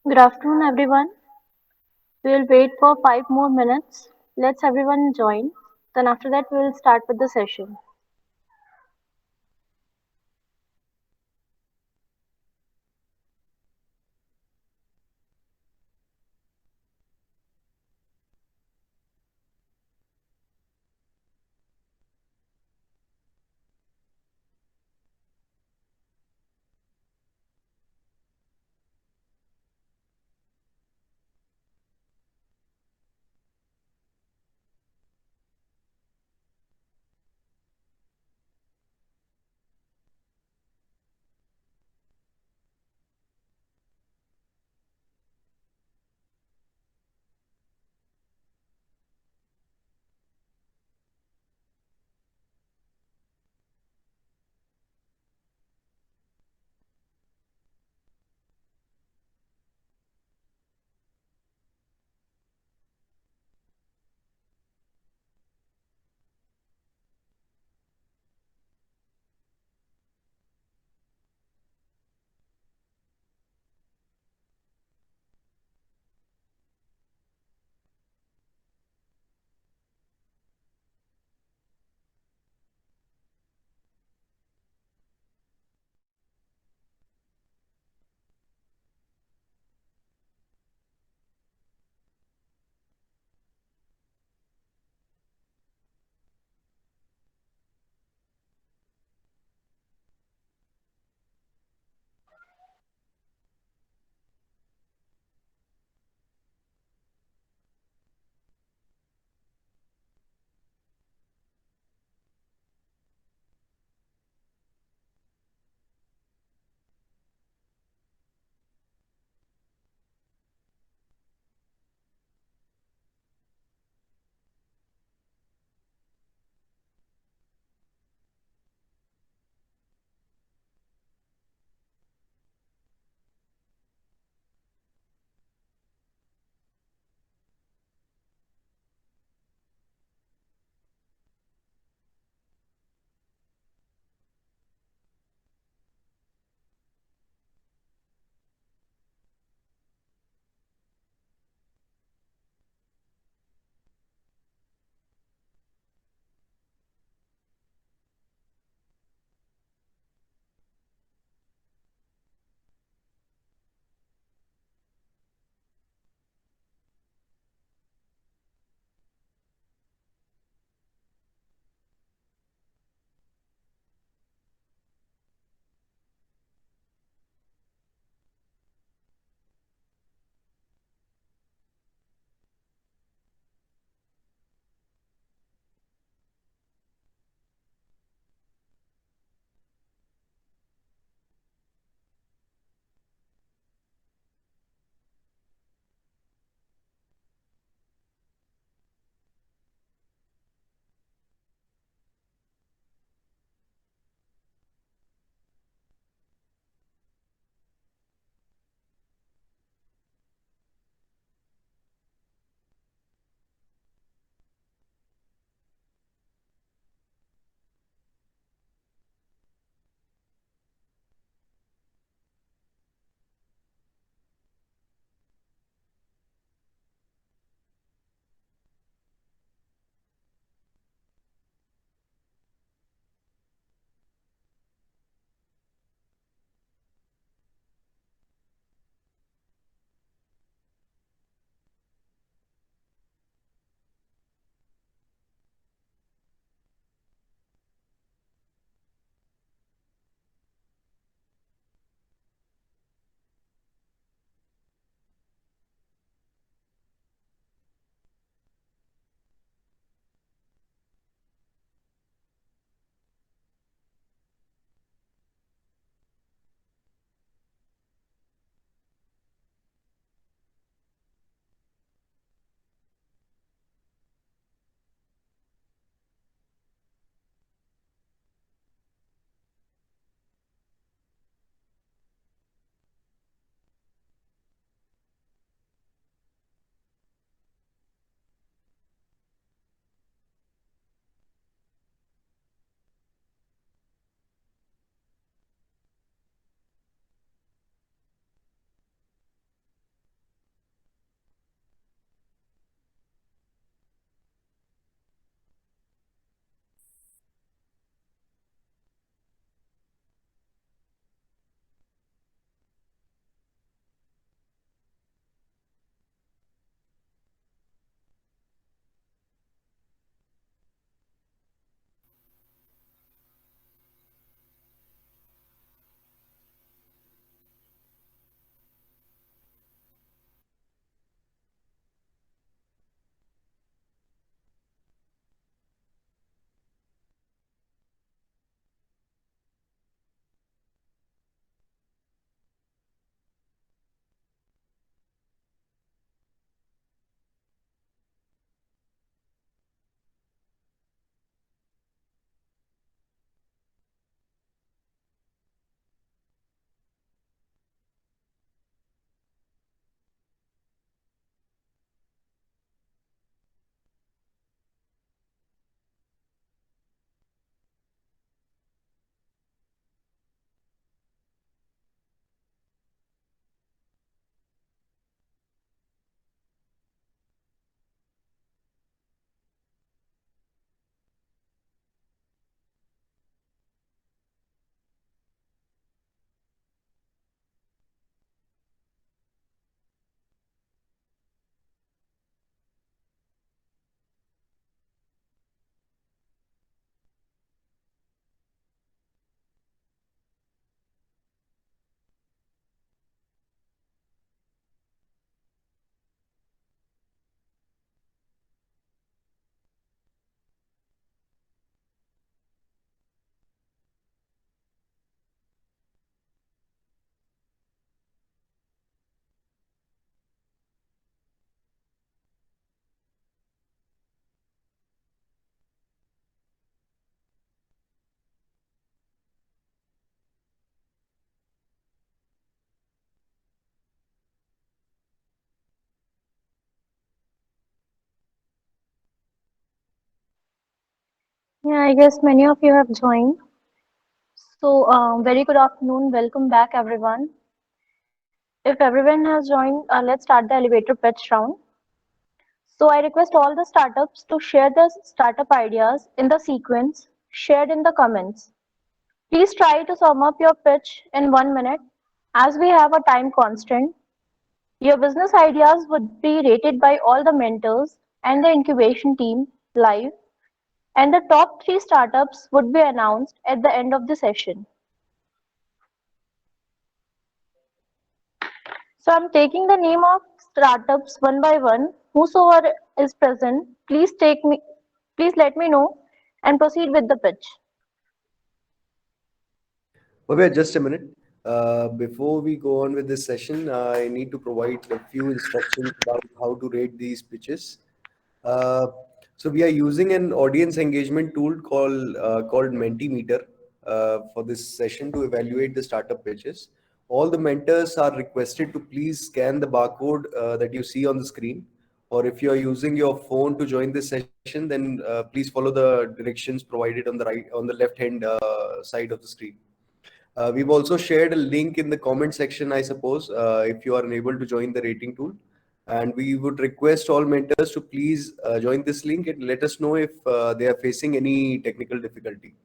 Good afternoon, everyone. We'll wait for 5 more minutes. Let's everyone join. Then after that, we'll start with the session. Yeah, I guess many of you have joined. So, very good afternoon. Welcome back, everyone. If everyone has joined, let's start the elevator pitch round. So, I request all the startups to share their startup ideas in the sequence shared in the comments. Please try to sum up your pitch in 1 minute as we have a time constraint. Your business ideas would be rated by all the mentors and the incubation team live, and the top 3 startups would be announced at the end of the session. So I'm taking the name of startups one by one. Whosoever is present, please let me know and proceed with the pitch. Bhavya, just a minute. Before we go on with this session, I need to provide a few instructions about how to rate these pitches. So we are using an audience engagement tool called Mentimeter for this session to evaluate the startup pitches. All the mentors are requested to please scan the barcode that you see on the screen. Or if you are using your phone to join this session, then please follow the directions provided on the left hand side of the screen. We've also shared a link in the comment section, I suppose, if you are unable to join the rating tool. And we would request all mentors to please join this link and let us know if they are facing any technical difficulty.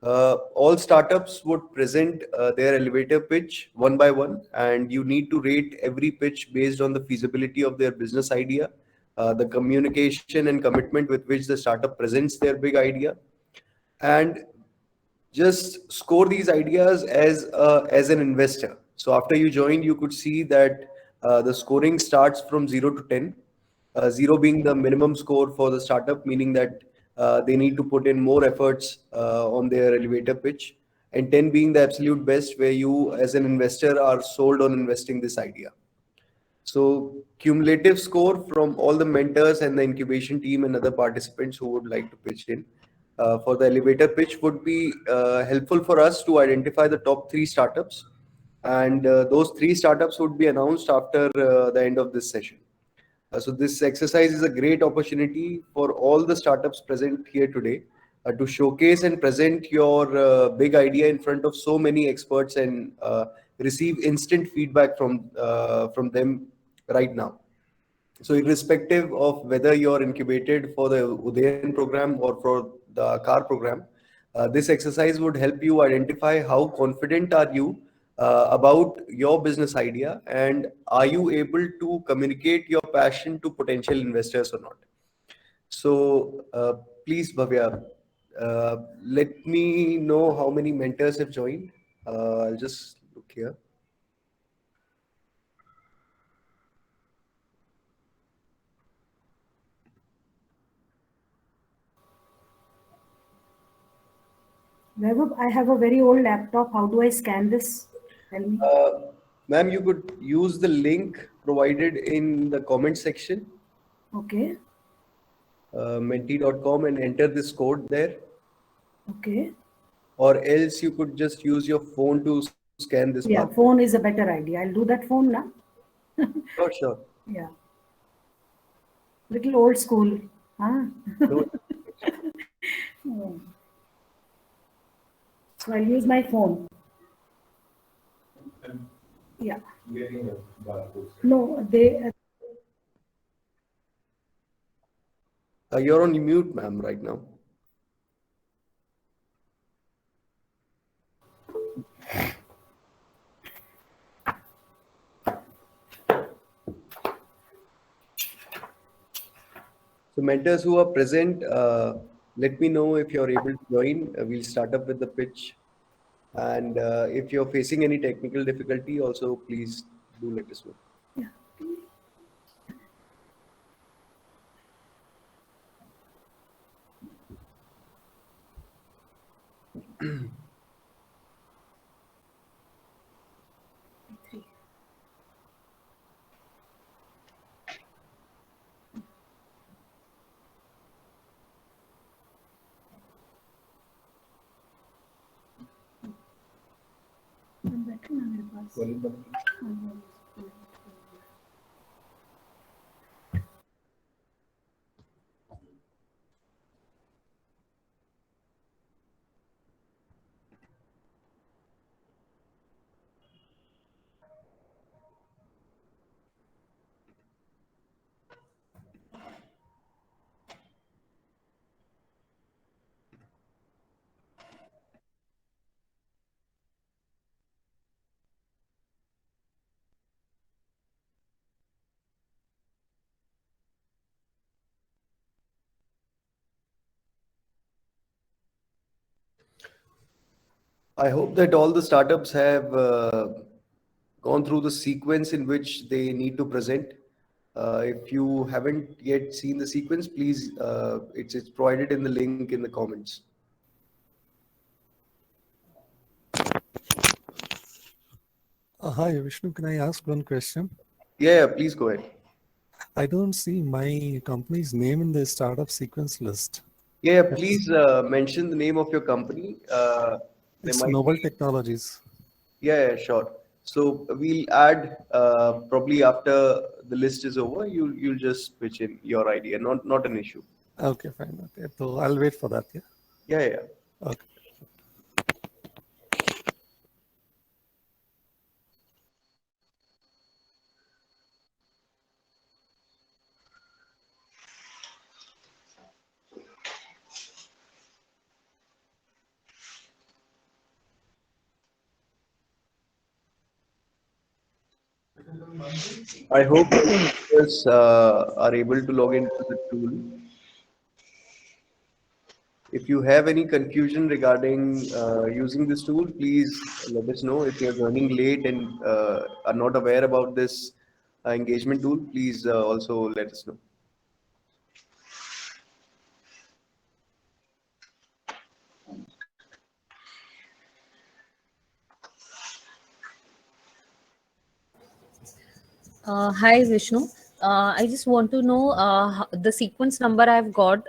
All startups would present their elevator pitch one by one, and you need to rate every pitch based on the feasibility of their business idea, the communication and commitment with which the startup presents their big idea, and just score these ideas as an investor. So after you join, you could see that the scoring starts from 0 to 10. 0 being the minimum score for the startup, meaning that they need to put in more efforts on their elevator pitch, and 10 being the absolute best, where you as an investor are sold on investing this idea. So cumulative score from all the mentors and the incubation team and other participants who would like to pitch in for the elevator pitch would be helpful for us to identify the top 3 startups. And those 3 startups would be announced after the end of this session. So this exercise is a great opportunity for all the startups present here today to showcase and present your big idea in front of so many experts and receive instant feedback from them right now. So irrespective of whether you're incubated for the Udayan program or for the CAR program, this exercise would help you identify how confident are you about your business idea, and are you able to communicate your passion to potential investors or not. So please, Bhavya, let me know how many mentors have joined. I'll just look here. Vaibhav, I have a very old laptop. How do I scan this? Tell me. Ma'am, you could use the link provided in the comment section. Okay. Menti.com and enter this code there. Okay. Or else you could just use your phone to scan this barcode. Yeah, phone is a better idea. I'll do that phone now. Sure. Yeah. Little old school. Huh? Oh. So I'll use my phone. Yeah. No, they. You're on mute, ma'am, right now. So mentors who are present, let me know if you're able to join. We'll start up with the pitch. And if you're facing any technical difficulty, also please do let us know. I hope that all the startups have gone through the sequence in which they need to present. If you haven't yet seen the sequence, please, it's provided in the link in the comments. Hi, Vishnu. Can I ask one question? Yeah, please go ahead. I don't see my company's name in the startup sequence list. Yeah, please mention the name of your company. There It's might Noble be. Technologies. Yeah, sure. So we'll add probably after the list is over, you'll just pitch in your idea, not an issue. Okay, fine. Okay, so I'll wait for that. Yeah. Yeah, yeah. Okay. I hope users are able to log into the tool. If you have any confusion regarding using this tool, please let us know. If you're joining late and are not aware about this engagement tool, please also let us know. Hi Vishnu. I just want to know the sequence number I've got,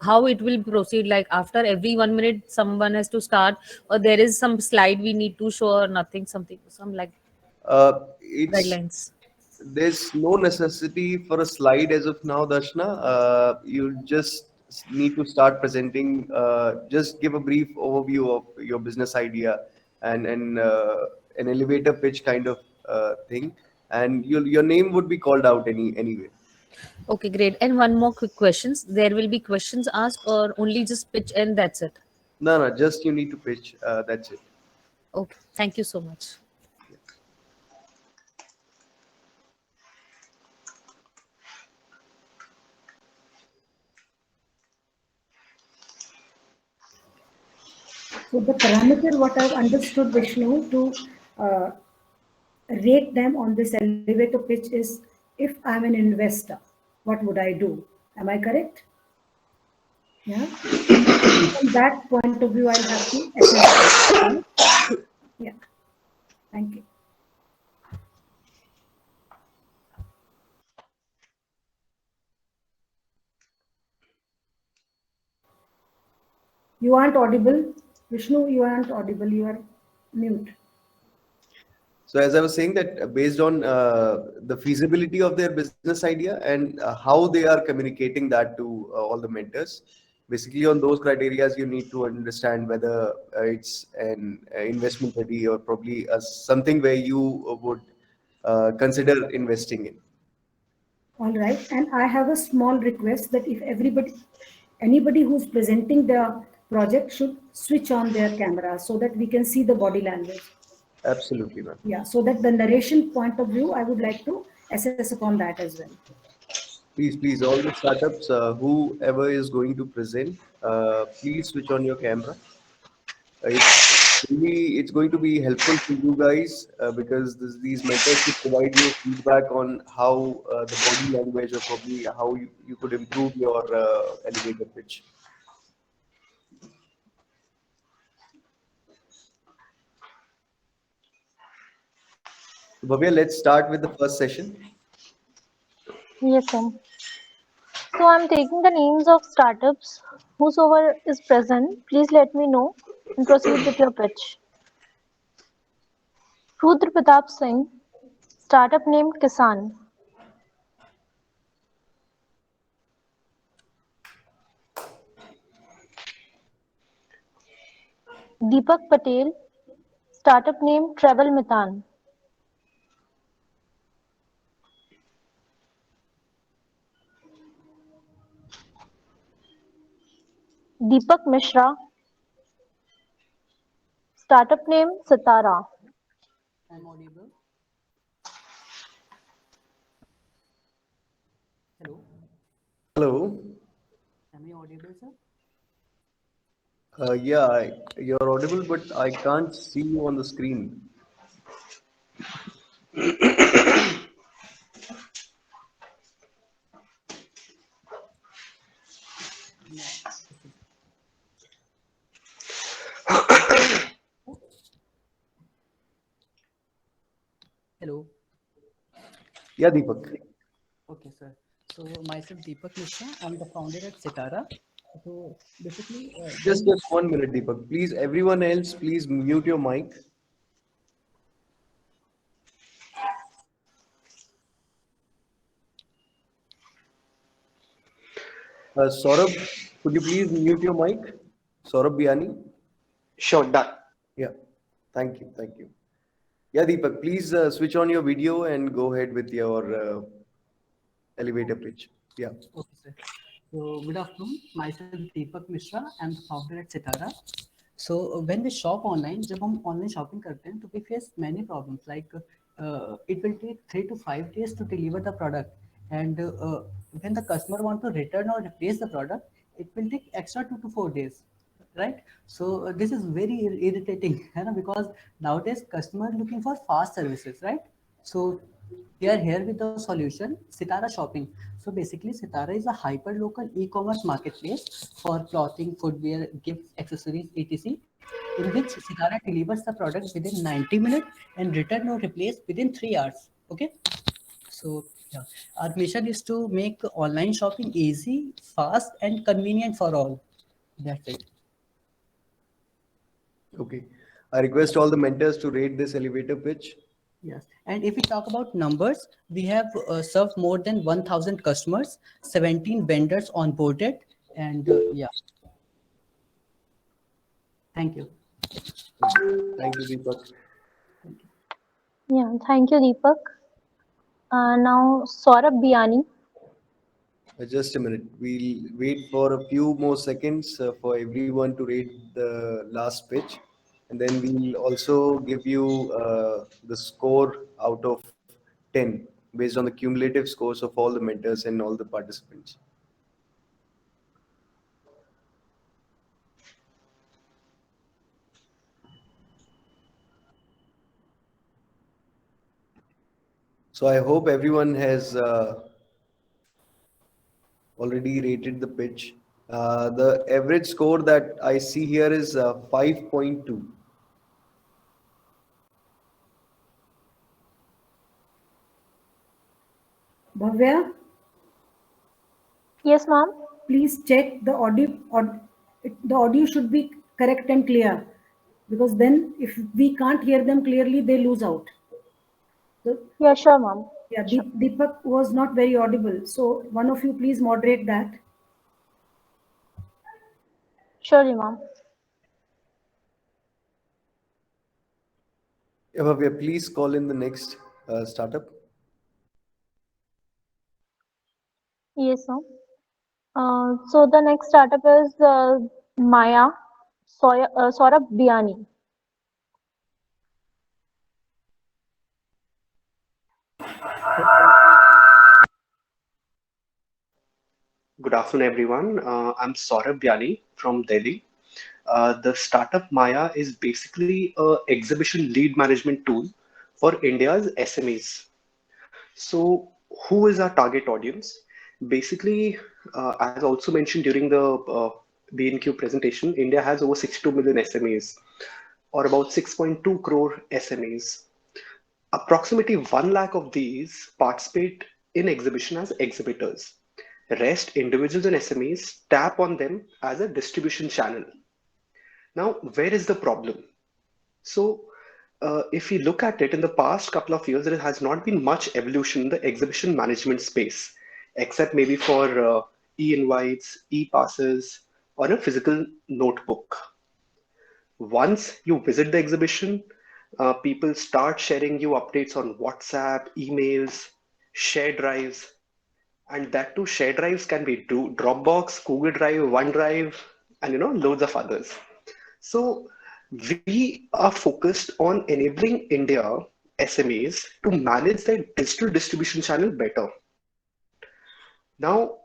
how it will proceed. Like after every 1 minute, someone has to start, or there is some slide we need to show, or nothing, something, some like It's guidelines. There's no necessity for a slide as of now, Darshana. You just need to start presenting. Just give a brief overview of your business idea and an elevator pitch kind of thing, and your name would be called out anyway. Okay, great. And one more quick questions. There will be questions asked, or only just pitch and that's it. No, just you need to pitch. That's it. Okay, thank you so much. So the parameter, what I've understood, Vishnu, to uh, rate them on this elevator pitch is, if I'm an investor, what would I do? Am I correct? Yeah. From that point of view, I'll have to assess. Yeah. Thank you. You aren't audible. Vishnu, you aren't audible. You are mute. So as I was saying that based on the feasibility of their business idea and how they are communicating that to all the mentors, basically on those criteria you need to understand whether it's an investment ready or probably something where you would consider investing in. All right. And I have a small request that if anybody who's presenting the project should switch on their camera so that we can see the body language. Absolutely, ma'am. Yeah. So that the narration point of view, I would like to assess upon that as well. Please, all the startups, whoever is going to present, please switch on your camera. It's going to be helpful for you guys because these mentors will provide you feedback on how the body language or probably how you could improve your elevator pitch. Bhavya, let's start with the first session. Yes, sir. So I'm taking the names of startups. Whosoever is present, please let me know and proceed with your pitch. Rudra Pratap Singh, startup name Kisan. Deepak Patel, startup name Travel Mitan. Deepak Mishra, startup name Sitara. I'm audible. Hello. Hello. Am I audible, sir? Yeah, you're audible, but I can't see you on the screen. Hello. Yeah, Deepak. Okay, sir. So myself Deepak Mishra. I'm the founder at Sitara. So basically, Just 1 minute, Deepak. Please, everyone else, please mute your mic. Saurabh, could you please mute your mic? Saurabh Biani? Sure, done. Yeah, thank you, thank you. Yeah, Deepak, please switch on your video and go ahead with your elevator pitch. Yeah. okay, sir. So good afternoon. Myself Deepak Mishra. I'm the founder at Sitara. So when we shop online, जब हम online shopping करते हैं, तो we face many problems. Like it will take 3 to 5 days to deliver the product, and when the customer want to return or replace the product, it will take extra 2 to 4 days, right? So this is very irritating, है ना? Because nowadays customer looking for fast services, right? So we are here with the solution, Sitara Shopping. So basically, Sitara is a hyper-local e-commerce marketplace for clothing, footwear, gifts, accessories, etc., in which Sitara delivers the product within 90 minutes and return or replace within 3 hours. Okay. So yeah, our mission is to make online shopping easy, fast, and convenient for all. That's it. Okay. I request all the mentors to rate this elevator pitch. Yes, and if we talk about numbers, we have served more than 1,000 customers, 17 vendors onboarded, and yeah. Thank you. Thank you, Deepak. Yeah, thank you, Deepak. Now, Saurabh Biani. Just a minute. We'll wait for a few more seconds for everyone to rate the last pitch. And then we'll also give you the score out of 10 based on the cumulative scores of all the mentors and all the participants. So I hope everyone has already rated the pitch. The average score that I see here is 5.2. Bhavya? Yes, ma'am. Please check the audio. The audio should be correct and clear, because then if we can't hear them clearly, they lose out. So, yeah, sure, ma'am. Yeah, Deepak was not very audible. So one of you please moderate that. Surely, ma'am. Bhavya, please call in the next startup. Yes, ma'am. So the next startup is Maya Saurabh Biani. Good afternoon, everyone. I'm Saurabh Biani from Delhi. The startup Maya is basically a exhibition lead management tool for India's SMEs. So, who is our target audience? Basically, as also mentioned during the B.Incube presentation, India has over 62 million SMEs, or about 6.2 crore SMEs. Approximately 1 lakh of these participate in exhibition as exhibitors. Rest, individuals and SMEs tap on them as a distribution channel. Now, where is the problem? So, if we look at it in the past couple of years, there has not been much evolution in the exhibition management space, except maybe for e-invites, e-passes, or a physical notebook. Once you visit the exhibition, people start sharing you updates on WhatsApp, emails, share drives, and that too, share drives can be Dropbox, Google Drive, OneDrive, and loads of others. So we are focused on enabling India SMEs to manage their digital distribution channel better. Now,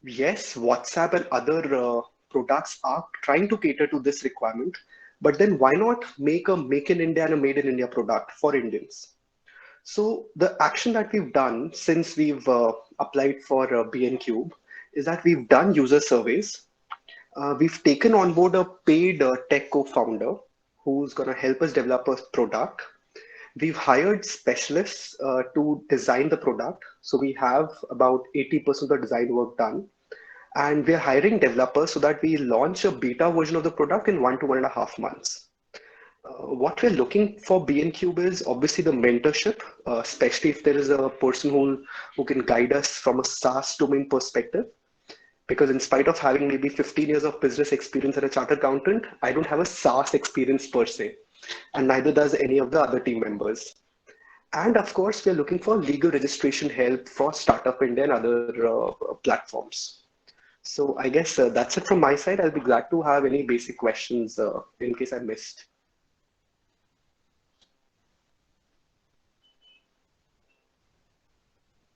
yes, WhatsApp and other products are trying to cater to this requirement, but then why not make a Make in India and a Made in India product for Indians? So the action that we've done since we've applied for B.Incube is that we've done user surveys. We've taken on board a paid tech co-founder who's going to help us develop a product. We've hired specialists to design the product. So we have about 80% of the design work done. And we're hiring developers so that we launch a beta version of the product in 1 to 1.5 months. What we're looking for B.Incube is obviously the mentorship, especially if there is a person who can guide us from a SaaS domain perspective. Because in spite of having maybe 15 years of business experience as a chartered accountant, I don't have a SaaS experience per se, and neither does any of the other team members. And of course, we're looking for legal registration help for Startup India and other platforms. So I guess that's it from my side. I'll be glad to have any basic questions in case I missed.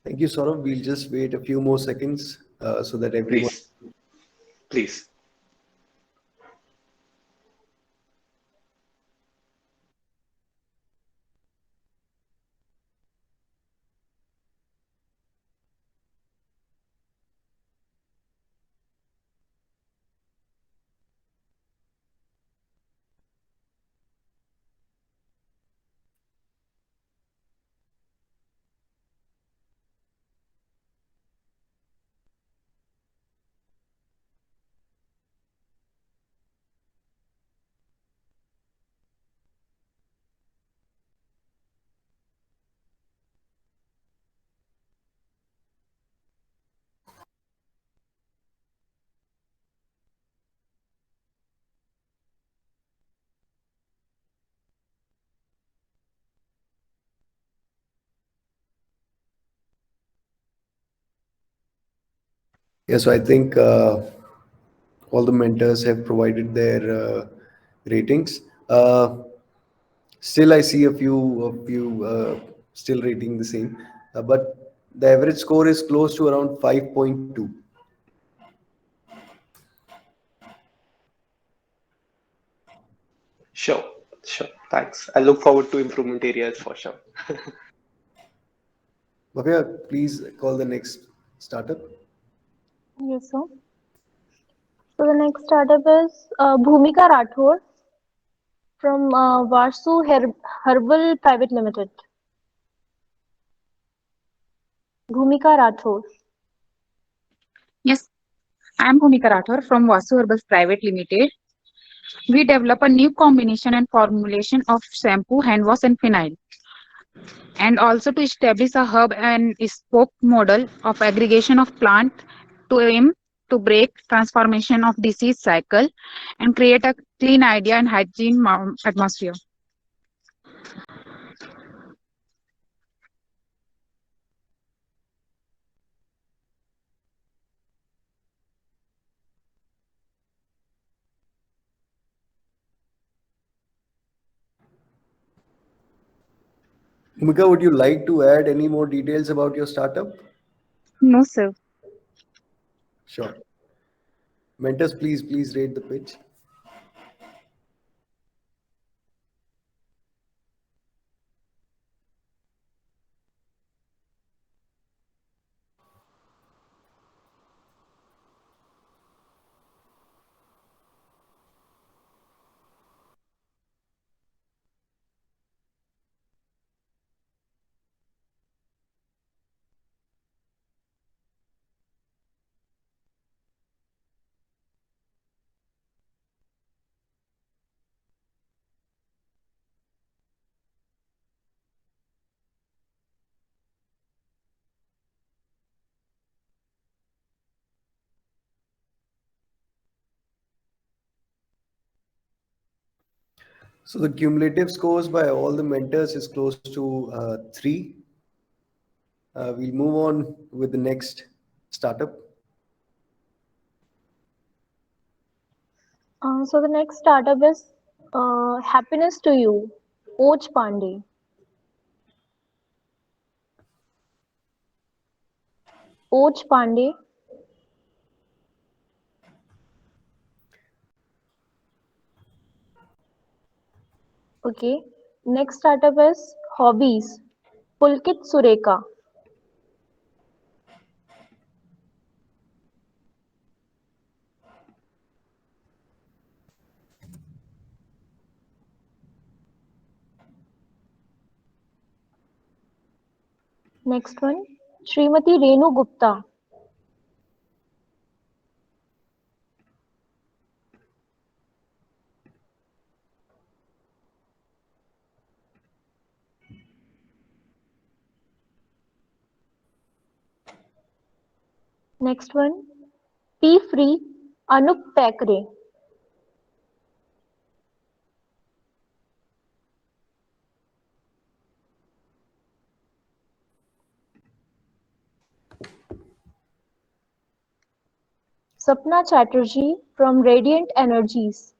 Thank you, Saurabh. We'll just wait a few more seconds so that everyone. Please. Yeah, so I think all the mentors have provided their ratings. Still, I see a few still rating the same, but the average score is close to around 5.2. Sure. Thanks. I look forward to improvement areas for sure. Bhavya, please call the next startup. Yes, sir. So the next startup is Bhumika Rathore from Varsu Herbal Private Limited. Bhumika Rathore. Yes, I am Bhumika Rathore from Vasu Herbals Private Limited. We develop a new combination and formulation of shampoo, hand wash, and phenyl, and also to establish a hub and spoke model of aggregation of plant to aim to break transformation of disease cycle and create a clean idea and hygiene atmosphere. Bhumika, would you like to add any more details about your startup? No, sir. Sure. Mentors, please rate the pitch. So the cumulative scores by all the mentors is close to 3. We'll move on with the next startup. So the next startup is Happiness to You, Oj Pandey. Oj Pandey. Okay. Next startup is Hobbies. Pulkit Sureka. Next one, Srimati Renu Gupta. Next one, P Free Anup Thackeray. Sapna Chatterjee from Radiant Energies.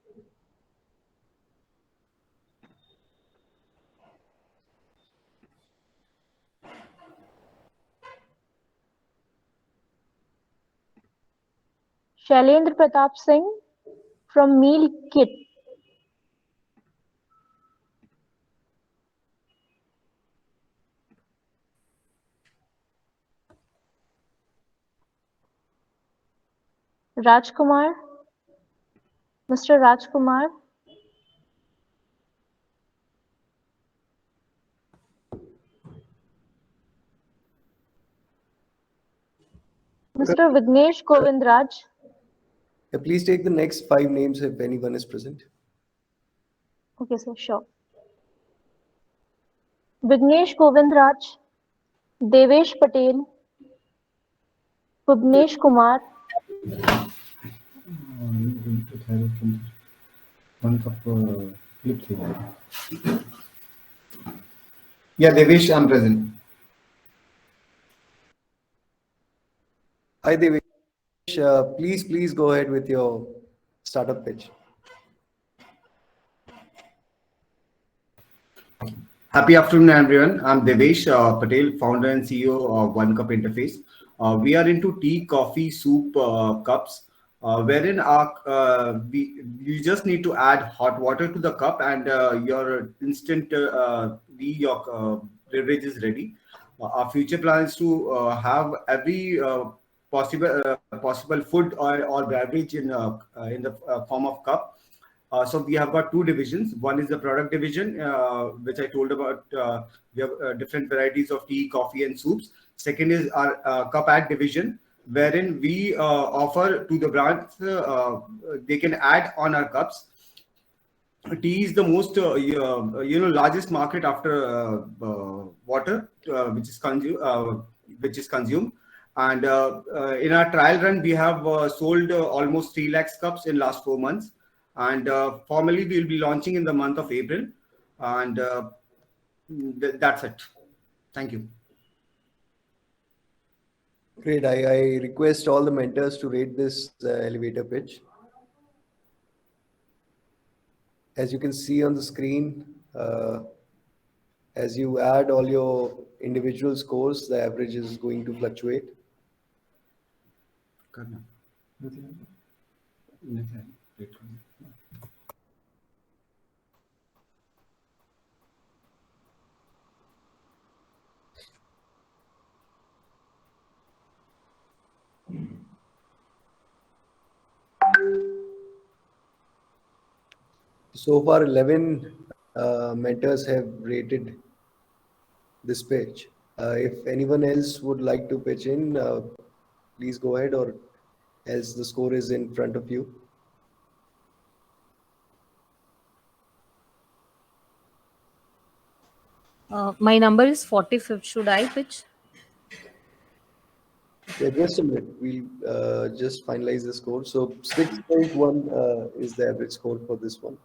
Shailendra Pratap Singh from Meal Kit. Rajkumar, Mr. Rajkumar. Mr. Vignesh Govindraj. Yeah, please take the next 5 names if anyone is present. Okay, sir, sure. Vignesh Govindraj, Devesh Patel, Bhuvnesh Kumar, Yeah, Devesh, I'm present. Hi Devesh, please go ahead with your startup pitch. Happy afternoon, everyone. I'm Devesh Patel, founder and CEO of One Cup Interface. We are into tea, coffee, soup cups, wherein you just need to add hot water to the cup and your beverage is ready. Our future plan is to have every possible food or beverage in the form of cup. So we have got 2 divisions. One is the product division, which I told about. We have different varieties of tea, coffee, and soups. Second is our cup add division, wherein we offer to the brands, they can add on our cups. Tea is the most largest market after water, which is consumed. And in our trial run, we have sold almost 3 lakhs cups in last 4 months. And formally, we will be launching in the month of April. And that's it. Thank you. Great. I request all the mentors to rate this elevator pitch. As you can see on the screen, as you add all your individual scores, the average is going to fluctuate. So far, 11 mentors have rated this pitch. If anyone else would like to pitch in, please go ahead, or else the score is in front of you. My number is 45th. Should I pitch? Yeah, just a minute. We'll just finalize the score. So 6.1 is the average score for this one.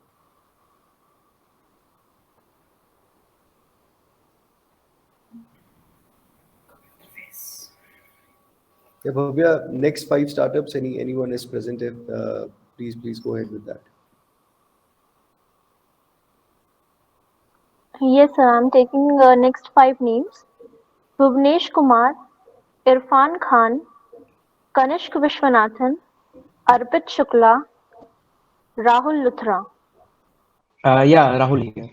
Yeah, Bhavya, next 5 startups, anyone is present, if please go ahead with that. Yes, sir, I'm taking next 5 names. Bhuvnesh Kumar, Irfan Khan, Kanishk Vishwanathan, Arpit Shukla, Rahul Luthra. Yeah, Rahul here.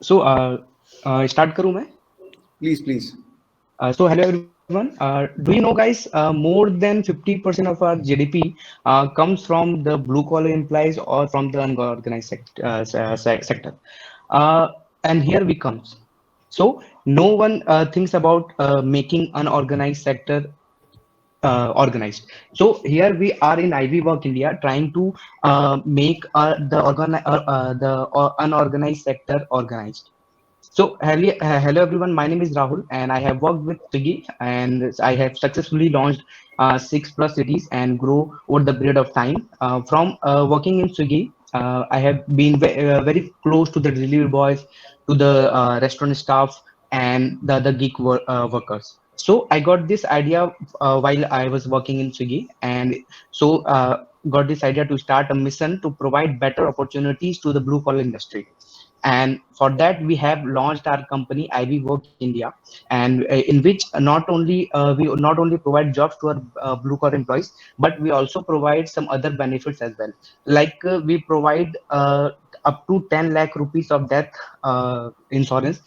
So start करूँ मैं? Please. So hello everyone. Do you know, guys? More than 50% of our GDP comes from the blue collar employees or from the unorganized sector. And here we comes. So no one thinks about making unorganized sector organized. So here we are in Ivy Work India trying to make the unorganized sector organized. So hello everyone, my name is Rahul and I have worked with Swiggy and I have successfully launched 6+ cities and grow over the period of time. From working in Swiggy, I have been very close to the delivery boys, to the restaurant staff and the other gig workers. So I got this idea while I was working in Swiggy, and so got this idea to start a mission to provide better opportunities to the blue collar industry. And for that we have launched our company Ivy Work India, and in which we not only provide jobs to our blue collar employees, but we also provide some other benefits as well. Like we provide up to 10 lakh rupees of death insurance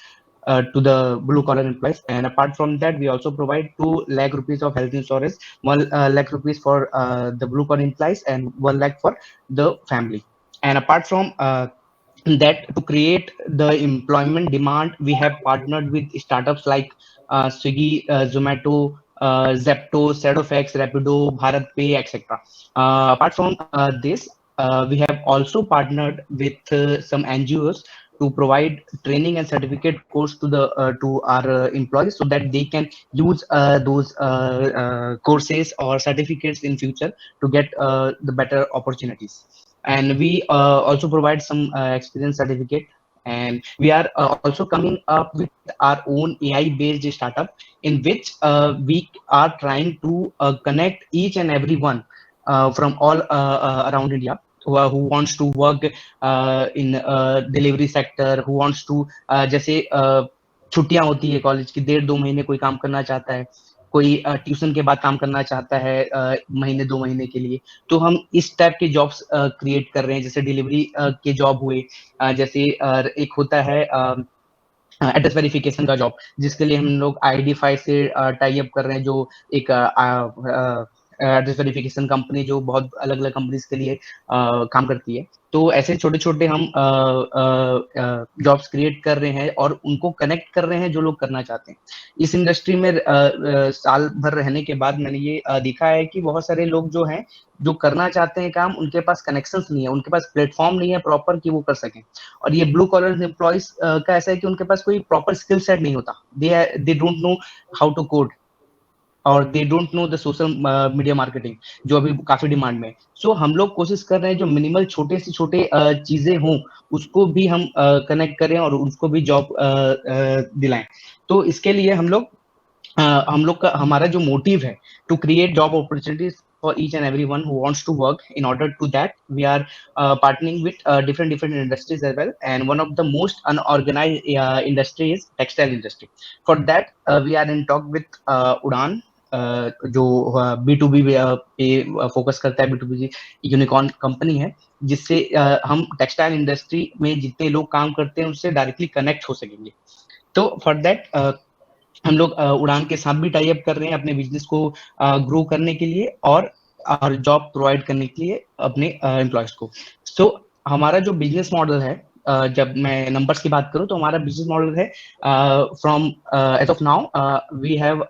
to the blue collar employees, and apart from that we also provide 2 lakh rupees of health insurance, 1 lakh rupees for the blue collar employees and 1 lakh for the family. And apart from that, to create the employment demand, we have partnered with startups like Swiggy, Zomato, Zepto, Sedofax, Rapido, Bharat Pay, etc. Apart from this, we have also partnered with some NGOs to provide training and certificate course to our employees, so that they can use those courses or certificates in future to get the better opportunities. And we also provide some experience certificate, and we are also coming up with our own AI based startup, in which we are trying to connect each and everyone from all around India who wants to work in delivery sector, who wants to जैसे छुट्टियां होती है college की, 1.5-2 महीने कोई काम करना चाहता है, कोई ट्यूशन के बाद काम करना चाहता है महीने 2 महीने के लिए, तो हम इस टाइप के जॉब्स क्रिएट कर रहे हैं। जैसे डिलीवरी के जॉब हुए, जैसे एक होता है एड्रेस वेरिफिकेशन का जॉब, जिसके लिए हम लोग आईडेंटिफाई से टाई अप कर रहे हैं, जो एक एड्रेस वेरिफिकेशन कंपनी जो बहुत अलग अलग कंपनीज के लिए काम करती है। तो ऐसे छोटे छोटे हम जॉब्स क्रिएट कर रहे हैं और उनको कनेक्ट कर रहे हैं जो लोग करना चाहते हैं। इस इंडस्ट्री में साल भर रहने के बाद मैंने ये देखा है कि बहुत सारे लोग जो हैं, जो करना चाहते हैं काम, उनके पास कनेक्शंस नहीं है, उनके पास प्लेटफॉर्म नहीं है प्रॉपर कि वो कर सकें। और ये ब्लू कॉलर एम्प्लॉइज का ऐसा है कि उनके पास कोई प्रॉपर स्किल सेट नहीं होता, they don't know how to code और they don't know the social media marketing, जो अभी काफी डिमांड में है। सो हम लोग कोशिश कर रहे हैं जो मिनिमल छोटे से छोटे चीजें हों, उसको भी हम कनेक्ट करें और उसको भी जॉब दिलाएं। तो इसके लिए हम लोग का हमारा जो मोटिव है to create job opportunities for each and everyone who wants to work. In order to that, we are partnering with different industries as well, and one of the most unorganized industry is textile industry. For that, we are in talk with Udan, जो B2B पे focus करता है, B2B unicorn company है, जिससे हम textile industry में जितने लोग काम करते हैं उससे डायरेक्टली कनेक्ट हो सकेंगे। तो फॉर दैट हम लोग उड़ान के साथ भी टाई अप कर रहे हैं अपने बिजनेस को ग्रो करने के लिए और जॉब प्रोवाइड करने के लिए अपने एम्प्लॉयज को। सो हमारा जो बिजनेस मॉडल है, जब मैं नंबर्स की बात करूं तो हमारा बिजनेस मॉडल है from as of now we have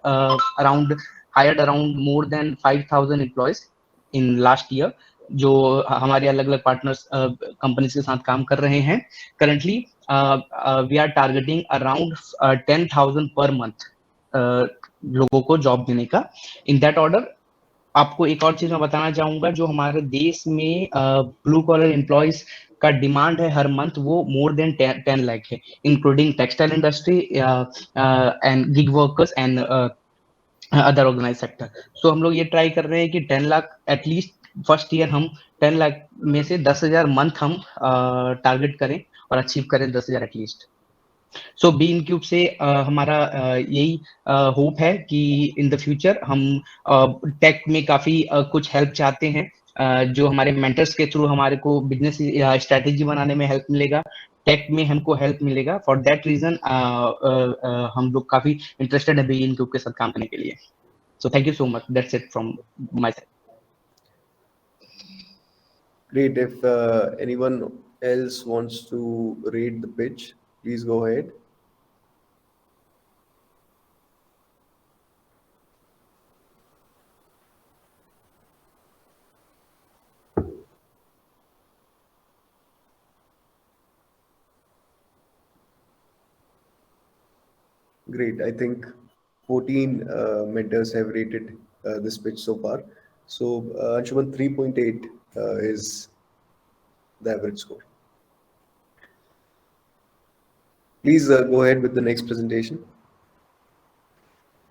hired around more than 5,000 employees in last year, जो हमारे अलग अलग पार्टनर्स कंपनीज के साथ काम कर रहे हैं। Currently we are targeting around 10,000 per month लोगों को जॉब देने का। इन दैट ऑर्डर आपको एक और चीज मैं बताना चाहूंगा, जो हमारे देश में ब्लू कॉलर एम्प्लॉयज का डिमांड है हर मंथ, वो मोर देन 10 लाख है, including textile industry and gig workers and other organise sector. So हम लोग ये ट्राई कर रहे हैं कि 10 लाख एटलीस्ट फर्स्ट ईयर हम 10 लाख में से 10,000 मंथ हम टारगेट करें और अचीव करें 10,000 एटलीस्ट। सो बी इनक्यूब से हमारा यही होप है कि इन द फ्यूचर हम टेक में काफी कुछ हेल्प चाहते हैं, जो हमारे मेंटर्स के थ्रू हमारे को बिजनेस स्ट्रेटेजी बनाने में हेल्प मिलेगा, टेक में हमको हेल्प मिलेगा। फॉर दैट रीजन हम लोग काफी इंटरेस्टेड है B.Incube के साथ काम करने के लिए। So thank you so much, that's it from my side. Great. If anyone else wants to read the pitch, please go ahead. Great. I think 14 mentors have rated this pitch so far. So, Anshuman, 3.8 is the average score. Please go ahead with the next presentation.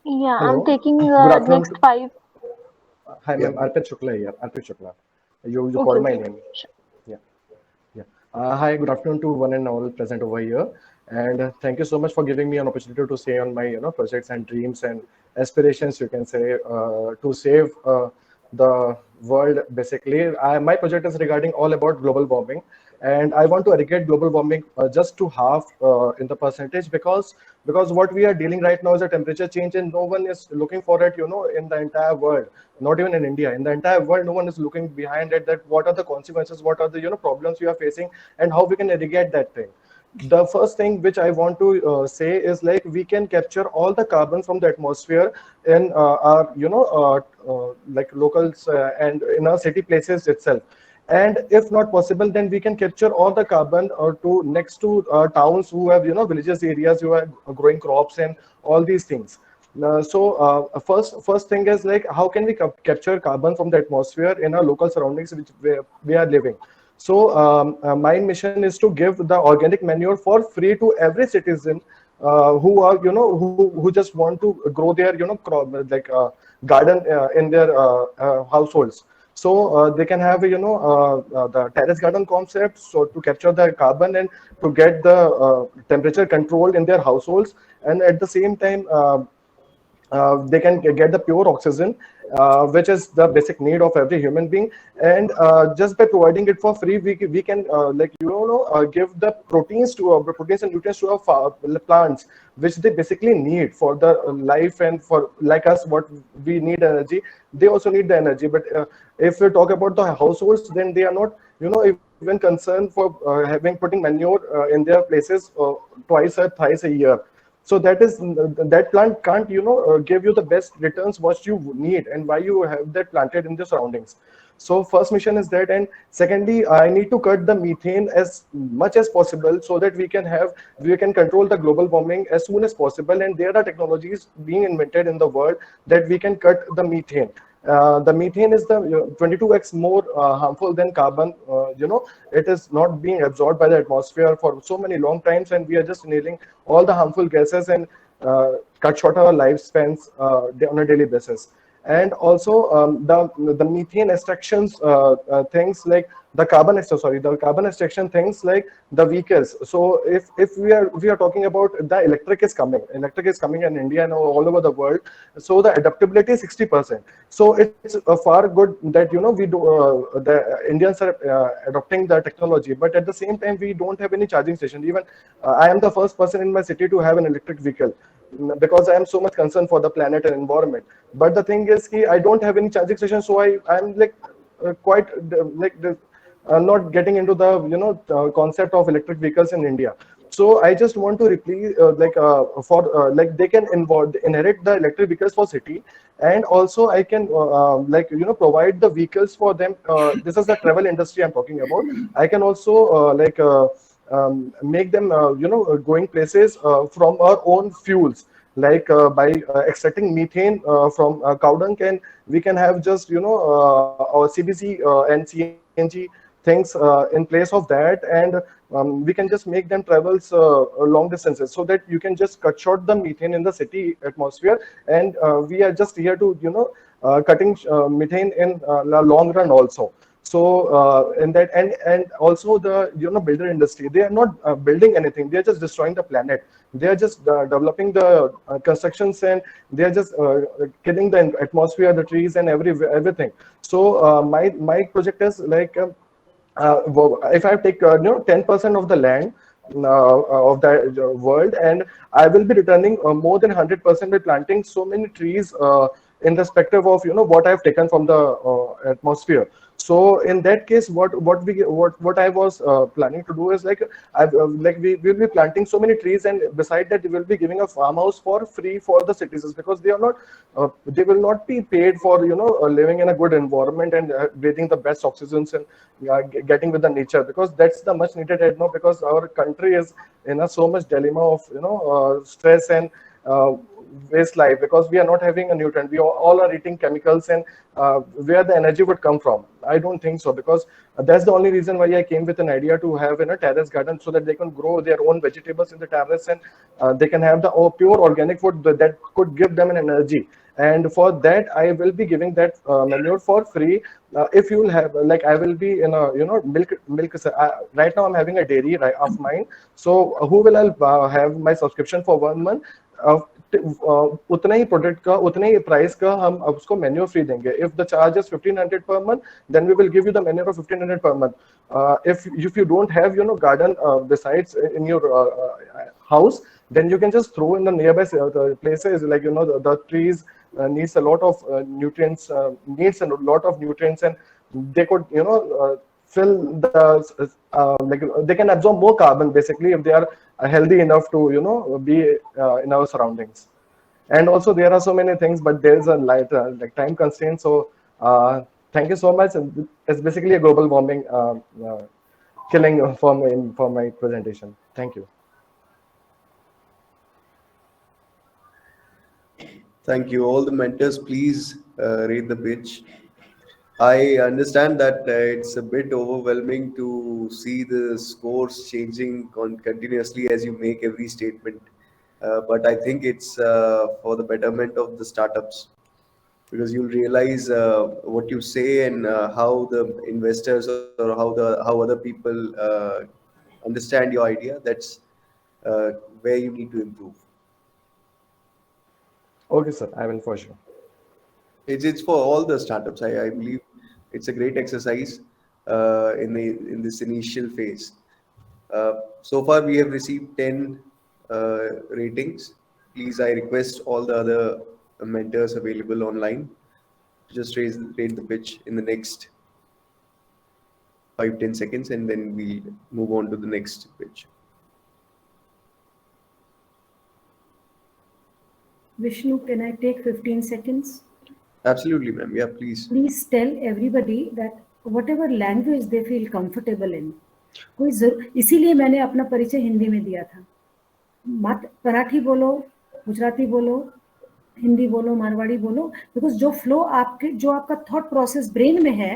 Yeah, Hello. I'm taking Good afternoon. next 5. Hi, Yeah. ma'am. Arpit Shukla here. Arpit Shukla. You Okay, called my okay. name. Yeah. Yeah. Hi, good afternoon to one and all present over here. And thank you so much for giving me an opportunity to say on my projects and dreams and aspirations, you can say, to save the world. Basically, my project is regarding all about global warming, and I want to eradicate global warming just to half in the percentage, because what we are dealing right now is a temperature change, and no one is looking for it, in the entire world, not even in India, in the entire world, no one is looking behind it, that what are the consequences, what are the problems we are facing, and how we can eradicate that thing. The first thing which I want to say is, like, we can capture all the carbon from the atmosphere in our like locals and in our city places itself. And if not possible, then we can capture all the carbon to next to towns who have villages areas who are growing crops and all these things. First thing is, like, how can we capture carbon from the atmosphere in our local surroundings which we are living. So my mission is to give the organic manure for free to every citizen who are who just want to grow their crop, like garden in their households. So they can have the terrace garden concept, so to capture the carbon and to get the temperature control in their households, and at the same time they can get the pure oxygen, which is the basic need of every human being. And just by providing it for free, we can like give the proteins to proteins and nutrients to our plants, which they basically need for the life, and for like us, what we need energy, they also need the energy. But if we talk about the households, then they are not even concerned for putting manure in their places twice or thrice a year. So that plant can't give you the best returns what you need and why you have that planted in the surroundings. So first mission is that, and secondly, I need to cut the methane as much as possible, so that we can control the global warming as soon as possible. And there are technologies being invented in the world that we can cut the methane. The methane is the 22x more harmful than carbon. It is not being absorbed by the atmosphere for so many long times, and we are just inhaling all the harmful gases and cut short our lifespans on a daily basis. And also the methane extractions things, like the carbon extraction things, like the vehicles. So if we are talking about the electric is coming in India and all over the world, so the adaptability is 60%. So it's far good that we do the Indians are adopting the technology, but at the same time we don't have any charging station. Even I am the first person in my city to have an electric vehicle, because I am so much concerned for the planet and environment. But the thing is, I don't have any charging station, so I'm like quite like not getting into the concept of electric vehicles in India. So I just want to replace like they can inherit the electric vehicles for city, and also I can provide the vehicles for them. This is the travel industry I'm talking about. I can also make them going places from our own fuels, like by extracting methane from cow dung, and we can have just our CBC and CNG things in place of that. And we can just make them travels long distances, so that you can just cut short the methane in the city atmosphere. And we are just here to cutting methane in the long run also. So in that, and also the builder industry, they are not building anything. They are just destroying the planet. They are just developing the constructions, and they are just killing the atmosphere, the trees, and everything. So my project is like. If I take 10% of the land of the world, and I will be returning more than 100% by planting so many trees in respective of what I've taken from the atmosphere. So in that case, what I was planning to do is like we will be planting so many trees, and beside that we will be giving a farmhouse for free for the citizens, because they are not they will not be paid for living in a good environment and breathing the best oxygens and getting with the nature, because that's the much needed right now, because our country is in a so much dilemma of stress and waste life, because we are not having a nutrient. We all are eating chemicals, and where the energy would come from, I don't think so, because that's the only reason why I came with an idea to have in a terrace garden, so that they can grow their own vegetables in the terrace, and they can have the pure organic food that could give them an energy. And for that, I will be giving that manure for free. If you will have, like, I will be in a milk. Right now I'm having a dairy of mine. So who will I have my subscription for 1 month? उतना ही product का, उतना ही price का हम उसको menu free देंगे. If the charge is 1500 per month, then we will give you the menu of 1500 per month. If you don't have garden besides in your house, then you can just throw in the nearby places, like the trees needs a lot of nutrients, and they could fill the like they can absorb more carbon basically, if they are healthy enough to be in our surroundings. And also there are so many things, but there is a like time constraint. So thank you so much. It's basically a global warming killing for my presentation. Thank you. Thank you. All the mentors, please read the pitch. I understand that it's a bit overwhelming to see the scores changing continuously as you make every statement. But I think it's for the betterment of the startups, because you'll realize what you say and how the investors or how other people understand your idea. That's where you need to improve. Okay, sir. I will for sure. It's for all the startups. I believe it's a great exercise in this initial phase. So far, we have received 10 ratings. Please, I request all the other mentors available online to just rate the pitch in the next 5-10 seconds, and then we'll move on to the next pitch. Vishnu, can I take 15 seconds? Absolutely, ma'am. Yeah, please. Please tell everybody that whatever language they feel comfortable in. इसीलिए मैंने अपना परिचय हिंदी में दिया था. मत मराठी बोलो, गुजराती बोलो, हिंदी बोलो, मारवाड़ी बोलो, बिकॉज जो फ्लो जो आपका थॉट प्रोसेस ब्रेन में है,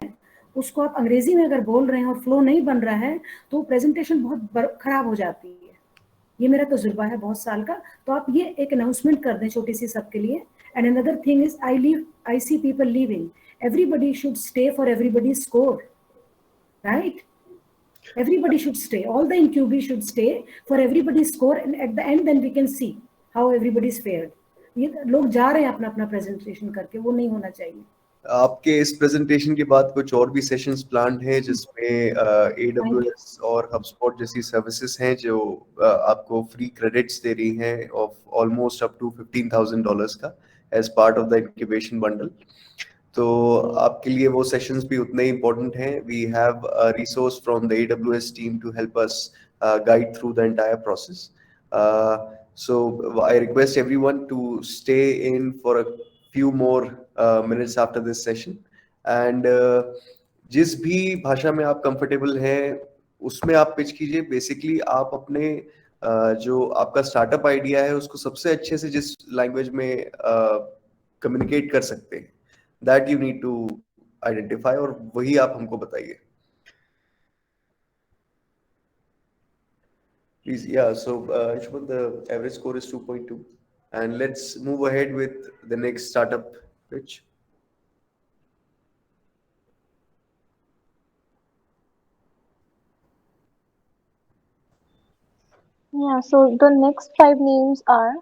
उसको आप अंग्रेजी में अगर बोल रहे हैं और फ्लो नहीं बन रहा है, तो प्रेजेंटेशन बहुत खराब हो जाती है. ये मेरा तजुर्बा है बहुत साल का. तो आप ये एक अनाउंसमेंट कर दें छोटी सी सबके लिए. And another thing is I see people leaving. Everybody should stay for everybody's score, right? Everybody should stay. All the Incube should stay for everybody's score, and at the end then we can see how everybody's fared. ये लोग जा रहे हैं अपना अपना presentation करके, वो नहीं होना चाहिए. आपके इस प्रेजेंटेशन के बाद कुछ और भी सेशंस प्लान्ड हैं, जिसमें AWS और HubSpot जैसी सर्विसेज हैं जो आपको फ्री क्रेडिट्स दे रही हैं ऑफ ऑलमोस्ट अप टू $15,000 का as part of the incubation bundle. तो आपके लिए वो सेशंस भी उतने ही इम्पोर्टेंट हैं. We have a resource from the AWS team to help us guide through the entire process. So I request everyone to stay in for a few more minutes after this session, and जिस भी भाषा में आप comfortable हैं उसमें आप pitch कीजिए. Basically आप अपने जो आपका स्टार्टअप आइडिया है उसको सबसे अच्छे से जिस लैंग्वेज में कम्युनिकेट कर सकते हैं, that you need to identify, और वही आप हमको बताइए. Please, yeah. So, Shubham, the average score is 2.2, and let's move ahead with the next startup pitch. Yeah, so the next five names are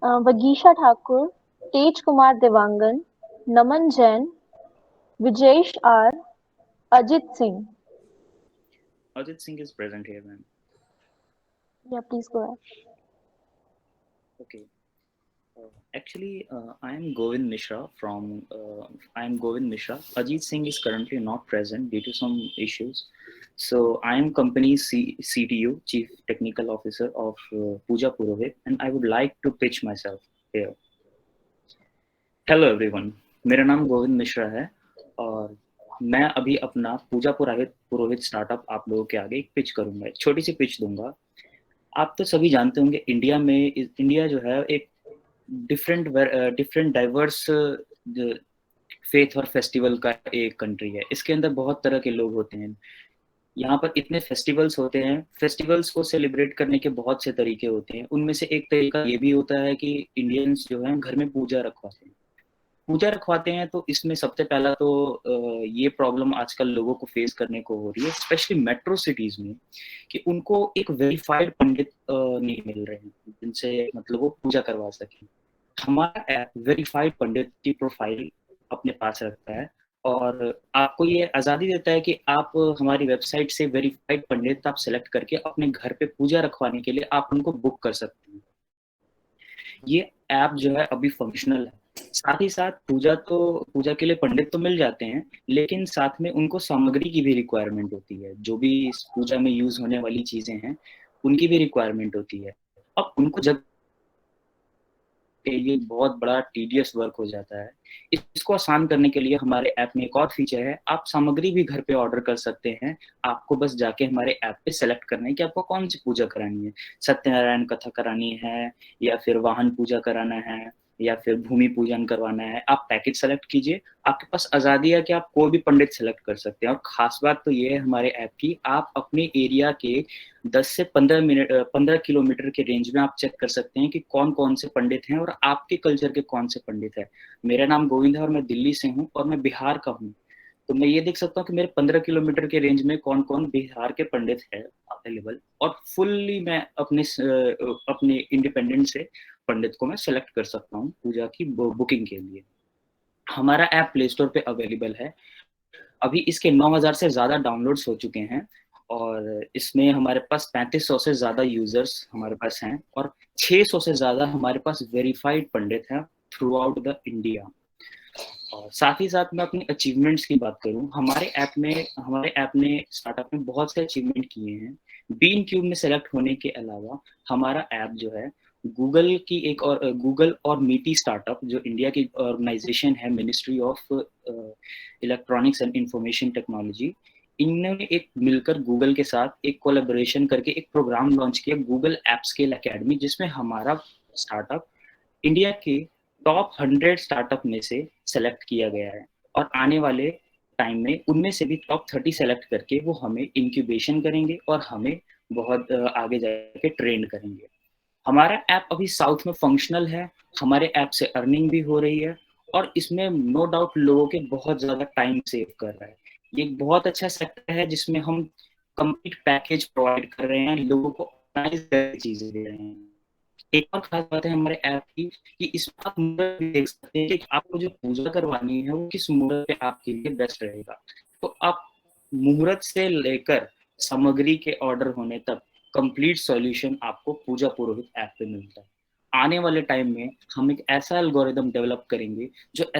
Vagisha Thakur, Tej Kumar Devangan, Naman Jain, Vijesh R, Ajit Singh. Ajit Singh is present here, ma'am. Yeah, please go ahead. Okay. Actually, I am Govind Mishra from. I am Govind Mishra. Ajit Singh is currently not present due to some issues. So I am company's CTO, Chief Technical Officer of Pooja Purohit, and I would like to pitch myself here. Hello everyone, मेरा नाम गोविंद मिश्रा है और मैं अभी अपना पूजा पुरोहित startup आप लोगों के आगे एक पिच करूंगा, एक छोटी सी पिच दूंगा। आप तो सभी जानते होंगे इंडिया जो है एक डिफरेंट डाइवर्स फेथ और फेस्टिवल का एक कंट्री है। इसके अंदर बहुत तरह के लोग होते हैं। यहाँ पर इतने फेस्टिवल्स होते हैं, फेस्टिवल्स को सेलिब्रेट करने के बहुत से तरीके होते हैं। उनमें से एक तरीका ये भी होता है कि इंडियंस जो है घर में पूजा रखवाते हैं। तो इसमें सबसे पहला तो ये प्रॉब्लम आजकल लोगों को फेस करने को हो रही है, स्पेशली मेट्रो सिटीज में, कि उनको एक वेरीफाइड पंडित नहीं मिल रहे हैं जिनसे मतलब वो पूजा करवा सके। हमारा ऐप वेरीफाइड पंडित की प्रोफाइल अपने पास रखता है और आपको ये आज़ादी देता है कि आप हमारी वेबसाइट से वेरीफाइड पंडित आप सेलेक्ट करके अपने घर पे पूजा रखवाने के लिए आप उनको बुक कर सकते हैं। ये ऐप जो है अभी फंक्शनल है। साथ ही साथ पूजा के लिए पंडित तो मिल जाते हैं, लेकिन साथ में उनको सामग्री की भी रिक्वायरमेंट होती है। जो भी इस पूजा में यूज होने वाली चीजें हैं उनकी भी रिक्वायरमेंट होती है। अब उनको जब ये बहुत बड़ा टीडियस वर्क हो जाता है। इसको आसान करने के लिए हमारे ऐप में एक और फीचर है, आप सामग्री भी घर पे ऑर्डर कर सकते हैं। आपको बस जाके हमारे ऐप पे सेलेक्ट करना है कि आपको कौन सी पूजा करानी है, सत्यनारायण कथा करानी है या फिर वाहन पूजा कराना है या फिर भूमि पूजन करवाना है। आप पैकेज सेलेक्ट कीजिए, आपके पास आज़ादी है कि आप कोई भी पंडित सेलेक्ट कर सकते हैं। और खास बात तो ये है हमारे ऐप की, आप अपने एरिया के 10 से 15 किलोमीटर के रेंज में आप चेक कर सकते हैं कि कौन कौन से पंडित हैं और आपके कल्चर के कौन से पंडित हैं। मेरा नाम गोविंद है और मैं दिल्ली से हूँ और मैं बिहार का हूँ। तो मैं ये देख सकता हूँ कि मेरे 15 किलोमीटर के रेंज में कौन कौन बिहार के पंडित है अवेलेबल, और फुल्ली मैं अपने इंडिपेंडेंट से पंडित को मैं सेलेक्ट कर सकता हूँ पूजा की बुकिंग के लिए। हमारा ऐप प्ले स्टोर पे अवेलेबल है। अभी इसके 9000 से ज़्यादा डाउनलोड्स हो चुके हैं और इसमें हमारे पास 3500 से ज़्यादा यूजर्स हमारे पास हैं और 600 से ज़्यादा हमारे पास वेरीफाइड पंडित हैं थ्रू आउट द इंडिया। और साथ ही साथ मैं अपनी अचीवमेंट्स की बात करूं, हमारे ऐप ने स्टार्टअप में बहुत से अचीवमेंट किए हैं। B.Incube में सेलेक्ट होने के अलावा हमारा ऐप जो है गूगल और मीटी स्टार्टअप, जो इंडिया की ऑर्गेनाइजेशन है, ministry of electronics and information technology, इन्होंने एक मिलकर गूगल के साथ एक कोलैबोरेशन करके एक प्रोग्राम लॉन्च किया, गूगल ऐप स्केल एकेडमी, जिसमें हमारा स्टार्टअप इंडिया के टॉप 100 स्टार्टअप में से सेलेक्ट किया गया है और आने वाले टाइम में उनमें से भी टॉप 30 सेलेक्ट करके वो हमें इंक्यूबेशन करेंगे और हमें बहुत आगे जाके ट्रेंड करेंगे। हमारा ऐप अभी साउथ में फंक्शनल है, हमारे ऐप से अर्निंग भी हो रही है और इसमें नो डाउट लोगों के बहुत ज़्यादा टाइम सेव कर रहा है। ये एक बहुत अच्छा सेक्टर है जिसमें हम कंप्लीट पैकेज प्रोवाइड कर रहे हैं, लोगों को ऑर्गेनाइज करके चीज़ें दे रहे हैं। एक और खास बात है हमारे ऐप की कि इसमें आप मुहूर्त भी देख सकते हैं कि आपको जो पूजा करवानी है वो किस मुहूर्त पे आपके लिए बेस्ट रहेगा। तो आप मुहूर्त से लेकर सामग्री के ऑर्डर होने तक कंप्लीट सॉल्यूशन आपको पूजा पुरोहित ऐप पे मिलता है। आने वाले टाइम में हम एक ऐसा एल्गोरिदम डेवलप करेंगे जो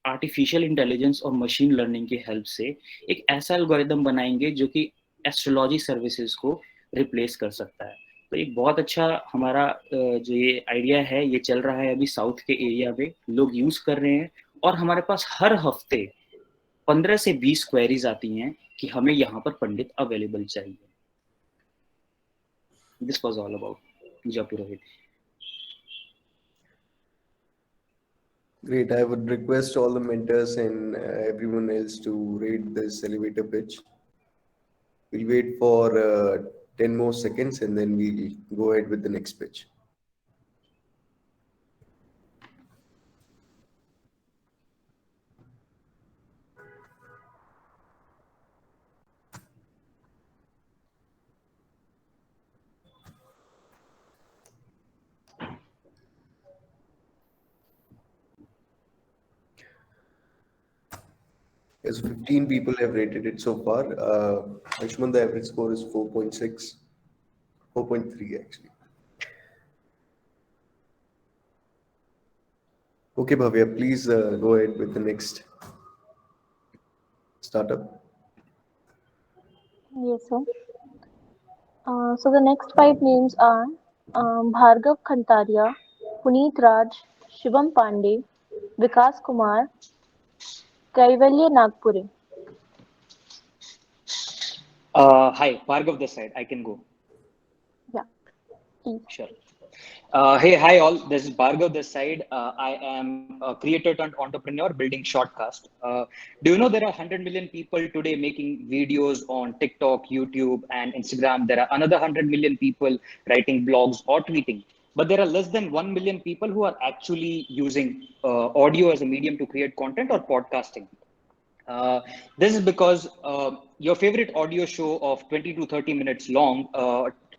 आर्टिफिशियल इंटेलिजेंस और मशीन लर्निंग की हेल्प से एक ऐसा एल्गोरिदम बनाएंगे जो कि एस्ट्रोलॉजी सर्विसेज को रिप्लेस कर सकता है। तो एक बहुत अच्छा हमारा जो ये आइडिया है ये चल रहा है अभी साउथ के एरिया में, लोग यूज कर रहे हैं और हमारे पास हर हफ्ते 15 से 20 क्वेरीज आती हैं कि हमें यहाँ पर पंडित अवेलेबल चाहिए। This was all about Puja Purohit. Great. I would request all the mentors and everyone else to rate this elevator pitch. We'll wait for 10 more seconds and then we'll go ahead with the next pitch. Yes, 15 people have rated it so far. Ashman, the average score is 4.6, 4.3 actually. Okay, Bhavya, please go ahead with the next startup. Yes, sir. So the next five names are Bhargav Khantaria, Puneet Raj, Shivam Pandey, Vikas Kumar, Kaivalya Nagpure. Hi, Bhargav this side. I can go. Yeah, please. Sure. Hey, hi all. This is Bhargav this side. I am a creator turned entrepreneur building Shortcast. Do you know there are 100 million people today making videos on TikTok, YouTube, and Instagram? There are another 100 million people writing blogs or tweeting. But there are less than 1 million people who are actually using audio as a medium to create content or podcasting. This is because your favorite audio show of 20 to 30 minutes long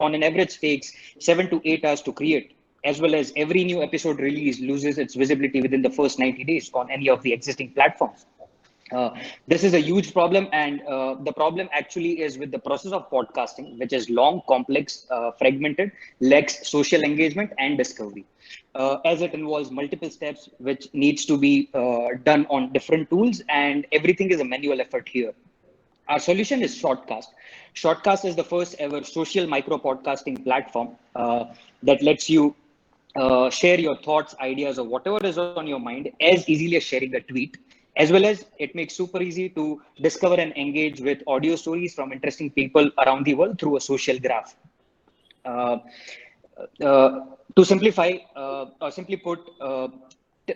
on an average takes 7 to 8 hours to create, as well as every new episode release loses its visibility within the first 90 days on any of the existing platforms. This is a huge problem, and the problem actually is with the process of podcasting, which is long, complex, fragmented, lacks social engagement and discovery, as it involves multiple steps, which needs to be done on different tools, and everything is a manual effort here. Our solution is Shortcast. Shortcast is the first ever social micro podcasting platform that lets you share your thoughts, ideas, or whatever is on your mind as easily as sharing a tweet, as well as it makes super easy to discover and engage with audio stories from interesting people around the world through a social graph. Uh, to simplify, or simply put,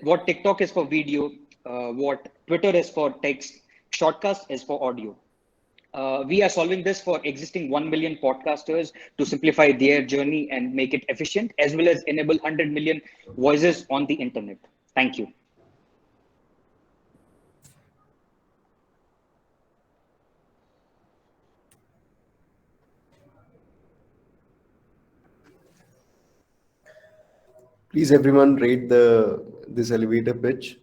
what TikTok is for video, what Twitter is for text, Shortcast is for audio. We are solving this for existing 1 million podcasters to simplify their journey and make it efficient, as well as enable 100 million voices on the internet. Thank you. Please, everyone, rate this elevator pitch.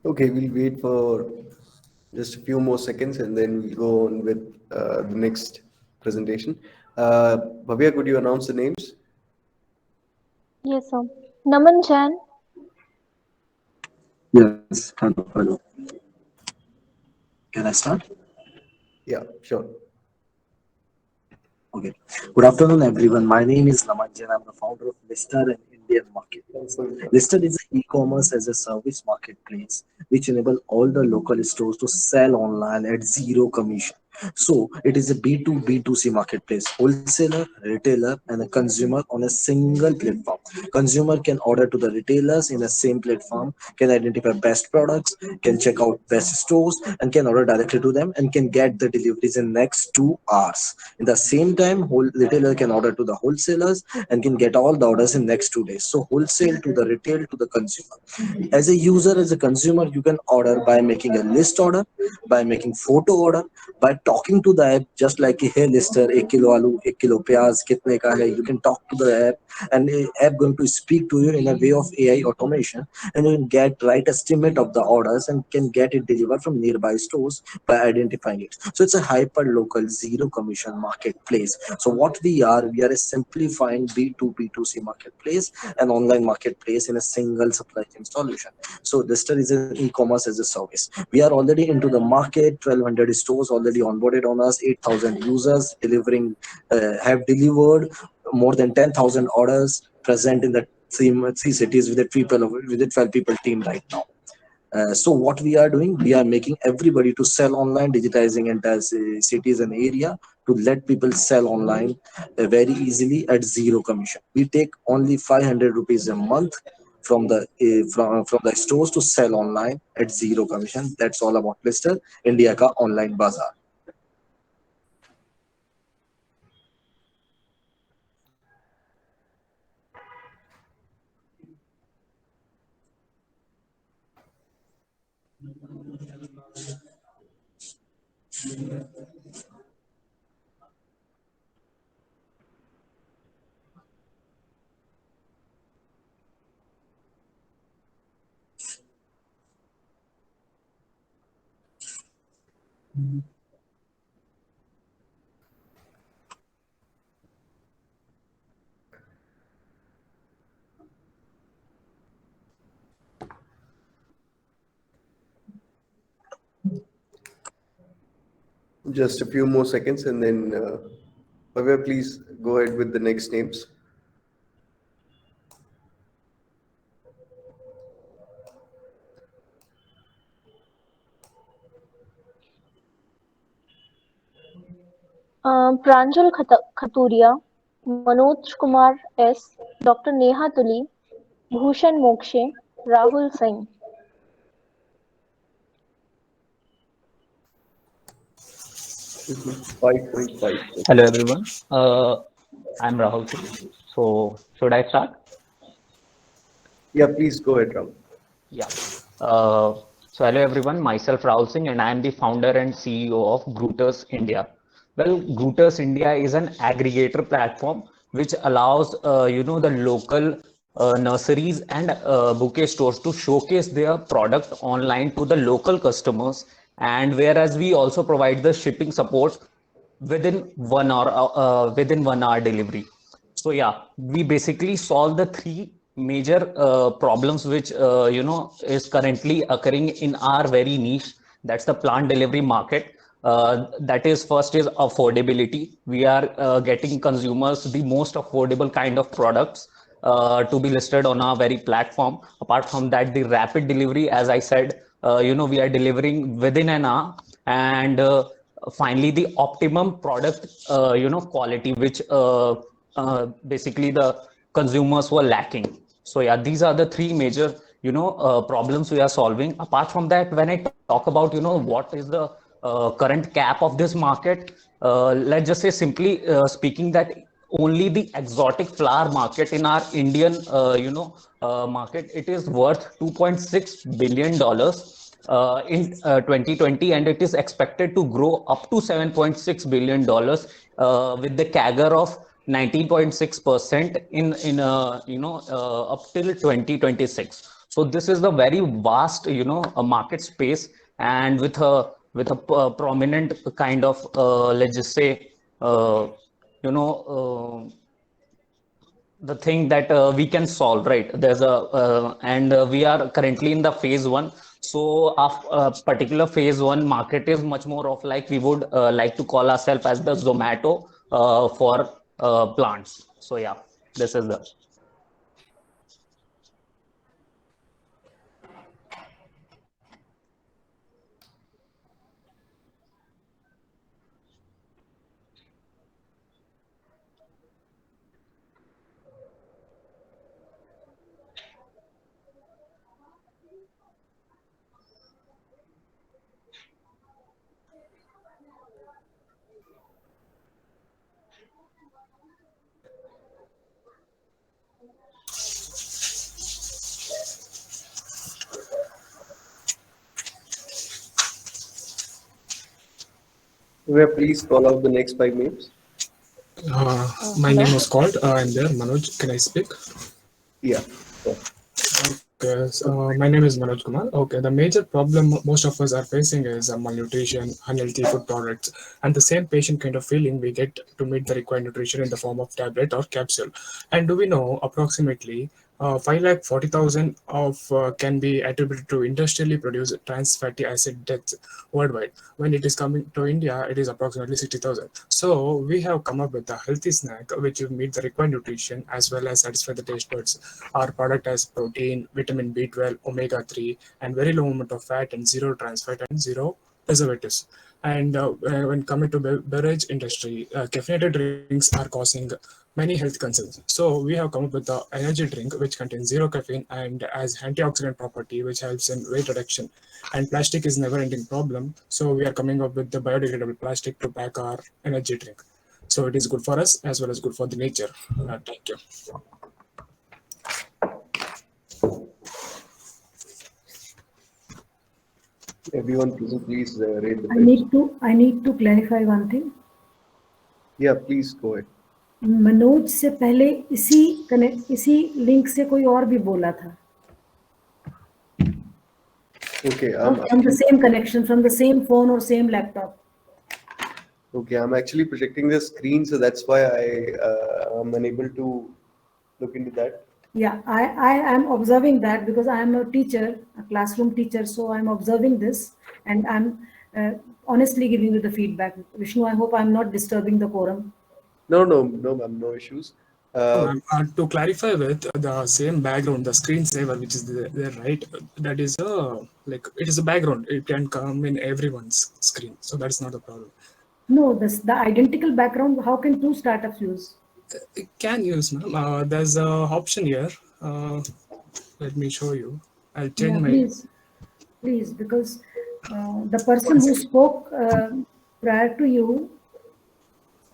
Okay, we'll wait for just a few more seconds and then we'll go on with the next presentation. Bhavya, could you announce the names? Yes, sir. Naman Jain, Yes, hello, hello. Can I start? Yeah, sure. Okay. Good afternoon, everyone. My name is Namanjan. I'm the founder of Lister, an Indian marketplace. Lister is an e-commerce as a service marketplace which enable all the local stores to sell online at zero commission. So it is a B2B2C marketplace, wholesaler, retailer, and a consumer on a single platform. Consumer can order to the retailers in the same platform, can identify best products, can check out best stores, and can order directly to them and can get the deliveries in next 2 hours. In the same time, whole retailer can order to the wholesalers and can get all the orders in next 2 days. So wholesale to the retail to the consumer. As a user, as a consumer, you can order by making a list order, by making photo order, by talking to the app, just like hey lister, 1 kilo aloo, 1 kilo pyaz, kitne ka hai. You can talk to the app, and the app going to speak to you in a way of AI automation, and you can get right estimate of the orders and can get it delivered from nearby stores by identifying it. So it's a hyper local zero commission marketplace. So what we are a simplifying B2B2C marketplace, an online marketplace in a single supply chain solution. So Lister is an e-commerce as a service. We are already into the market, 1200 stores already onboarded on us, 8,000 users delivering, have delivered more than 10,000 orders present in the three cities with a 12 people team right now. So what we are doing, we are making everybody to sell online, digitizing entire cities and area to let people sell online very easily at zero commission. We take only 500 rupees a month from the stores to sell online at zero commission. That's all about Lister, India ka online bazaar. Just a few more seconds and then, Bhavya, please go ahead with the next names. Pranjal Khaturia, Manoj Kumar S, Dr. Neha Tuli, Bhushan Mokshe, Rahul Singh. Hello everyone. I'm Rahul Singh. So should I start? Yeah, please go ahead, Rahul. Yeah. So hello everyone. Myself Rahul Singh, and I am the founder and CEO of Grooters India. Well, Grooters India is an aggregator platform which allows the local nurseries and bouquet stores to showcase their product online to the local customers, and whereas we also provide the shipping support within 1 hour delivery. So yeah, we basically solve the three major problems which is currently occurring in our very niche. That's the plant delivery market. That is, first is affordability. We are getting consumers the most affordable kind of products to be listed on our very platform. Apart from that, the rapid delivery, as I said, we are delivering within an hour, and finally the optimum product quality, which basically the consumers were lacking. So yeah, these are the three major problems we are solving. Apart from that, when I talk about what is the current cap of this market, let's just say simply speaking that only the exotic flower market in our Indian market, it is worth $2.6 billion in 2020, and it is expected to grow up to $7.6 billion with the CAGR of 19.6% in up till 2026. So this is the very vast a market space, and with a prominent kind of let's just say the thing that we can solve, right? There's and we are currently in the phase one. So a particular phase one market is much more of like we would like to call ourselves as the Zomato for plants. So yeah, this is the. Where please call out the next 5 names. My name was called. I'm there. Manoj, can I speak? Yeah. Okay, so my name is Manoj Kumar. Okay, the major problem most of us are facing is malnutrition, unhealthy food products, and the same patient kind of feeling we get to meet the required nutrition in the form of tablet or capsule. And do we know approximately 540,000 of can be attributed to industrially produced trans fatty acid deaths worldwide. When it is coming to India, it is approximately 60,000. So we have come up with a healthy snack which will meet the required nutrition as well as satisfy the taste buds. Our product has protein, vitamin B12, omega-3, and very low amount of fat and zero trans fat and zero preservatives. And when coming to beverage industry, caffeinated drinks are causing many health concerns. So we have come up with the energy drink which contains zero caffeine and has antioxidant property which helps in weight reduction. And plastic is never ending problem. So we are coming up with the biodegradable plastic to pack our energy drink. So it is good for us as well as good for the nature. Thank you. Everyone present, please rate the I page. need to clarify one thing. Yeah, please go ahead. Manoj से पहले इसी link से कोई और भी बोला था. Okay, From the same connection, from the same phone or same laptop. Okay, I'm actually projecting the screen, so that's why I am unable to look into that. Yeah, I am observing that because I am a teacher, a classroom teacher, so I'm observing this and I'm honestly giving you the feedback. Vishnu, I hope I'm not disturbing the quorum. No, ma'am, no issues. To clarify with the same background, the screensaver which is there, right? That is like it is a background. It can come in everyone's screen, so that's not a problem. No, the identical background. How can two startups use? It can use, ma'am. There's a option here. Let me show you. I'll change my. Please, because the person who spoke prior to you.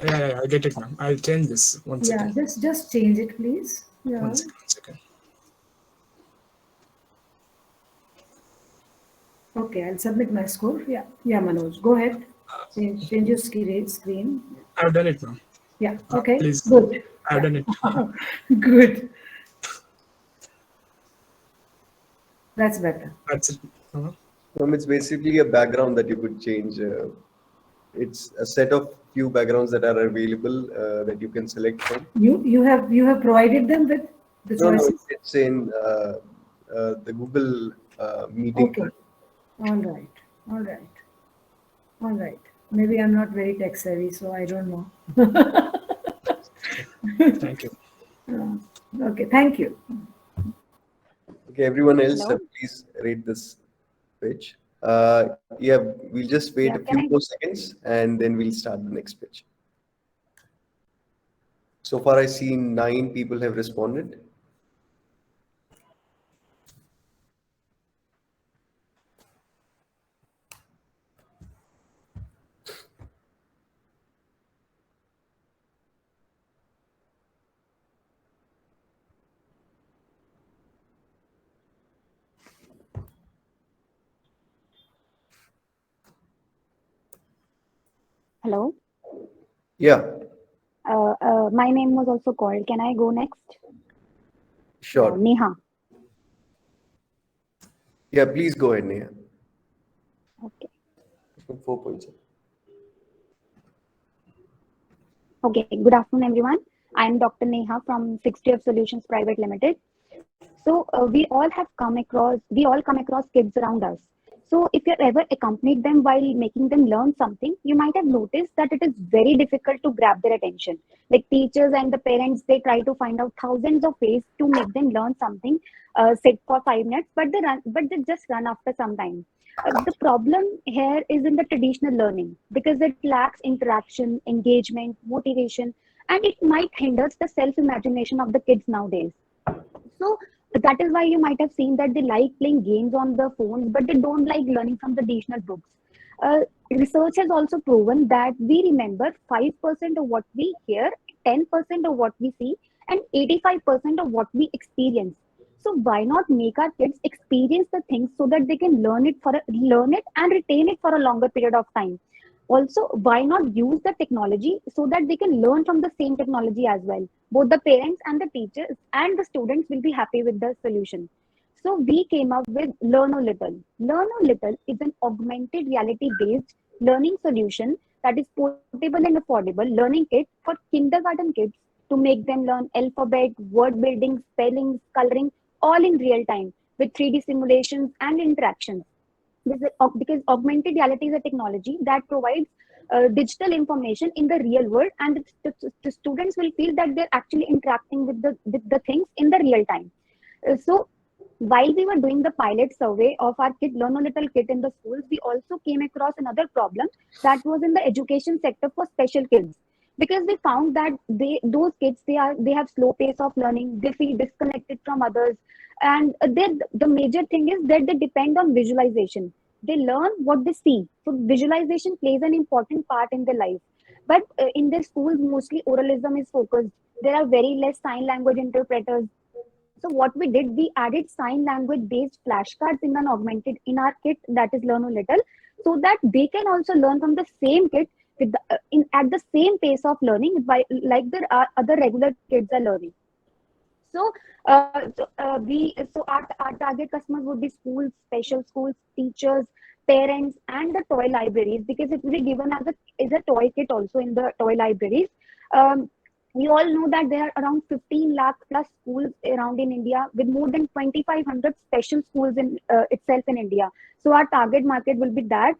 Yeah, I get it, ma'am. I'll change this. One second. Just change it, please. Yeah. One second. Okay, I'll submit my score. Yeah, Manoj, go ahead. Change your screen. I've done it, ma'am. Yeah. Okay. Please. Good. I've done it. Good. That's better. That's it. It's basically a background that you could change. It's a set of few backgrounds that are available that you can select from. You have provided them with the choices? No, it's in the Google meeting. Okay. All right. Maybe I'm not very tech savvy, so I don't know. Thank you. Okay, thank you. Okay, everyone else, please rate this page. Yeah, we'll just wait a few more seconds and then we'll start the next page. So far, I see 9 people have responded. Hello. Yeah. My name was also called. Can I go next? Sure. Neha. Yeah, please go ahead, Neha. Okay. 4 points. Okay. Good afternoon, everyone. I am Dr. Neha from 60 of Solutions Private Limited. So we all come across kids around us. So if you've ever accompanied them while making them learn something, you might have noticed that it is very difficult to grab their attention. Like teachers and the parents, they try to find out thousands of ways to make them learn something, sit for 5 minutes, but they just run after some time. The problem here is in the traditional learning because it lacks interaction, engagement, motivation, and it might hinder the self-imagination of the kids nowadays. So that is why you might have seen that they like playing games on the phones, but they don't like learning from the traditional books. Research has also proven that we remember 5% of what we hear, 10% of what we see, and 85% of what we experience. So why not make our kids experience the things so that they can learn it and retain it for a longer period of time? Also, why not use the technology so that they can learn from the same technology as well? Both the parents and the teachers and the students will be happy with the solution. So we came up with Learn a Little. Learn a Little is an augmented reality based learning solution that is portable and affordable learning kit for kindergarten kids to make them learn alphabet, word building, spelling, coloring, all in real time with 3D simulations and interactions. Because augmented reality is a technology that provides digital information in the real world, and the students will feel that they're actually interacting with the things in the real time. So while we were doing the pilot survey of our Learn a Little kit in the schools, we also came across another problem that was in the education sector for special kids. Because we found that those kids, they have slow pace of learning, they feel disconnected from others, and the major thing is that they depend on visualization. They learn what they see. So visualization plays an important part in their life. But in their schools, mostly oralism is focused. There are very less sign language interpreters. So what we did, we added sign language based flashcards in our kit, that is Learn a Little, so that they can also learn from the same kit with at the same pace of learning like the other regular kids are learning. So, our target customers would be schools, special schools, teachers, parents, and the toy libraries, because it will be given as a toy kit also in the toy libraries. We all know that there are around 15 lakh plus schools around in India, with more than 2,500 special schools in itself in India. So our target market will be that.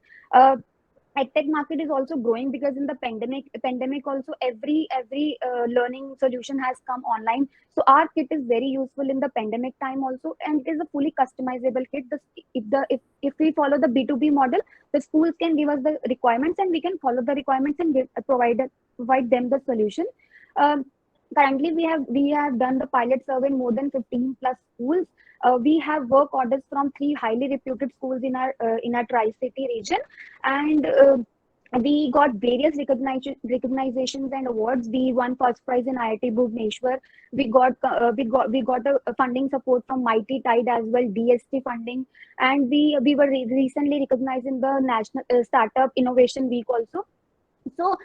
EdTech market is also growing, because in the pandemic also every learning solution has come online. So our kit is very useful in the pandemic time also, and it is a fully customizable kit. If we follow the B2B model, the schools can give us the requirements and we can follow the requirements and provide them the solution. Currently, we have done the pilot survey in more than 15 plus schools. We have work orders from 3 highly reputed schools in our Tri-City region, and we got various recognizations and awards. We won first prize in IIT Bhubaneswar. We got a funding support from Mighty Tide as well, DST funding, and we were recently recognized in the National Startup Innovation Week also. So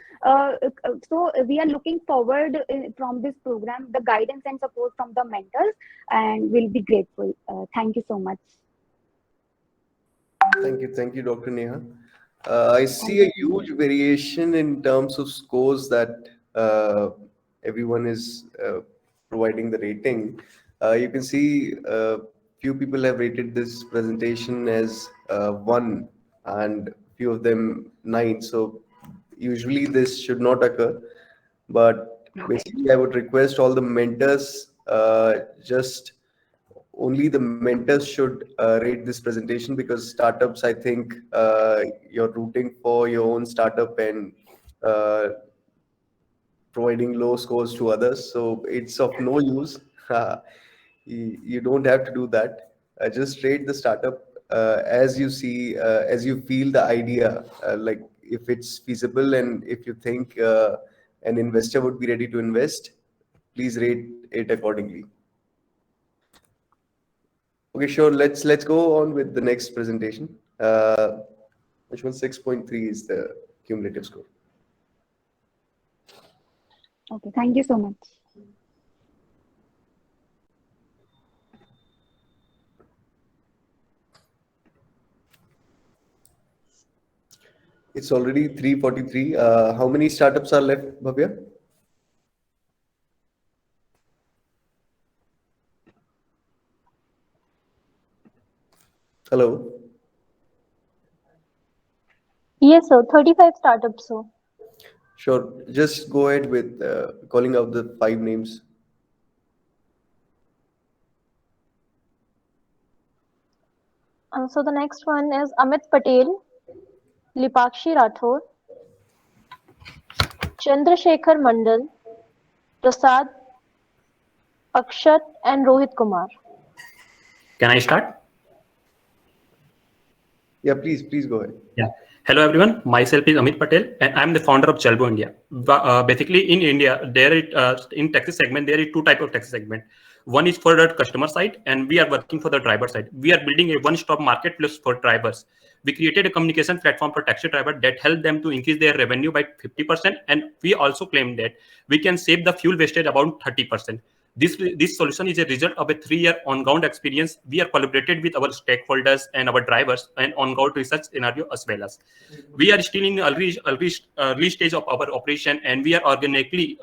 we are looking forward from this program, the guidance and support from the mentors, and we'll be grateful. Thank you so much. Thank you, Dr. Neha. I see a huge variation in terms of scores that everyone is providing the rating. You can see few people have rated this presentation as 1 and few of them 9. So usually this should not occur, but basically I would request all the mentors, just only the mentors should rate this presentation, because startups, I think you're rooting for your own startup and providing low scores to others. So it's of no use. You don't have to do that. Just rate the startup as you see, as you feel the idea, like if it's feasible and if you think an investor would be ready to invest, please rate it accordingly. Okay, sure. Let's go on with the next presentation. Which one? 6.3 is the cumulative score. Okay, thank you so much. It's already 3:43. How many startups are left, Bhavya? Hello. Yes, sir. 35 startups, sir. Sure. Just go ahead with calling out the 5 names. So the next one is Amit Patel, Lipakshi Rathore, Chandrasekhar Mandal, Prasad, Akshat, and Rohit Kumar. Can I start? Yeah, please go ahead. Yeah. Hello, everyone. Myself is Amit Patel, and I'm the founder of Chalbo India. Basically, in India, in taxi segment, there is 2 types of taxi segment. One is for the customer side, and we are working for the driver side. We are building a one-stop marketplace for drivers. We created a communication platform for taxi drivers that help them to increase their revenue by 50%, and we also claim that we can save the fuel wastage about 30%. This solution is a result of a 3-year on-ground experience. We are collaborated with our stakeholders and our drivers and on-ground research scenario as well as. We are still in the early stage of our operation, and we are organically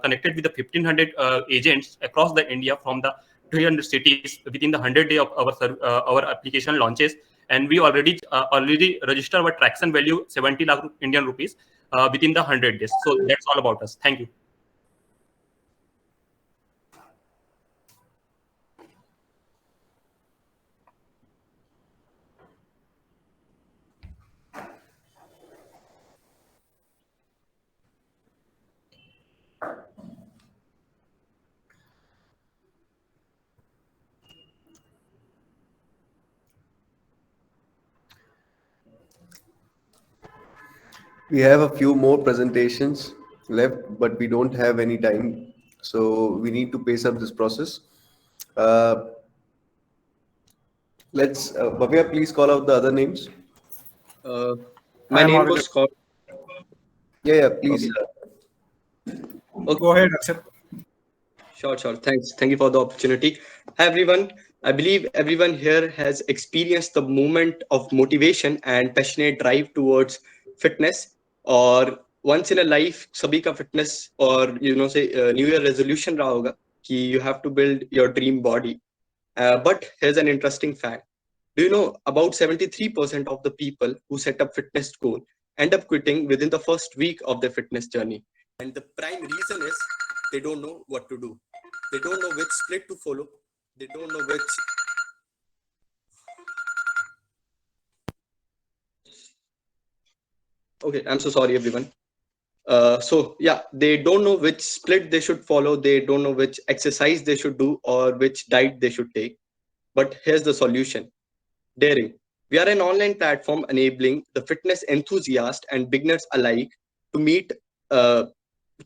connected with the 1,500 agents across the India from the 300 cities within the 100 day of our application launches. And we already register our traction value 70 lakh Indian rupees within the 100 days. So that's all about us. Thank you. We have a few more presentations left, but we don't have any time. So we need to pace up this process. Let's, Bhavya, please call out the other names. My name was called. Yeah, please. Okay. Go ahead, Akshat. Sure. Thanks. Thank you for the opportunity. Hi, everyone. I believe everyone here has experienced the moment of motivation and passionate drive towards fitness, or once in a life, sabhi ka fitness, or say New Year resolution raha hoga ki you have to build your dream body. But here's an interesting fact. Do you know about 73% of the people who set up fitness goal end up quitting within the first week of their fitness journey? And the prime reason is they don't know what to do. They don't know which split to follow. They don't know which. Okay, I'm so sorry, everyone. So yeah, they don't know which split they should follow. They don't know which exercise they should do or which diet they should take. But here's the solution. Daring. We are an online platform enabling the fitness enthusiast and beginners alike to meet to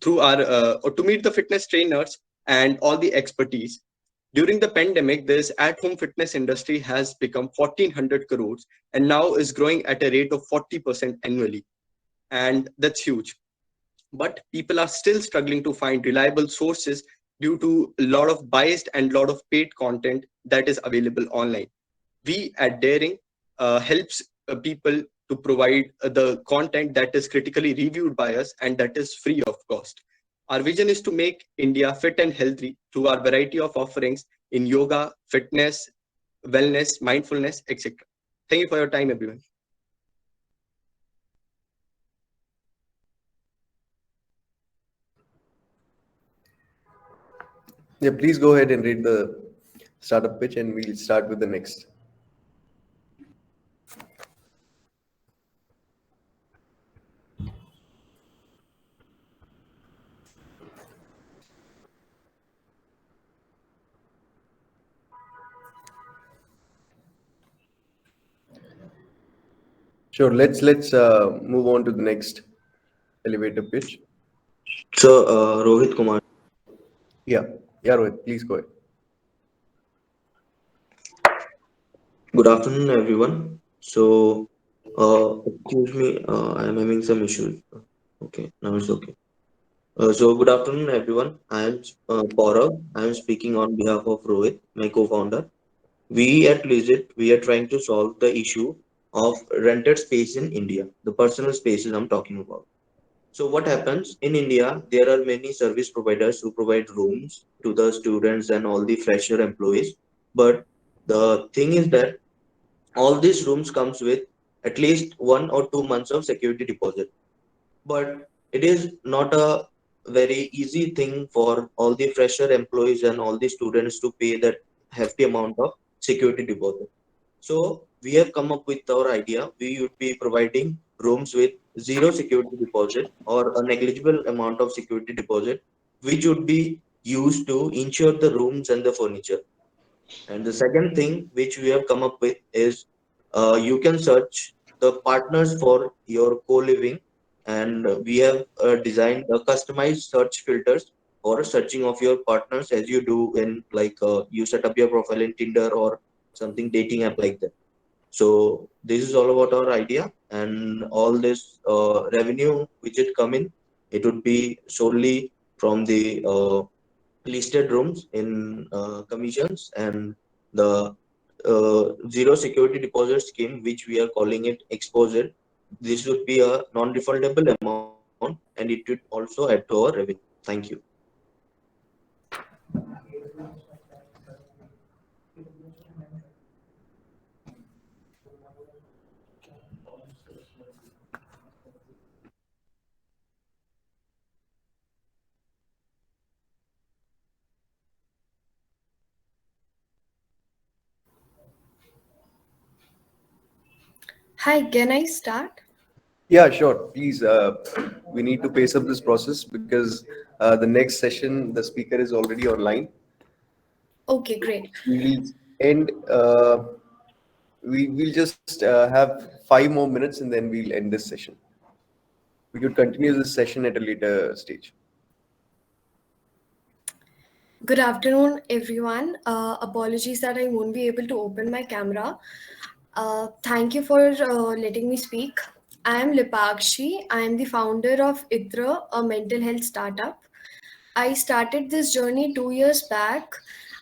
meet the fitness trainers and all the expertise. During the pandemic, this at-home fitness industry has become 1,400 crores and now is growing at a rate of 40% annually. And that's huge. But people are still struggling to find reliable sources due to a lot of biased and a lot of paid content that is available online. We at Daring helps people to provide the content that is critically reviewed by us and that is free of cost. Our vision is to make India fit and healthy through our variety of offerings in yoga, fitness, wellness, mindfulness, etc. Thank you for your time, everyone. Yeah, please go ahead and read the startup pitch and we'll start with the next. Sure, let's move on to the next elevator pitch. So, Rohit Kumar. Yeah, Rohit, please go ahead. Good afternoon, everyone. So, excuse me, I am having some issues. Okay, now it's okay. So, good afternoon, everyone. I am Paurav. I am speaking on behalf of Rohit, my co-founder. We at Legit, we are trying to solve the issue of rented space in India, the personal spaces I'm talking about. So what happens in India, there are many service providers who provide rooms to the students and all the fresher employees. But the thing is that all these rooms comes with at least 1 or 2 months of security deposit. But it is not a very easy thing for all the fresher employees and all the students to pay that hefty amount of security deposit. So we have come up with our idea. We would be providing rooms with zero security deposit or a negligible amount of security deposit, which would be used to insure the rooms and the furniture. And the second thing which we have come up with is you can search the partners for your co-living, and we have designed a customized search filters for searching of your partners as you do when you set up your profile in Tinder or something dating app like that. So this is all about our idea, and all this revenue which it come in, it would be solely from the listed rooms in commissions, and the zero security deposit scheme, which we are calling it exposure. This would be a non-refundable amount, and it would also add to our revenue. Thank you. Hi, can I start? Yeah, sure. Please, we need to pace up this process because the next session, the speaker is already online. Okay, great. We'll end. We'll just have 5 more minutes and then we'll end this session. We could continue this session at a later stage. Good afternoon, everyone. Apologies that I won't be able to open my camera. Thank you for letting me speak. I am Lipakshi. I am the founder of ITRA, a mental health startup. I started this journey 2 years back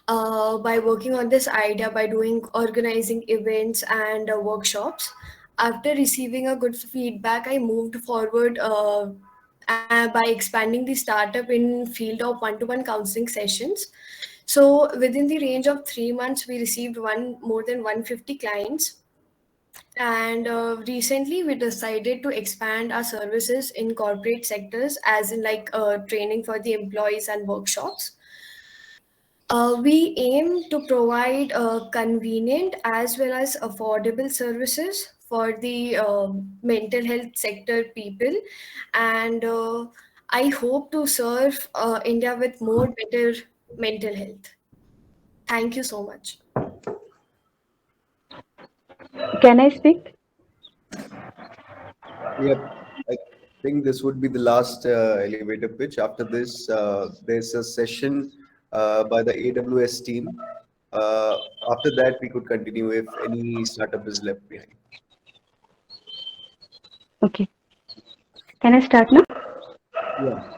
by working on this idea, by organizing events and workshops. After receiving a good feedback, I moved forward by expanding the startup in field of one-to-one counseling sessions. So within the range of 3 months, we received more than 150 clients. And recently, we decided to expand our services in corporate sectors, as in like training for the employees and workshops. We aim to provide convenient as well as affordable services for the mental health sector people, and I hope to serve India with more better mental health. Thank you so much. Can I speak? Yep. I think this would be the last elevator pitch. After this, there's a session by the AWS team. After that, we could continue if any startup is left behind. Okay. Can I start now? Yeah.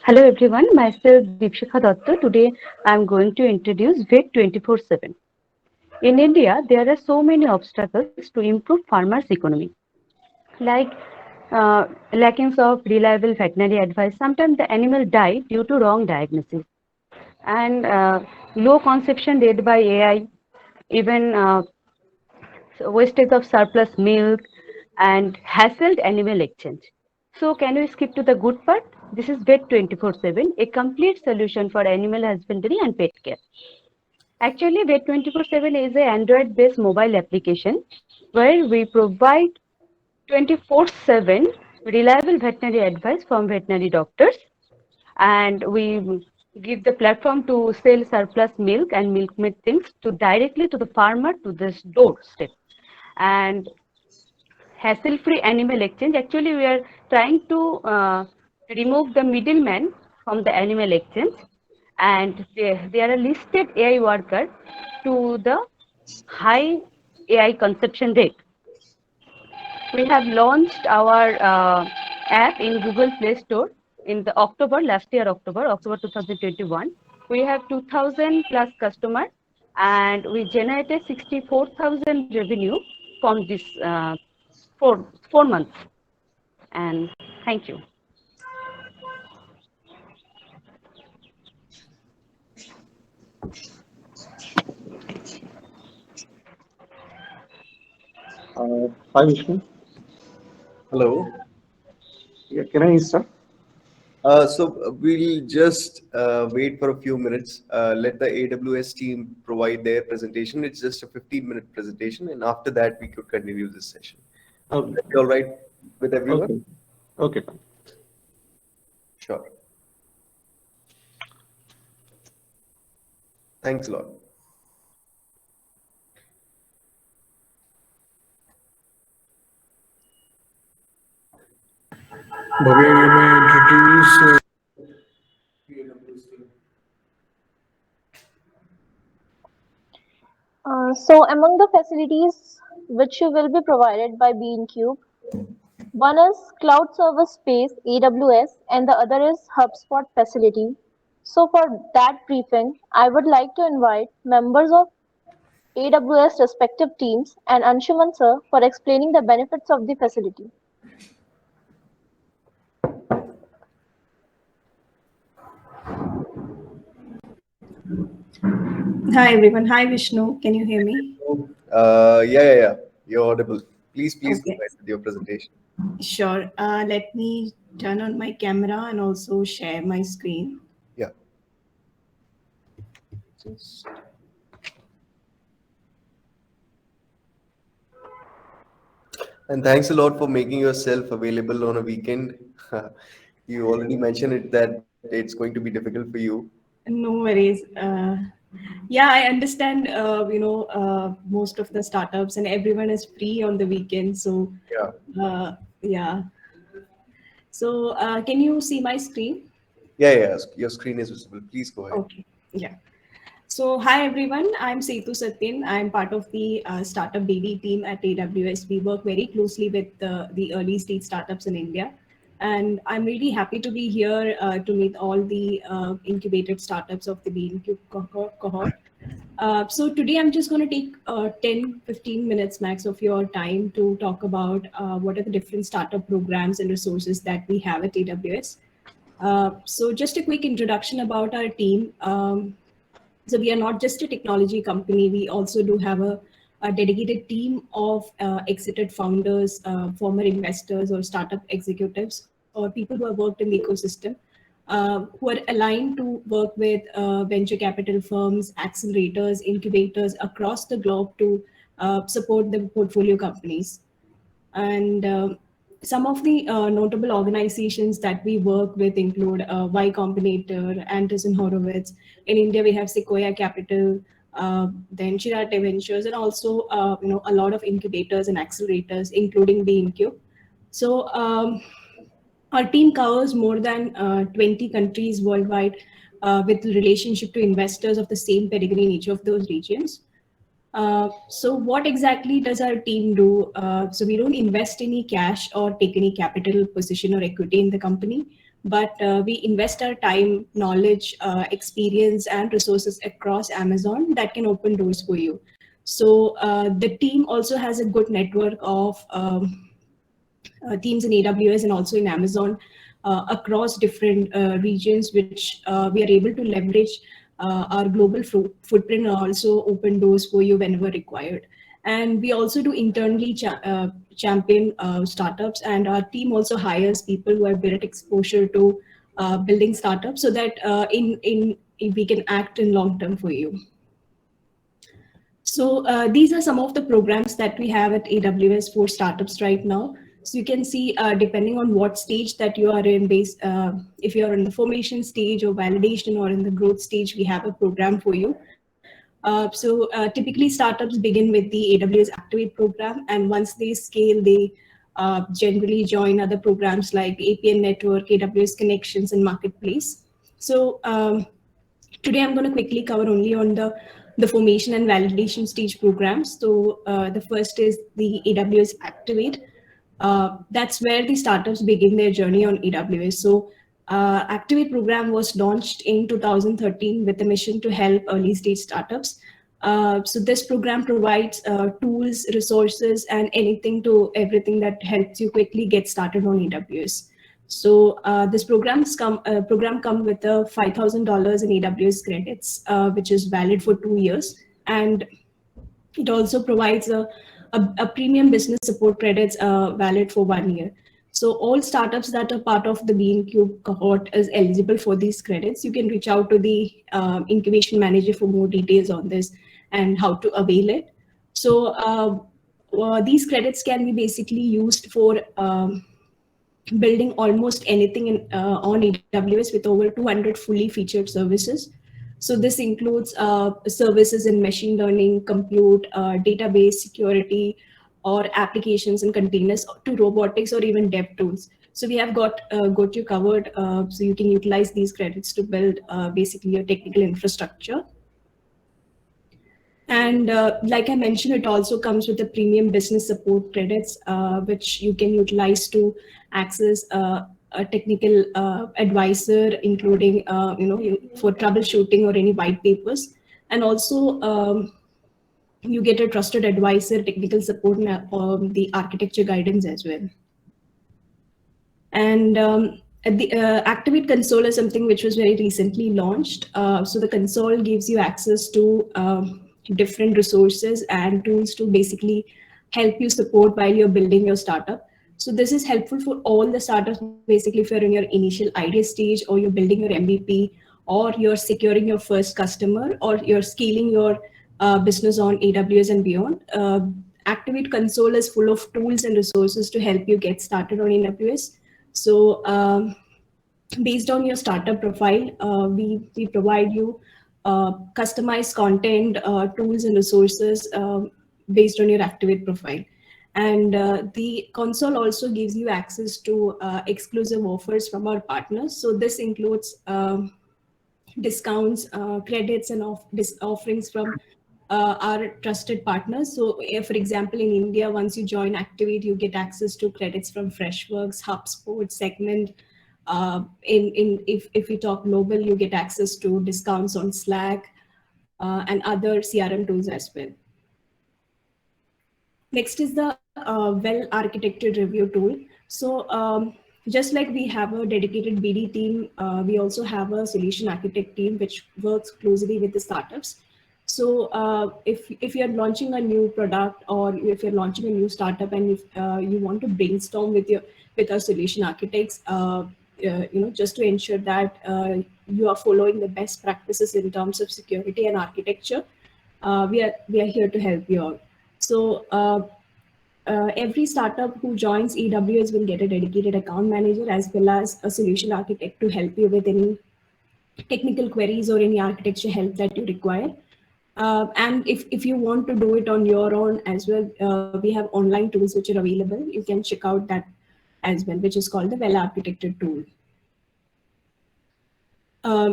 Hello everyone, myself Deepshikha Datta. Today I am going to introduce VET 24/7. In India, there are so many obstacles to improve farmers' economy, like lacking of reliable veterinary advice. Sometimes the animal die due to wrong diagnosis, and low conception rate by AI, even wastage of surplus milk, and hassled animal exchange. So can we skip to the good part? This is VET 24/7, a complete solution for animal husbandry and pet care. Actually, VET 24/7 is an Android-based mobile application where we provide 24/7 reliable veterinary advice from veterinary doctors, and we give the platform to sell surplus milk and milk meat things to directly to the farmer to this doorstep. And hassle-free animal exchange. Actually, we are trying to remove the middleman from the animal exchange, and there are listed AI workers to the high AI consumption rate. We have launched our app in Google Play Store in the last year, October 2021. We have 2,000 plus customers, and we generated 64,000 revenue from this 4 months. And thank you. Hi, Vishnu. Hello. Yeah, can I start? So we'll just wait for a few minutes. Let the AWS team provide their presentation. It's just a 15-minute presentation, and after that, we could continue this session. Okay. All right with everyone? Okay. Okay, fine. Sure. Thanks a lot. Bhavya, you may introduce So among the facilities which will be provided by B.Incube, one is cloud server space AWS and the other is Hubspot facility. So for that briefing, I would like to invite members of AWS respective teams and Anshuman sir for explaining the benefits of the facility. Hi everyone. Hi Vishnu. Can you hear me? Yeah. You're audible. Please go Okay. ahead with your presentation. Sure. Let me turn on my camera and also share my screen. Yeah. Just... And thanks a lot for making yourself available on a weekend. You already mentioned it that it's going to be difficult for you. No worries. Yeah, I understand. Most of the startups and everyone is free on the weekend. So, yeah. So, can you see my screen? Yeah. Your screen is visible. Please go ahead. Okay. Yeah. So, hi everyone. I'm Setu Satyan. I'm part of the startup BD team at AWS. We work very closely with the early stage startups in India. And I'm really happy to be here to meet all the incubated startups of the B.Incube cohort. So today I'm just going to take 10-15 minutes max of your time to talk about what are the different startup programs and resources that we have at AWS. So just a quick introduction about our team. So we are not just a technology company. We also do have a dedicated team of exited founders, former investors or startup executives, or people who have worked in the ecosystem, who are aligned to work with venture capital firms, accelerators, incubators across the globe to support the portfolio companies. And some of the notable organizations that we work with include Y Combinator, Anderson Horowitz. In India, we have Sequoia Capital, then Chirate Ventures, and also a lot of incubators and accelerators, including B.Incube. So our team covers more than 20 countries worldwide with relationship to investors of the same pedigree in each of those regions. So what exactly does our team do? So we don't invest any cash or take any capital position or equity in the company, but we invest our time, knowledge, experience, and resources across Amazon that can open doors for you. So the team also has a good network of teams in AWS and also in Amazon across different regions, which we are able to leverage our global footprint and also open doors for you whenever required. And we also do internally champion startups, and our team also hires people who have direct exposure to building startups so that we can act in long term for you. So these are some of the programs that we have at AWS for startups right now. So you can see, depending on what stage that you are in, if you're in the formation stage or validation or in the growth stage, we have a program for you. So typically startups begin with the AWS Activate program, and once they scale, they generally join other programs like APN Network, AWS Connections, and Marketplace. So today I'm going to quickly cover only on the formation and validation stage programs. So the first is the AWS Activate. That's where the startups begin their journey on AWS. So Activate program was launched in 2013 with a mission to help early stage startups. So this program provides tools, resources, and everything that helps you quickly get started on AWS. So this program come with a $5,000 in AWS credits, which is valid for 2 years, and it also provides a premium business support credits valid for 1 year. So all startups that are part of the B.Incube cohort is eligible for these credits. You can reach out to the incubation manager for more details on this and how to avail it. So these credits can be basically used for building almost anything on AWS with over 200 fully featured services. So this includes services in machine learning, compute, database security, or applications and containers, to robotics or even dev tools. So we have got you covered, so you can utilize these credits to build basically your technical infrastructure. And like I mentioned, it also comes with the premium business support credits, which you can utilize to access a technical advisor, including for troubleshooting or any white papers, and also you get a trusted advisor, technical support, and the architecture guidance as well. And the Activate console is something which was very recently launched. So the console gives you access to different resources and tools to basically help you support while you're building your startup. So this is helpful for all the startups, basically if you're in your initial idea stage, or you're building your MVP, or you're securing your first customer, or you're scaling your business on AWS and beyond. Activate console is full of tools and resources to help you get started on AWS. So based on your startup profile, we provide you customized content, tools and resources based on your Activate profile. And the console also gives you access to exclusive offers from our partners. So this includes discounts, credits, and offerings from our trusted partners. So if, for example, in India, once you join Activate, you get access to credits from Freshworks, Hubspot, Segment. If we talk global, you get access to discounts on Slack and other CRM tools as well. Next is the well-architected review tool. So just like we have a dedicated BD team, we also have a solution architect team which works closely with the startups. So if you're launching a new product, or if you're launching a new startup, and if you want to brainstorm with our solution architects, just to ensure that you are following the best practices in terms of security and architecture, we are here to help you out. So every startup who joins AWS will get a dedicated account manager as well as a solution architect to help you with any technical queries or any architecture help that you require. And if you want to do it on your own as well, we have online tools which are available. You can check out that as well, which is called the well-architected tool.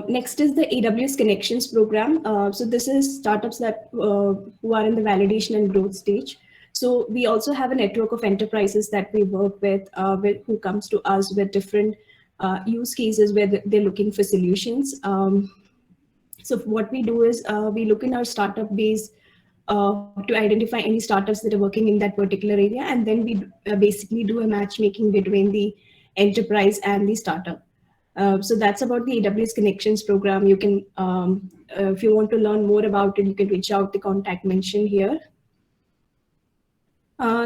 Next is the AWS Connections program. So this is startups that who are in the validation and growth stage. So we also have a network of enterprises that we work with who comes to us with different use cases where they're looking for solutions. So what we do is we look in our startup base to identify any startups that are working in that particular area, and then we basically do a matchmaking between the enterprise and the startup. So that's about the AWS Connections program. You can, if you want to learn more about it, you can reach out the contact mentioned here.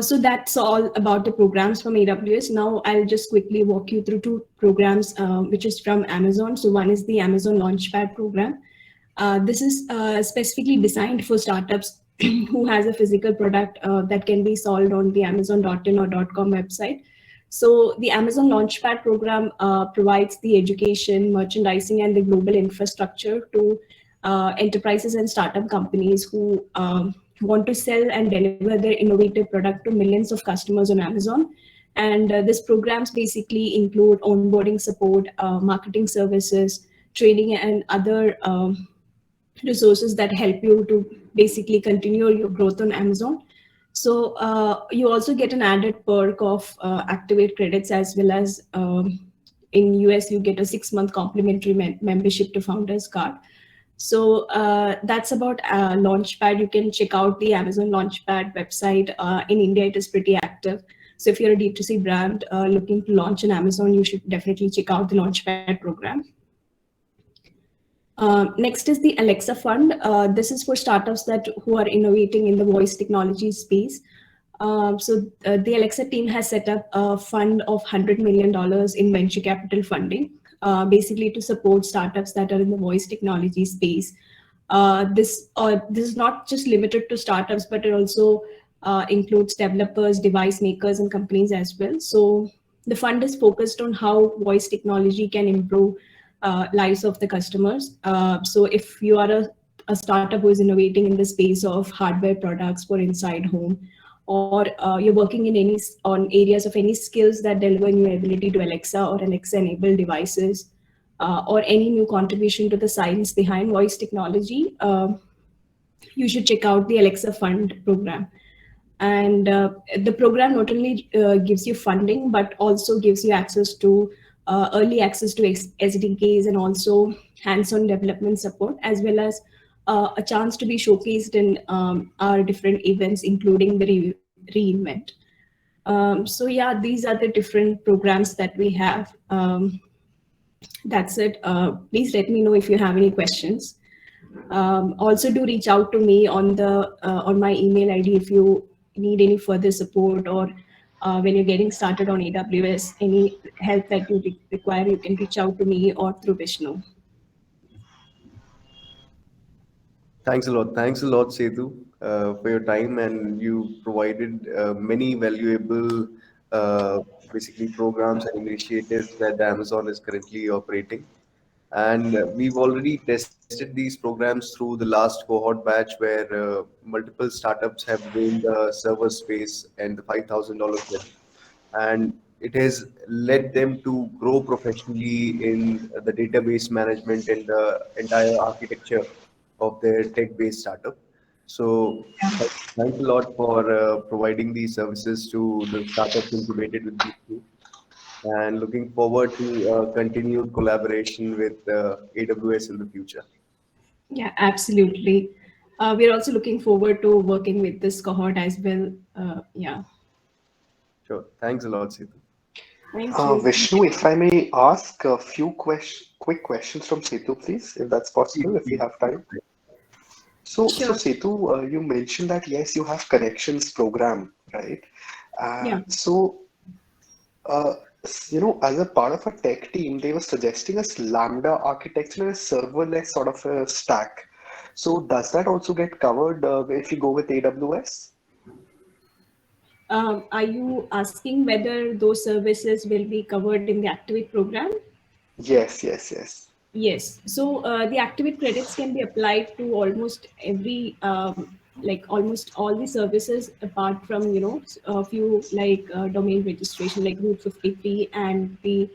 So that's all about the programs from AWS. Now I'll just quickly walk you through two programs, which is from Amazon. So one is the Amazon Launchpad program. This is specifically designed for startups who has a physical product that can be sold on the Amazon.in or .com website. So the Amazon Launchpad program provides the education, merchandising, and the global infrastructure to enterprises and startup companies who want to sell and deliver their innovative product to millions of customers on Amazon. And these programs basically include onboarding support, marketing services, training, and other resources that help you to basically continue your growth on Amazon. So you also get an added perk of Activate credits, as well as in US, you get a 6-month complimentary membership to Founders Card. So that's about Launchpad. You can check out the Amazon Launchpad website. In India, it is pretty active. So if you're a D2C brand looking to launch on Amazon, you should definitely check out the Launchpad program. Next is the Alexa Fund. This is for startups who are innovating in the voice technology space. So the Alexa team has set up a fund of $100 million in venture capital funding, basically to support startups that are in the voice technology space. This is not just limited to startups, but it also includes developers, device makers, and companies as well. So the fund is focused on how voice technology can improve lives of the customers. So if you are a startup who is innovating in the space of hardware products for inside home, or you're working in on areas of any skills that deliver new ability to Alexa or Alexa-enabled devices, or any new contribution to the science behind voice technology, you should check out the Alexa Fund program. And the program not only gives you funding, but also gives you access to early access to SDKs and also hands-on development support, as well as a chance to be showcased in our different events, including the reInvent. So yeah, these are the different programs that we have. That's it. Please let me know if you have any questions. Also, do reach out to me on my email ID if you need any further support, or when you're getting started on AWS, any help that you require, you can reach out to me or through Vishnu. Thanks a lot, Setu, for your time, and you provided many valuable, basically programs and initiatives that Amazon is currently operating. And we've already tested these programs through the last cohort batch, where multiple startups have gained server space and the $5,000 credit, and it has led them to grow professionally in the database management and the entire architecture of their tech-based startup. So thanks a lot for providing these services to the startups incubated with B.Incube, and looking forward to continued collaboration with AWS in the future. Yeah, absolutely. We're also looking forward to working with this cohort as well. Yeah. Sure. Thanks a lot, Setu. Thank you. Vishnu, if I may ask a few quick questions from Setu, please, if that's possible, if we have time. So Sure. Setu, you mentioned that yes, you have connections program, right? Yeah. So, as a part of a tech team, they were suggesting us Lambda architecture and a serverless sort of a stack. So does that also get covered if you go with AWS? Are you asking whether those services will be covered in the Activate program? Yes. Yes. So the Activate credits can be applied to almost every, like almost all the services, apart from, a few like domain registration, like Route 53 and the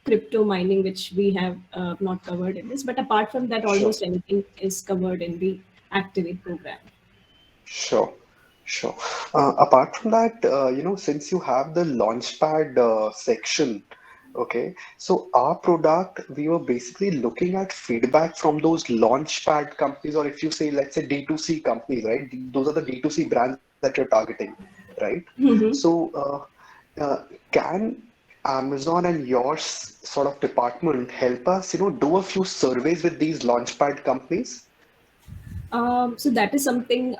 crypto mining, which we have not covered in this. But apart from that, almost anything is covered in the Activate program. Sure. Apart from that, since you have the Launchpad section, okay, so our product, we were basically looking at feedback from those Launchpad companies, or if you say, let's say D2C companies, right? Those are the D2C brands that you're targeting, right? Mm-hmm. So, can Amazon and your sort of department help us, do a few surveys with these Launchpad companies? So that is something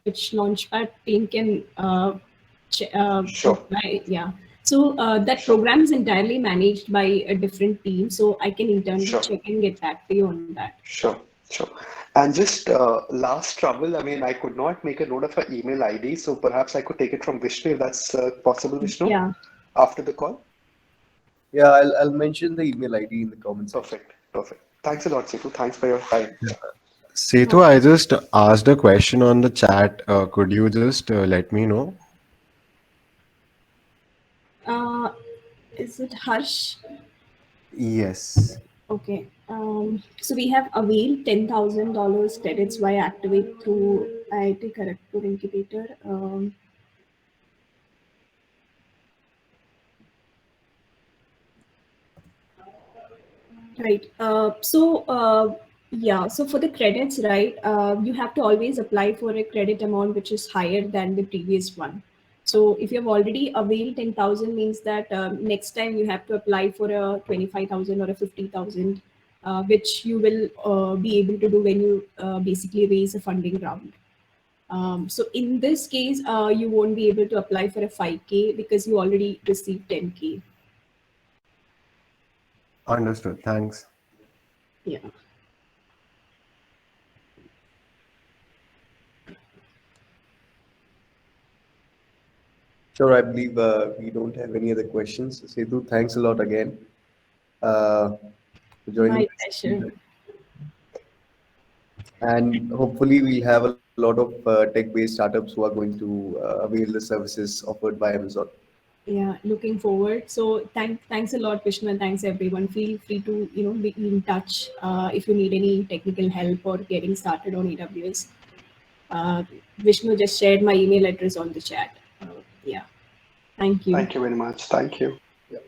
which Launchpad team can apply. Yeah. So that program is entirely managed by a different team. So I can internally check and get back to you on that. Sure. And just last trouble, I mean, I could not make a note of her email ID, so perhaps I could take it from Vishnu if that's possible, Vishnu, Yeah. after the call. Yeah, I'll mention the email ID in the comments. Perfect. Thanks a lot, Setu. Thanks for your time. Setu, I just asked a question on the chat. Could you just let me know? Is it Harsh? Yes. Okay. So we have availed $10,000 credits via Activate through IIT Kharagpur Incubator. Right. So for the credits, right, you have to always apply for a credit amount which is higher than the previous one. So if you have already availed 10,000, means that next time you have to apply for a 25,000 or a 50,000, which you will be able to do when you basically raise a funding round. So in this case, you won't be able to apply for a 5K because you already received 10K. Understood. Thanks. Yeah. Sure, I believe we don't have any other questions. Setu, thanks a lot again for joining. My pleasure. And hopefully we'll have a lot of tech-based startups who are going to avail the services offered by Amazon. Yeah, looking forward. So thanks a lot, Vishnu, and thanks everyone. Feel free to be in touch if you need any technical help or getting started on AWS. Vishnu just shared my email address on the chat. Yeah, thank you. Thank you very much. Thank you. Yeah.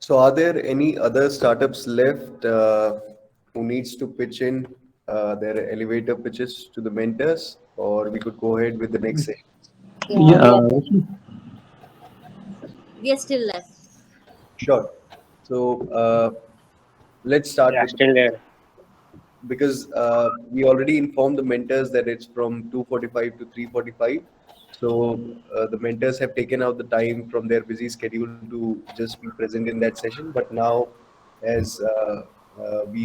So are there any other startups left who needs to pitch in their elevator pitches to the mentors, or we could go ahead with the next session? Yeah, Yeah, we are still left. Sure. So let's start Yeah, with still there. because we already informed the mentors that it's from 2:45 to 3:45. So the mentors have taken out the time from their busy schedule to just be present in that session. But now, as we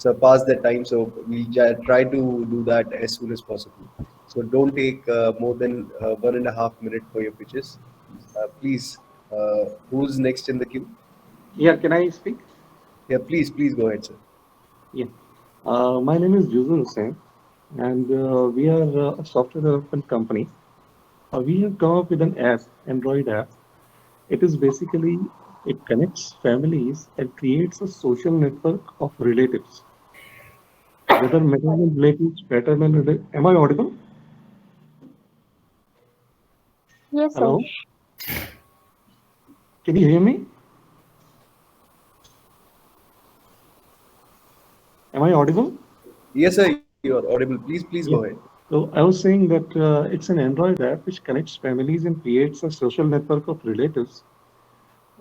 surpassed that time, so we'll try to do that as soon as possible. So don't take more than 1.5 minutes for your pitches. Please, who's next in the queue? yeah. Can I speak? Yeah, please go ahead, sir. Yeah. My name is Juzur Hussain, and we are a software development company. We have come up with an app, Android app. It is basically it connects families and creates a social network of relatives, whether maternal relatives, paternal relatives. Am I audible? Yes, sir. Hello? Can you hear me? Am I audible? Yes, sir, you are audible. Please go ahead. Yeah. So I was saying that it's an Android app which connects families and creates a social network of relatives,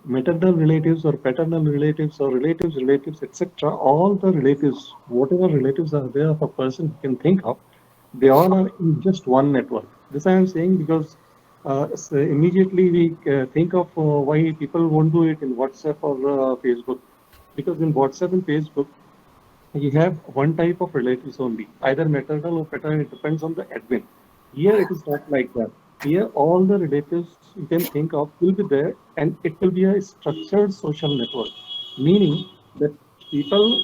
maternal relatives or paternal relatives, etc. All the relatives, whatever relatives are there of a person you can think of, they all are in just one network. This I am saying because so immediately we think of why people won't do it in WhatsApp or Facebook. Because in WhatsApp and Facebook, you have one type of relatives only, either maternal or paternal, it depends on the admin. Here it is not like that. Here all the relatives you can think of will be there and it will be a structured social network, meaning that people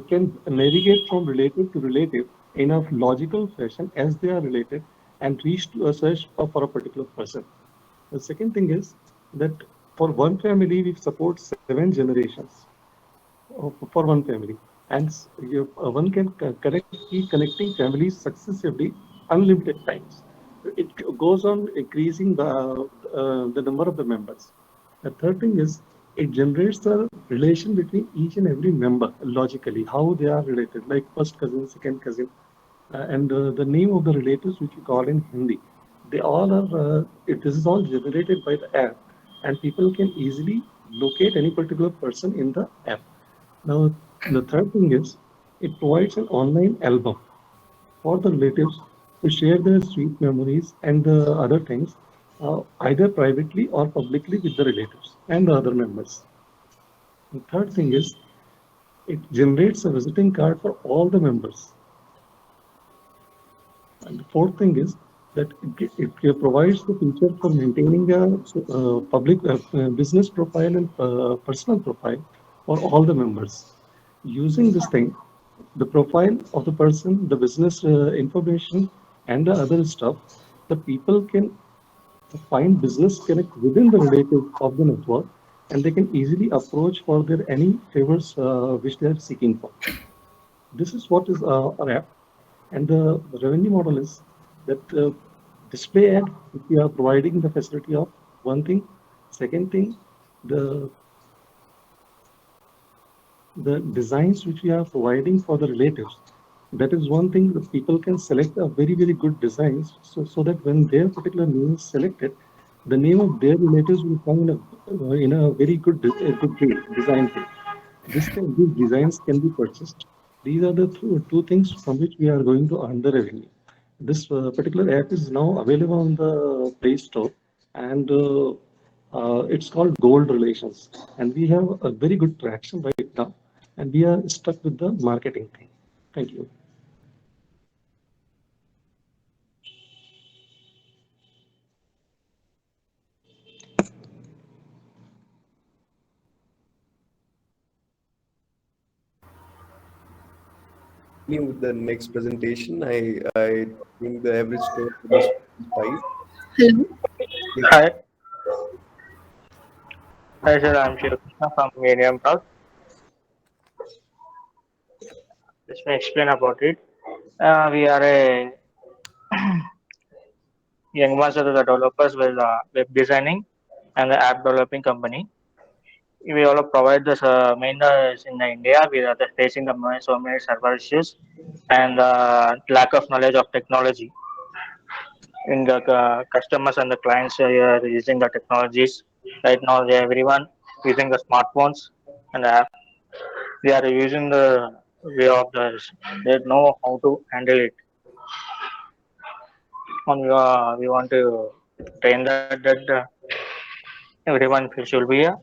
can navigate from relative to relative in a logical fashion as they are related and reach to a search for a particular person. The second thing is that for one family, we support 7 generations for one family. And one can keep connecting families successively unlimited times. It goes on increasing the number of the members. The third thing is it generates the relation between each and every member logically, how they are related, like first cousin, second cousin, and the name of the relatives which we call in Hindi. They all are, this is all generated by the app, and people can easily locate any particular person in the app. Now, the third thing is it provides an online album for the relatives to share their sweet memories and the other things, either privately or publicly with the relatives and the other members. The third thing is it generates a visiting card for all the members. And the fourth thing is that it provides the feature for maintaining a public business profile and personal profile for all the members. Using this thing, the profile of the person, the business information, and the other stuff, the people can find business connect within the relative of the network, and they can easily approach for their any favors which they are seeking for. This is what is our app, and the revenue model is that display ad, if we are providing the facility of one thing. Second thing, the the designs which we are providing for the relatives, that is one thing that people can select a very good designs, so that when their particular name is selected, the name of their relatives will come in a very good way, design way. These designs can be purchased. These are the two things from which we are going to earn the revenue. This particular app is now available on the Play Store, and it's called Gold Relations. And we have a very good traction right now, and we are stuck with the marketing thing. Thank you. Continue with the next presentation. I think the average score for this is 5. Hello. Yeah. Hi, hi sir, I'm Shiv Krishna from Medium Talk. Let me explain about it. We are a young master of the developers with web designing and the app developing company. we all provide this main in India. We are just facing so many server issues and lack of knowledge of technology in the customers and the clients are using the technologies right now. Everyone using the smartphones and they are using the way of the they know how to handle it. And we want to train that everyone should be a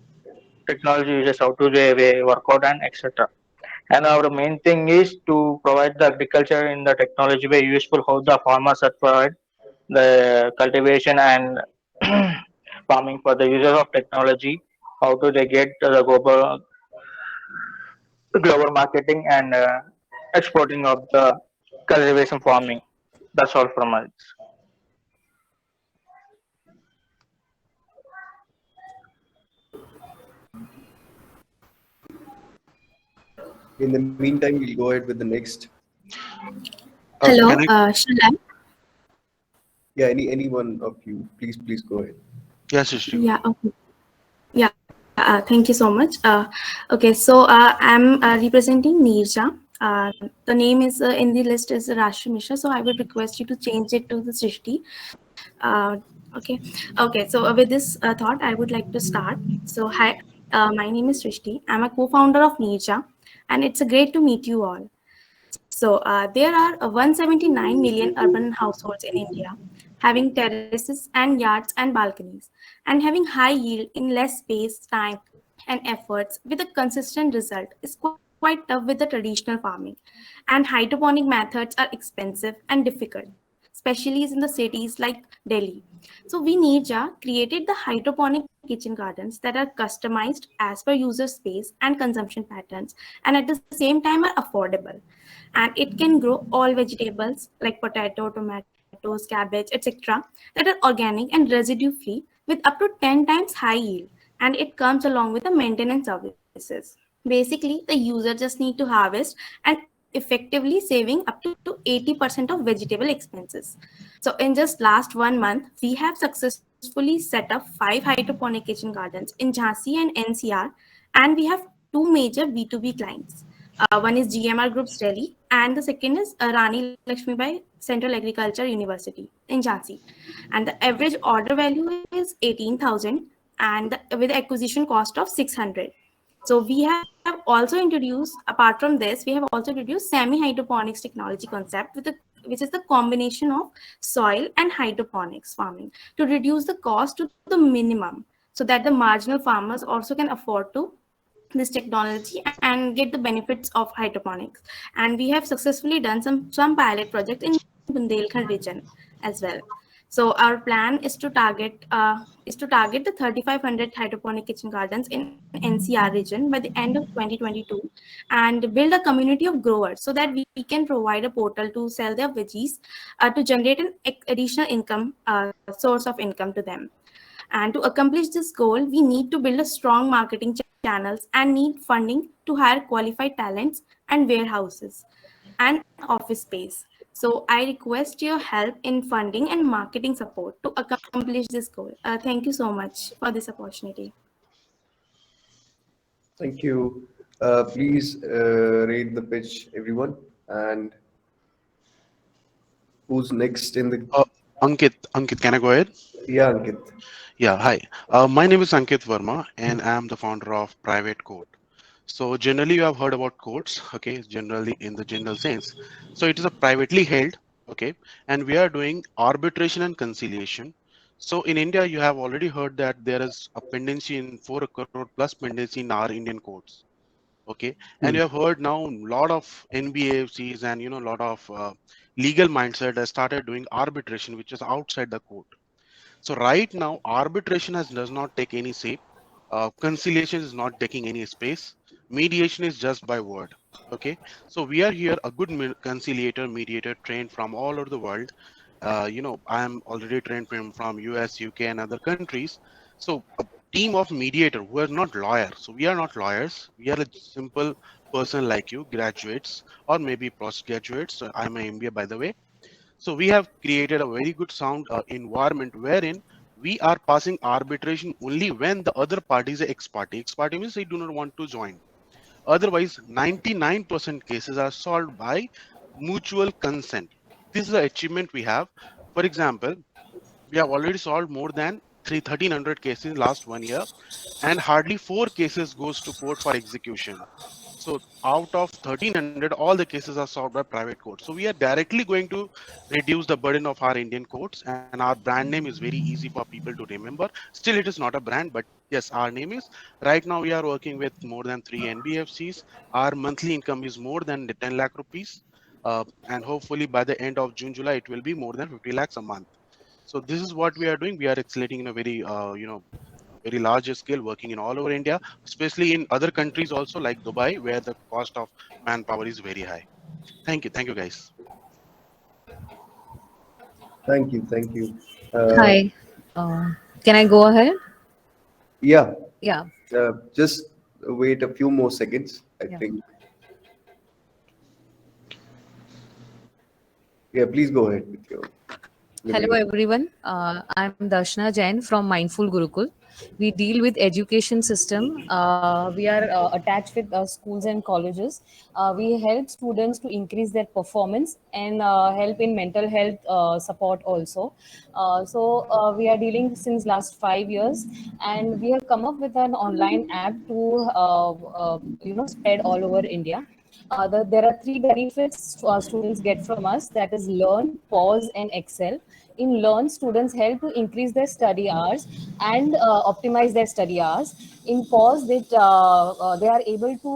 technology uses how to they work out and etc. And our main thing is to provide the agriculture in the technology way useful how the farmers are provide the cultivation and farming for the users of technology. How do they get the global marketing and exporting of the cultivation farming? That's all from us. In the meantime, we'll go ahead with the next. Hello, shall I? Yeah, any one of you, please go ahead. Yes, Srishti. Yeah, okay. Yeah, thank you so much. Okay, so I'm representing Neerja. The name is in the list is Rashmi Mishra, so I would request you to change it to the Srishti. Okay, okay. So with this thought, I would like to start. So hi, my name is Srishti. I'm a co-founder of Neerja, and it's a great to meet you all. So there are 179 million urban households in India, having terraces and yards and balconies, and having high yield in less space, time, and efforts with a consistent result is quite tough with the traditional farming. And hydroponic methods are expensive and difficult, especially in the cities like Delhi. So we Neerja created the hydroponic kitchen gardens that are customized as per user space and consumption patterns, and at the same time are affordable. And it can grow all vegetables like potato, tomatoes, cabbage, etc. that are organic and residue free with up to 10 times high yield, and it comes along with the maintenance services. Basically, the user just need to harvest and effectively saving up to 80% of vegetable expenses. So in just last 1 month, we have successfully set up 5 hydroponic kitchen gardens in Jhansi and NCR, and we have two major B2B clients. One is GMR Groups Delhi, and the second is Rani Lakshmibai Central Agriculture University in Jhansi. And the average order value is 18,000, and with acquisition cost of 600. So we have also introduced, apart from this, we have also introduced semi-hydroponics technology concept which is the combination of soil and hydroponics farming to reduce the cost to the minimum so that the marginal farmers also can afford to this technology and get the benefits of hydroponics. And we have successfully done some pilot project in Bundelkhand region as well. So our plan is to target the 3,500 hydroponic kitchen gardens in NCR region by the end of 2022 and build a community of growers so that we can provide a portal to sell their veggies to generate an additional income source of income to them. And to accomplish this goal, we need to build a strong marketing channels and need funding to hire qualified talents and warehouses and office space. So I request your help in funding and marketing support to accomplish this goal. Thank you so much for this opportunity. Thank you. Please rate the pitch, everyone. And who's next in the? Ankit, can I go ahead? Yeah, Ankit. Yeah, hi. My name is Ankit Verma, and I am the founder of Private Court. So generally, you have heard about courts, okay, generally in the general sense. So it is a privately held, okay, and we are doing arbitration and conciliation. So in India, you have already heard that there is a pendency in 4 crore plus pendency in our Indian courts, okay, and you have heard now a lot of NBAFCs and a lot of legal mindset has started doing arbitration, which is outside the court. So right now, arbitration does not take any shape. Conciliation is not taking any space. Mediation is just by word. Okay. So we are here a good conciliator, mediator trained from all over the world. I am already trained from US, UK, and other countries. So a team of mediator who are not lawyers. So we are not lawyers. We are a simple person like you, graduates, or maybe postgraduates. I'm an MBA, by the way. So we have created a very good sound environment wherein we are passing arbitration only when the other party is a ex party. Ex party means they do not want to join. Otherwise, 99% cases are solved by mutual consent. This is the achievement we have. For example, we have already solved more than 1,300 cases in last 1 year, and hardly 4 cases goes to court for execution. So out of 1,300, all the cases are solved by private courts. So we are directly going to reduce the burden of our Indian courts, and our brand name is very easy for people to remember. Still, it is not a brand, but yes, our name is. Right now, we are working with more than 3 NBFCs. Our monthly income is more than 10 lakh rupees. And hopefully by the end of June, July, it will be more than 50 lakhs a month. So this is what we are doing. We are accelerating in a very, very large scale, working in all over India, especially in other countries also like Dubai, where the cost of manpower is very high. Thank you guys. Thank you, thank you. Hi. Can I go ahead? Yeah, Yeah. just wait a few more seconds, I Yeah. think. Yeah, please go ahead with your. Hello, everyone. I'm Darshana Jain from Mindful Gurukul. We deal with education system. We are attached with schools and colleges. We help students to increase their performance and help in mental health support also. We are dealing since last 5 years, and we have come up with an online app to spread all over India. There are three benefits students get from us, that is learn, pause, and excel. In learn, students help to increase their study hours and optimize their study hours. In pause, they are able to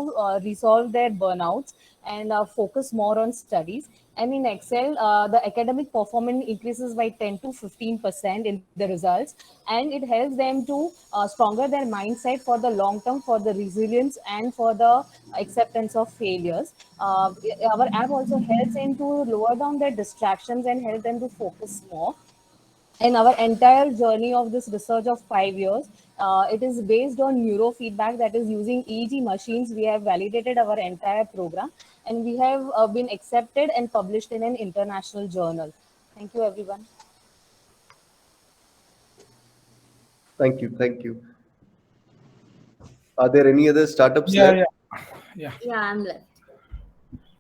resolve their burnouts and focus more on studies. And in Excel, the academic performance increases by 10 to 15% in the results, and it helps them to stronger their mindset for the long term, for the resilience, and for the acceptance of failures. Our app also helps them to lower down their distractions and help them to focus more. And our entire journey of this research of 5 years, it is based on neurofeedback, that is using EEG machines. We have validated our entire program, and we have been accepted and published in an international journal. Thank you, everyone. Thank you, thank you. Are there any other startups Yeah, left? yeah. Yeah, I'm left.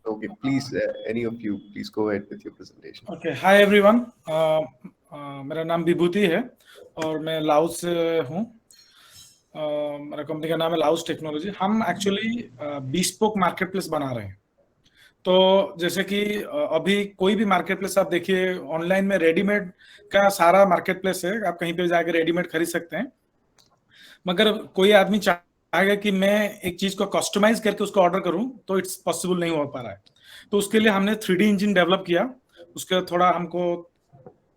Okay, please, any of you, please go ahead with your presentation. Okay, hi everyone. मेरा नाम विभूति है और मैं Laos से हूँ. मेरा company का नाम है लाओस टेक्नोलॉजी. हम एक्चुअली बीस्पोक मार्केट प्लेस बना रहे हैं. तो जैसे कि अभी कोई भी मार्केट प्लेस आप देखिए, ऑनलाइन में रेडीमेड का सारा मार्केट प्लेस है, आप कहीं पे जाके रेडीमेड खरीद सकते हैं. मगर कोई आदमी चाहेगा कि मैं एक चीज को कस्टमाइज करके उसको ऑर्डर करूं, तो इट्स पॉसिबल नहीं हो पा रहा है. तो उसके लिए हमने 3D इंजन डेवलप किया. उसका थोड़ा हमको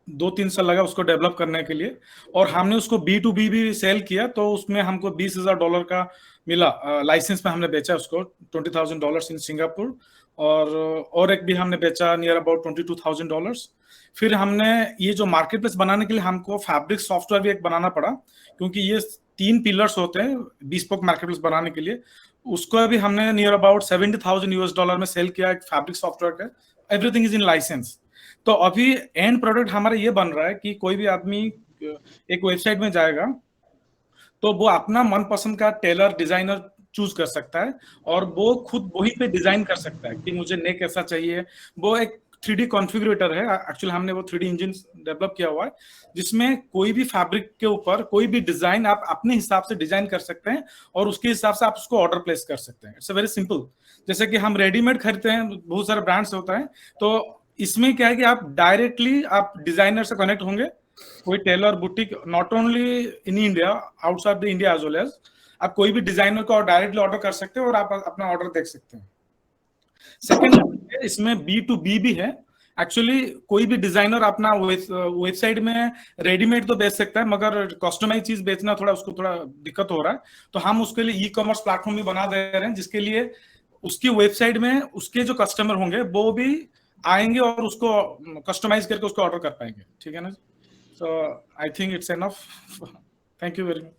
2-3 साल लगा उसको डेवलप करने के लिए, और हमने उसको B2B भी सेल किया. तो उसमें हमको $20,000 का मिला. लाइसेंस में हमने बेचा उसको $20,000 इन सिंगापुर, और एक भी हमने बेचा नियर अबाउट $22,000. फिर हमने ये जो मार्केट प्लेस बनाने के लिए हमको फैब्रिक सॉफ्टवेयर भी एक बनाना पड़ा, क्योंकि ये 3 पिलर्स होते हैं बिस्पोक मार्केट प्लेस बनाने के लिए. उसको भी हमने नियर अबाउट $70,000 में सेल किया, एक फैब्रिक सॉफ्टवेयर का. Everything is in licence. तो अभी एंड प्रोडक्ट हमारा ये बन रहा है कि कोई भी आदमी एक वेबसाइट में जाएगा तो वो अपना मनपसंद का टेलर डिजाइनर चूज कर सकता है, और वो खुद वही पे डिजाइन कर सकता है कि मुझे नेक ऐसा चाहिए. वो एक 3D कॉन्फ़िगरेटर है. एक्चुअली हमने वो 3D इंजन डेवलप किया हुआ है, जिसमें कोई भी फैब्रिक के ऊपर कोई भी डिजाइन आप अपने हिसाब से डिजाइन कर सकते हैं, और उसके हिसाब से आप उसको ऑर्डर प्लेस कर सकते हैं. It's very simple. जैसे कि हम रेडीमेड खरीदते हैं, बहुत सारे ब्रांड्स होता है, तो इसमें क्या है कि आप डायरेक्टली आप डिजाइनर से कनेक्ट होंगे. कोई tailor boutique, not only in India, outside the India as well as, आप कोई भी डिजाइनर को डायरेक्टली ऑर्डर कर सकते हैं और आप अपना ऑर्डर देख सकते हैं. सेकंड, इसमें B2B भी है. एक्चुअली कोई भी डिजाइनर अपना वेबसाइट में रेडीमेड तो बेच सकता है, मगर कस्टमाइज चीज बेचना उसको थोड़ा दिक्कत हो रहा है. तो हम उसके लिए ई-कॉमर्स प्लेटफॉर्म भी बना दे रहे हैं, जिसके लिए उसकी वेबसाइट में उसके जो कस्टमर होंगे वो भी आएंगे और उसको कस्टमाइज करके उसको ऑर्डर कर पाएंगे. ठीक है ना? So I think it's enough. Thank you very much.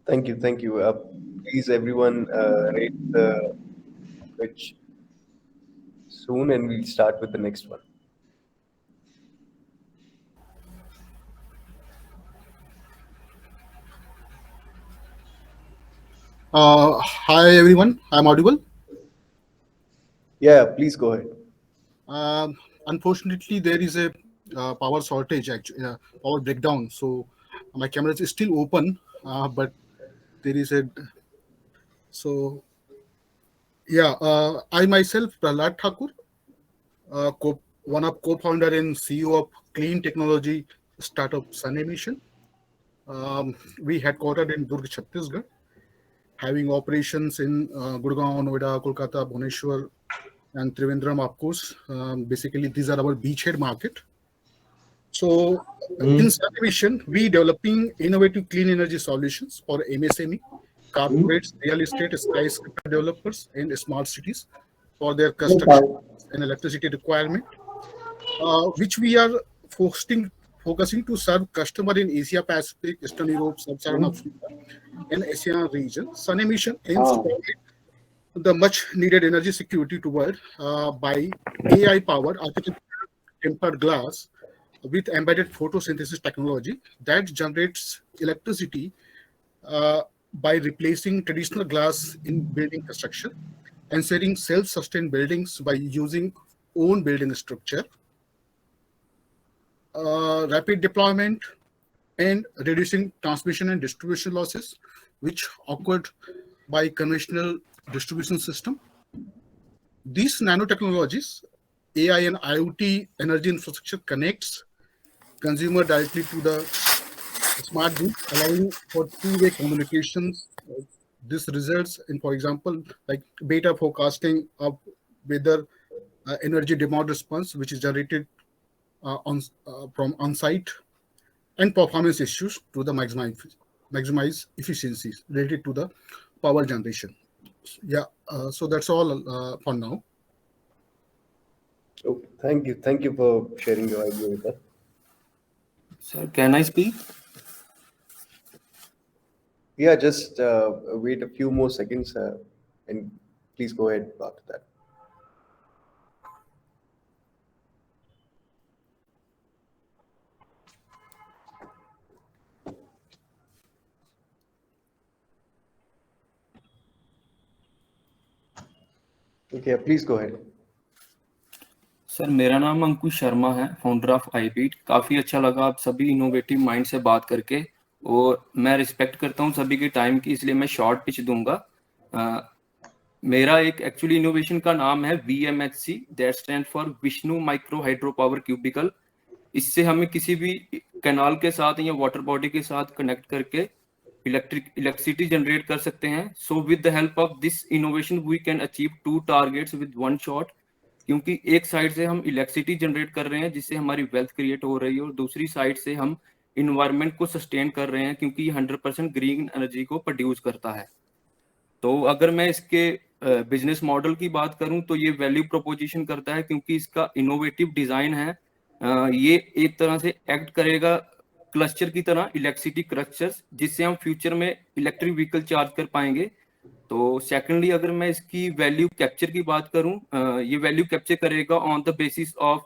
Thank you, thank you. Please, everyone, rate the pitch soon, and we'll start with the next one. Hi everyone, I'm audible. Yeah, please go ahead. Unfortunately, there is a power shortage, actually, power breakdown. So my camera is still open, but there is a so yeah. I myself, Prahlad Thakur, one of co-founder and CEO of clean technology startup Sun Emission. We headquartered in Durg, Chhattisgarh, having operations in Gurgaon, Noida, Kolkata, Bhubaneswar, and Trivandrum, of course. Basically, these are our beachhead market. So, in Sun we developing innovative clean energy solutions for MSME, corporates, real estate, skyscraper developers, and smart cities for their construction and electricity requirement, which we are focusing to serve customer in Asia Pacific, Eastern Europe, Sub-Saharan Africa, and ASEAN region. Sun Emission aims to provide the much needed energy security to world by AI powered artificial tempered glass with embedded photosynthesis technology that generates electricity by replacing traditional glass in building construction, ensuring self-sustained buildings by using own building structure, rapid deployment, and reducing transmission and distribution losses, which occurred by conventional distribution system. These nanotechnologies, AI and IoT energy infrastructure connects consumer directly to the smart grid, allowing for two-way communications. This results in, for example, like beta forecasting of weather, energy demand response, which is generated from on-site, and performance issues to the maximize efficiencies related to the power generation. Yeah, so that's all for now. Okay, thank you for sharing your idea with us. Sir, can I speak? Yeah, just wait a few more seconds and please go ahead after that. Okay, please go ahead. Sir मेरा नाम अंकुश शर्मा है, founder of आईबीट। काफ़ी अच्छा लगा आप सभी innovative mind से बात करके, और मैं रिस्पेक्ट करता हूं सभी के टाइम की, इसलिए मैं शॉर्ट पिच दूंगा। मेरा एक एक्चुअली इनोवेशन का नाम है VMHC, that stand for Vishnu micro hydro power cubical. इससे हमें किसी भी कैनाल के साथ या वाटर बॉडी के साथ कनेक्ट करके इलेक्ट्रिसिटी जनरेट कर सकते हैं। So with the help of this innovation we can achieve 2 targets with 1 shot, क्योंकि एक साइड से हम इलेक्ट्रिसिटी जनरेट कर रहे हैं जिससे हमारी वेल्थ क्रिएट हो रही है, और दूसरी साइड से हम इन्वायरमेंट को सस्टेन कर रहे हैं क्योंकि 100% ग्रीन एनर्जी को प्रोड्यूस करता है। तो अगर मैं इसके बिजनेस मॉडल की बात करूं तो ये वैल्यू प्रोपोजिशन करता है, क्योंकि इसका इनोवेटिव डिजाइन है। ये एक तरह से एक्ट करेगा क्लस्टर की तरह, इलेक्ट्रिसिटी क्लस्टर्स, जिससे हम फ्यूचर में इलेक्ट्रिक व्हीकल चार्ज कर पाएंगे। तो सेकेंडली अगर मैं इसकी वैल्यू कैप्चर की बात करूं, ये वैल्यू कैप्चर करेगा on the basis of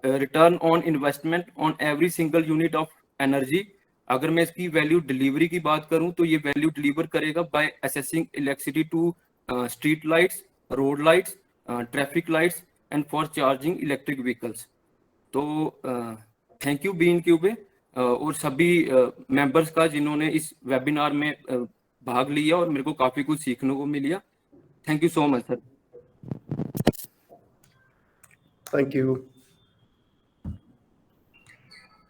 return on investment on every single unit of energy. अगर मैं इसकी वैल्यू डिलीवरी की बात करूं तो ये वैल्यू डिलीवर करेगा by assessing electricity to street lights, road lights, traffic lights and for charging electric vehicles. तो थैंक यू B.Incube और सभी मेंबर्स का जिन्होंने इस वेबिनार में भाग लिया, और मेरे को काफी कुछ सीखने को मिला। Thank you so much sir. Thank you.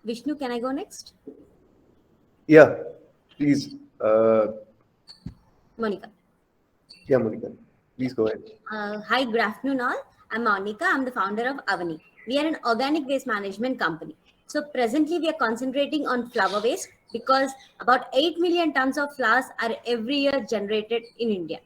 Vishnu, can I go next? Yeah, please. Monica. Yeah, Monica, please go ahead. Hi, good afternoon all. I'm Monica. I'm the founder of Avani. We are an organic waste management company. So presently we are concentrating on flower waste because about 8 million tons of flowers are every year generated in India,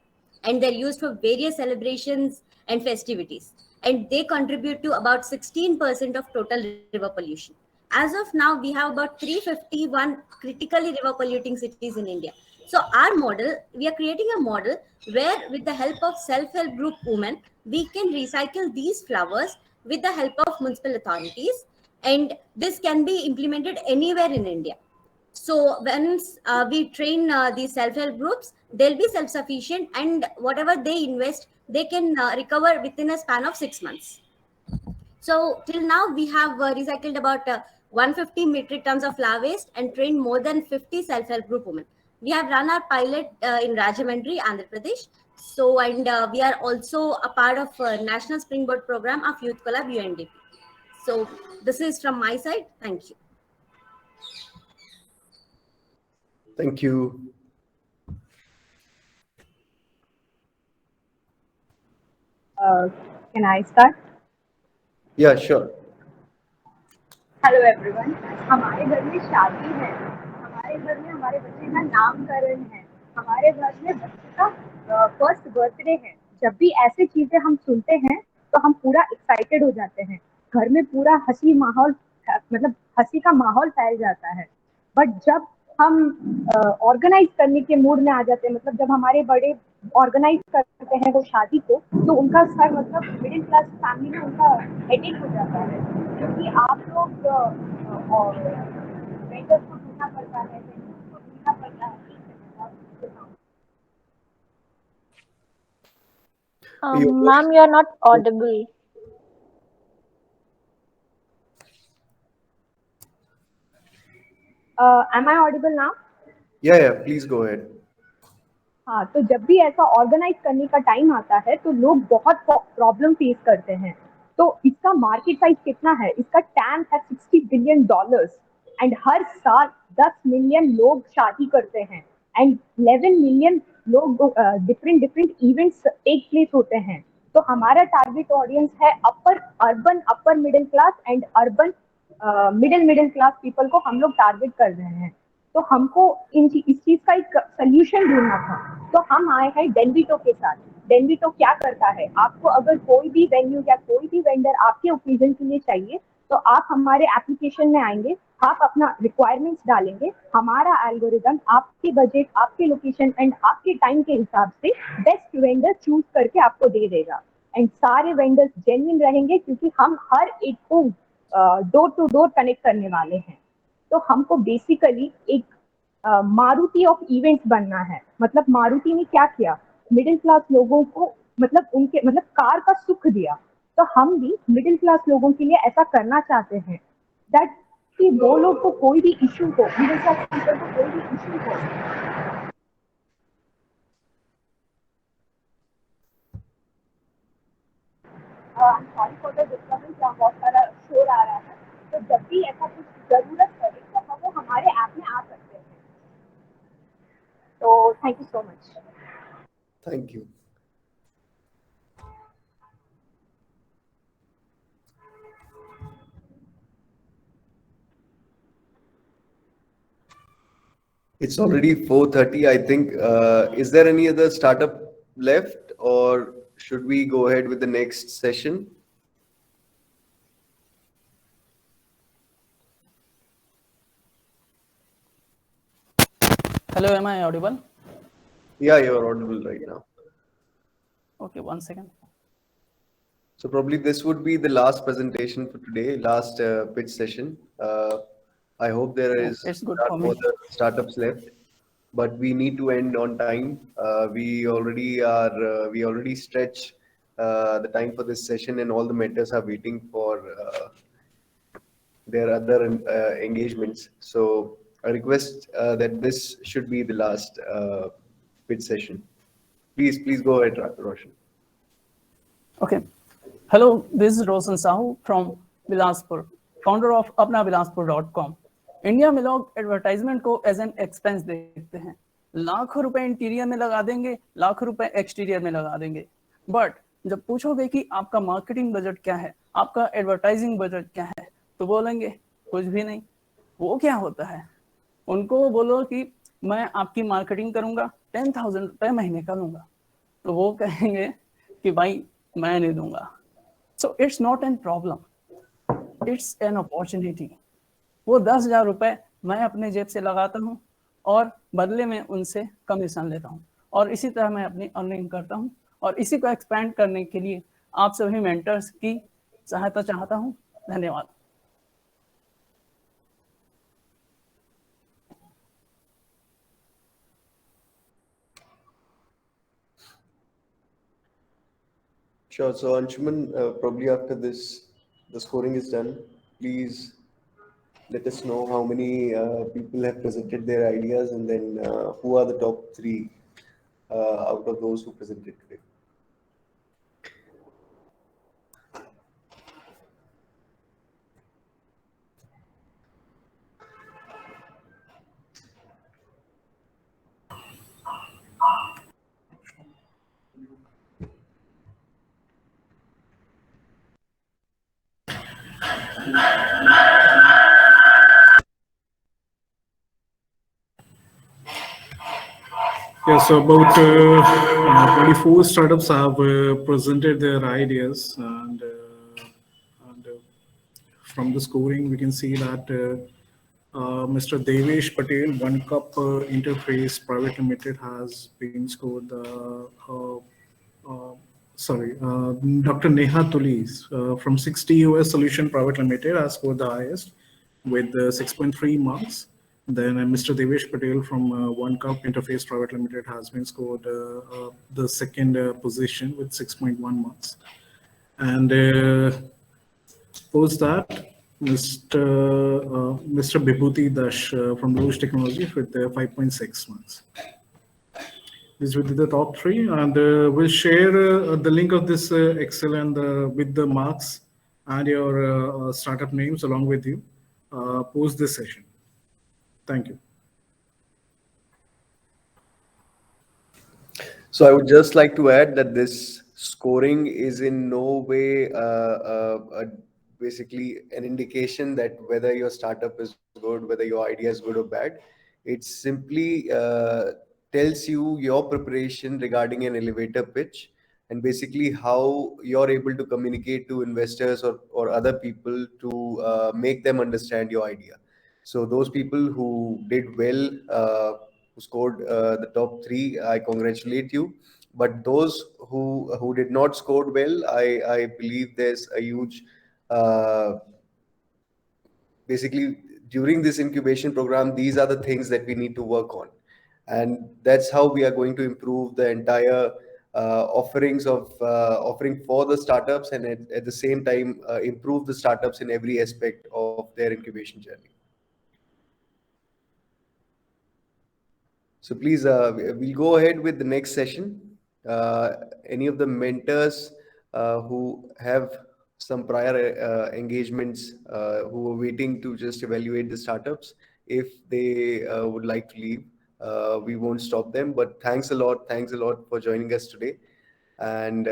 and they're used for various celebrations and festivities, and they contribute to about 16% of total river pollution. As of now, we have about 351 critically river polluting cities in India. So our model, we are creating a model where with the help of self-help group women, we can recycle these flowers with the help of municipal authorities, and this can be implemented anywhere in India. So once we train these self-help groups, they'll be self-sufficient, and whatever they invest, they can recover within a span of 6 months. So till now, we have recycled about 150 metric tons of flower waste and trained more than 50 self-help group women. We have run our pilot in Rajahmundry, Andhra Pradesh. So, and we are also a part of National Springboard Program of Youth Collab UNDP. So this is from my side. Thank you. Thank you. Can I start? Yeah, sure. Hello everyone. हमारे घर में शादी है, हमारे घर में हमारे बच्चे का नामकरण है, हमारे घर में बच्चे का फर्स्ट बर्थडे है. जब भी ऐसे चीजें हम सुनते हैं तो हम पूरा एक्साइटेड हो जाते हैं. घर में पूरा हंसी माहौल, मतलब हंसी का माहौल फैल जाता है. बट जब हम ऑर्गेनाइज करने के मूड में आ जाते हैं, मतलब जब हमारे बड़े ऑर्गेनाइज करते हैं वो शादी को, तो उनका सर, मतलब मिडिल क्लास फैमिली में उनका हेडेक हो जाता है, क्योंकि आप लोग वेंडर्स को ढूंढना पड़ता है, वेंडर्स को ढूंढना पड़ता है. Ma'am, you are not audible. Am I audible now? Yeah, please go ahead. हाँ, तो जब भी ऐसा ऑर्गेनाइज करने का टाइम आता है तो लोग बहुत प्रॉब्लम फेस करते हैं. तो इसका मार्केट साइज कितना है? इसका टैम है $60 बिलियन, एंड हर साल 10 मिलियन लोग शादी करते हैं, एंड 11 मिलियन लोग डिफरेंट इवेंट्स टेक प्लेस होते हैं. तो हमारा टारगेट ऑडियंस है urban upper middle class and urban middle class people को हम लोग टारगेट कर रहे हैं. तो हमको इस चीज का एक सोल्यूशन ढूंढना था. तो हम आए हैं डेनविटो के साथ. डेनविटो क्या करता है, आपको अगर कोई भी वेन्यू या कोई भी वेंडर आपके ओकेजन के लिए चाहिए, तो आप हमारे एप्लीकेशन में आएंगे, आप अपना रिक्वायरमेंट्स डालेंगे, हमारा एल्गोरिदम आपके बजट, आपके लोकेशन एंड आपके टाइम के हिसाब से बेस्ट वेंडर चूज करके आपको दे देगा. एंड सारे वेंडर्स जेन्युइन रहेंगे, क्योंकि हम हर एक को डोर टू डोर कनेक्ट करने वाले हैं. तो हमको बेसिकली एक मारुति ऑफ इवेंट्स बनना है. मतलब मारुति ने क्या किया, मिडिल क्लास लोगों को मतलब कार का सुख दिया. तो हम भी मिडिल क्लास लोगों के लिए ऐसा करना चाहते हैं, दैट कि वो लोग को कोई भी इशू हो, मिडिल क्लास पीपल को कोई भी इशू हो. सॉरी फॉर द डिस्टर्बेंस, यहाँ बहुत सारा शोर आ रहा है. तो जब भी ऐसा कुछ जरूरत पड़े तो हम वो हमारे ऐप में आ सकते हैं. तो thank you so much. Thank you. It's already 4:30, I think. Is there any other startup left, or should we go ahead with the next session? Hello, am I audible? Yeah, you're audible right now. Okay, 1 second. So probably this would be the last presentation for today, last pitch session. I hope there is It's good for not me. further startups left, but we need to end on time. We already stretch the time for this session, and all the mentors are waiting for their other engagements. So I request that this should be the last pitch session. Please go ahead, Roshan. Okay. Hello, this is Roshan Sahu from Bilaspur, founder of apnabilaspur.com. India में लोग advertisement को as an expense देखते हैं. लाखों रुपए interior में लगा देंगे, लाखों रुपए एक्सटीरियर में लगा देंगे. बट जब पूछोगे कि आपका मार्केटिंग बजट क्या है, आपका एडवर्टाइजिंग बजट क्या है, तो बोलेंगे कुछ भी नहीं. वो क्या होता है? उनको बोलो कि मैं आपकी मार्केटिंग करूंगा, 10,000 रुपए महीने का लूंगा, तो वो कहेंगे कि भाई मैं नहीं दूंगा. So it's not an problem, it's an opportunity. वो 10,000 रुपए मैं अपने जेब से लगाता हूँ और बदले में उनसे कमीशन लेता हूँ, और इसी तरह मैं अपनी अर्निंग करता हूँ. और इसी को एक्सपैंड करने के लिए आप सभी मेंटर्स की सहायता चाहता हूँ. धन्यवाद. Sure. So Anshuman, probably after this, the scoring is done. Please let us know how many people have presented their ideas, and then who are the top three out of those who presented today. Yeah, so about 24 startups have presented their ideas, and from the scoring, we can see that Mr. Devesh Patel, One Cup Interface Private Limited, has been scored. Sorry, Dr. Neha Tulis from 60 US Solution Private Limited has scored the highest with 6.3 marks. Then Mr. Devesh Patel from One Cup Interface Private Limited has been scored the second position with 6.1 marks. And post that, Mr. Bibhuti Dash from Rouge Technology with 5.6 marks. These will be the top three, and we'll share the link of this Excel and with the marks and your startup names along with you post this session. Thank you. So I would just like to add that this scoring is in no way basically an indication that whether your startup is good, whether your idea is good or bad. It simply tells you your preparation regarding an elevator pitch, and basically how you're able to communicate to investors or other people to make them understand your idea. So those people who did well, who scored the top three, I congratulate you. But those who did not score well, I believe there's a huge basically during this incubation program, these are the things that we need to work on, and that's how we are going to improve the entire offerings of offering for the startups, and at the same time improve the startups in every aspect of their incubation journey. So please, we'll go ahead with the next session. Any of the mentors who have some prior engagements who are waiting to just evaluate the startups, if they would like to leave, we won't stop them. But thanks a lot for joining us today. And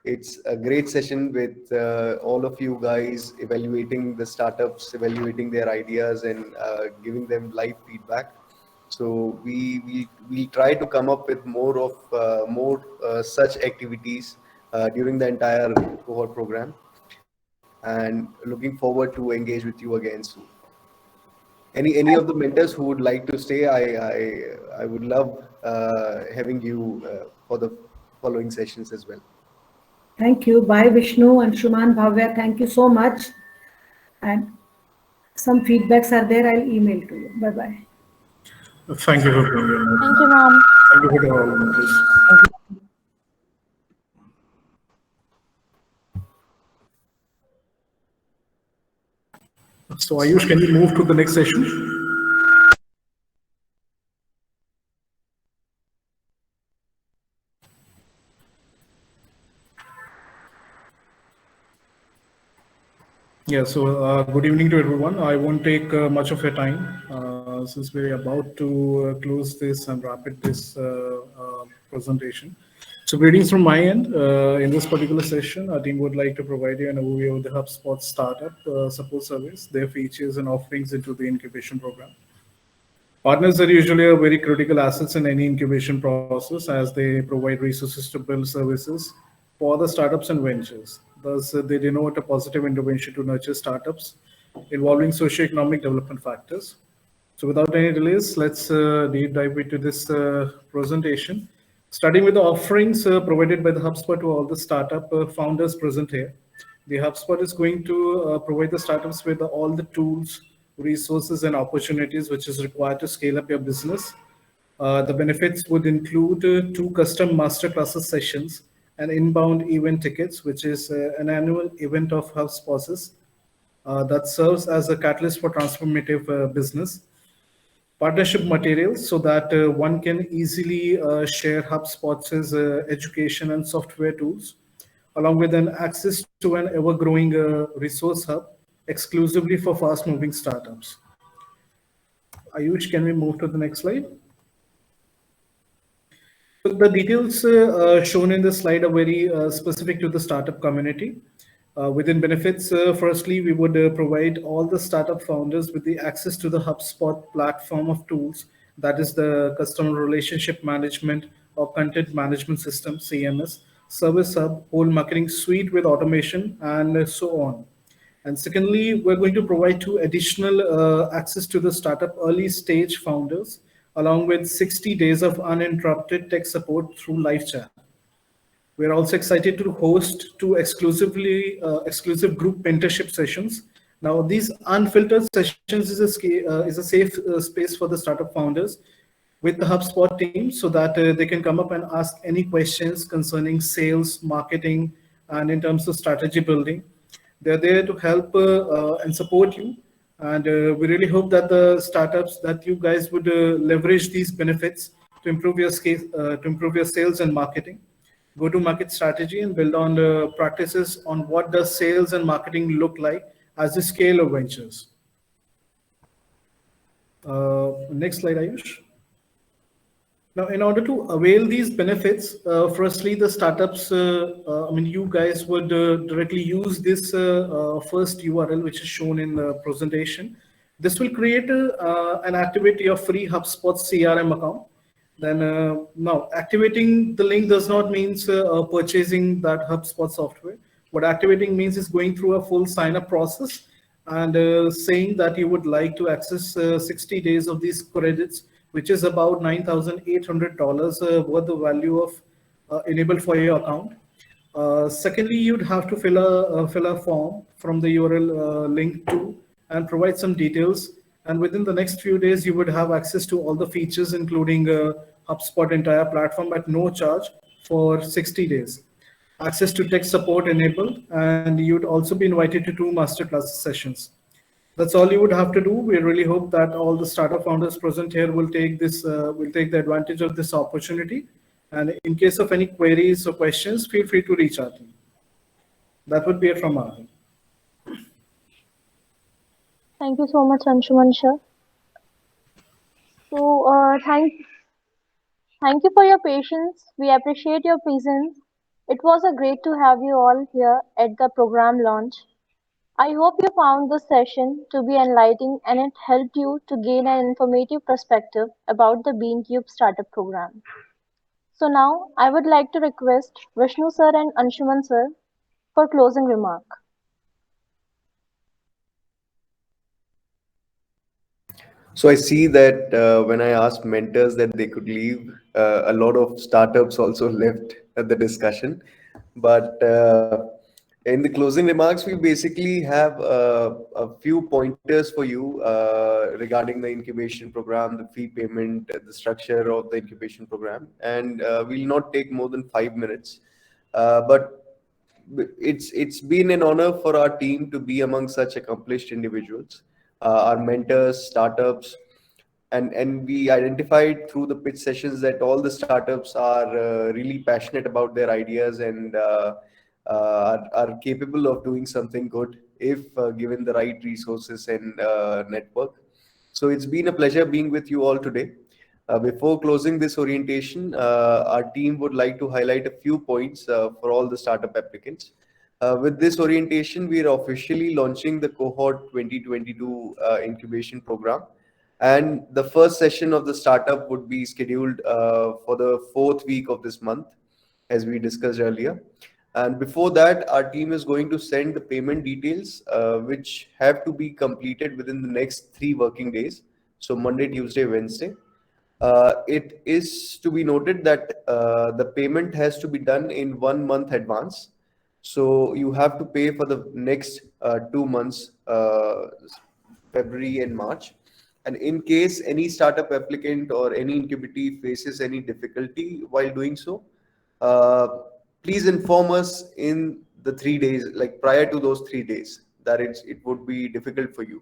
it's a great session with all of you guys evaluating the startups, evaluating their ideas, and giving them live feedback. So we try to come up with more such activities during the entire cohort program, and looking forward to engage with you again soon. Any of the mentors who would like to stay, I would love having you for the following sessions as well. Thank you. Bye, Vishnu and Shuman, Bhavya. Thank you so much. And some feedbacks are there. I'll email to you. Bye-bye. Thank you for coming. Thank you, ma'am. Thank you for the volunteers. So Ayush, can you move to the next session? Yeah, so good evening to everyone. I won't take much of your time since we're about to close this and wrap it this presentation. So greetings from my end. In this particular session, our team would like to provide you an overview of the Hubspot startup support service, their features and offerings into the incubation program. Partners are usually a very critical assets in any incubation process as they provide resources to build services for the startups and ventures. Thus, they denote a positive intervention to nurture startups involving socioeconomic development factors. So without any delays, let's deep dive into this presentation. Starting with the offerings provided by the Hubspot to all the startup founders present here. The Hubspot is going to provide the startups with all the tools, resources, and opportunities which is required to scale up your business. The benefits would include 2 custom masterclasses sessions and inbound event tickets, which is an annual event of HubSpot that serves as a catalyst for transformative business. Partnership materials so that one can easily share HubSpot's education and software tools, along with an access to an ever-growing resource hub exclusively for fast-moving startups. Ayush, can we move to the next slide? So the details shown in the slide are very specific to the startup community. Within benefits, firstly, we would provide all the startup founders with the access to the HubSpot platform of tools, that is the customer relationship management or content management system, CMS, service hub, whole marketing suite with automation, and so on. And secondly, we're going to provide two additional access to the startup early stage founders, along with 60 days of uninterrupted tech support through live chat. We're also excited to host two exclusive group mentorship sessions. Now, these unfiltered sessions is a safe space for the startup founders with the HubSpot team so that they can come up and ask any questions concerning sales, marketing, and in terms of strategy building. They're there to help and support you. And we really hope that the startups that you guys would leverage these benefits to improve your sales and marketing, go-to-market strategy, and build on the practices on what does sales and marketing look like as you scale your ventures. Next slide, Ayush. Now, in order to avail these benefits, firstly, the startups, you guys would directly use this first URL, which is shown in the presentation. This will create and activate your free HubSpot CRM account. Then now, activating the link does not mean purchasing that HubSpot software. What activating means is going through a full sign-up process and saying that you would like to access 60 days of these credits, which is about $9,800 worth of value of enabled for your account. Secondly, you'd have to fill a form from the URL link to and provide some details. And within the next few days, you would have access to all the features, including HubSpot entire platform at no charge for 60 days. Access to tech support enabled, and you'd also be invited to 2 masterclass sessions. That's all you would have to do. We really hope that all the startup founders present here will take the advantage of this opportunity. And in case of any queries or questions, feel free to reach out to me. That would be it from our end. Thank you so much, Anshuman sir. So thank you for your patience. We appreciate your presence. It was a great to have you all here at the program launch. I hope you found this session to be enlightening and it helped you to gain an informative perspective about the B.Incube startup program. So now I would like to request Vishnu sir and Anshuman sir for closing remark. So I see that when I asked mentors that they could leave, a lot of startups also left at the discussion. But in the closing remarks, we basically have a few pointers for you regarding the incubation program, the fee payment, the structure of the incubation program, and we'll not take more than 5 minutes. But it's been an honor for our team to be among such accomplished individuals, our mentors, startups, and we identified through the pitch sessions that all the startups are really passionate about their ideas and are capable of doing something good if given the right resources and network. So it's been a pleasure being with you all today. Before closing this orientation, our team would like to highlight a few points for all the startup applicants. With this orientation, we are officially launching the Cohort 2022 incubation program. And the first session of the startup would be scheduled for the 4th week of this month, as we discussed earlier. And before that, our team is going to send the payment details, which have to be completed within the next 3 working days. So Monday, Tuesday, Wednesday. It is to be noted that the payment has to be done in 1 month advance. So you have to pay for the next 2 months, February and March. And in case any startup applicant or any incubee faces any difficulty while doing so, please inform us in the 3 days, like prior to those 3 days, that it would be difficult for you.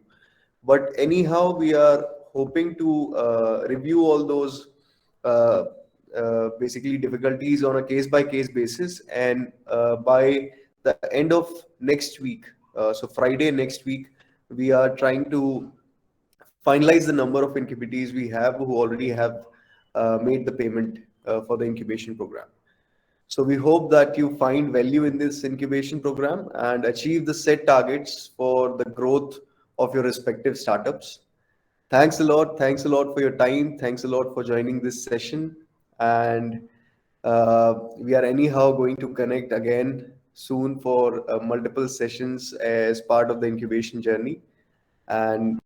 But anyhow, we are hoping to review all those basically difficulties on a case by case basis, and by the end of next week, so Friday next week, we are trying to finalize the number of incubatees we have who already have made the payment for the incubation program. So we hope that you find value in this incubation program and achieve the set targets for the growth of your respective startups. Thanks a lot. Thanks a lot for your time. Thanks a lot for joining this session. And we are anyhow going to connect again soon for multiple sessions as part of the incubation journey. And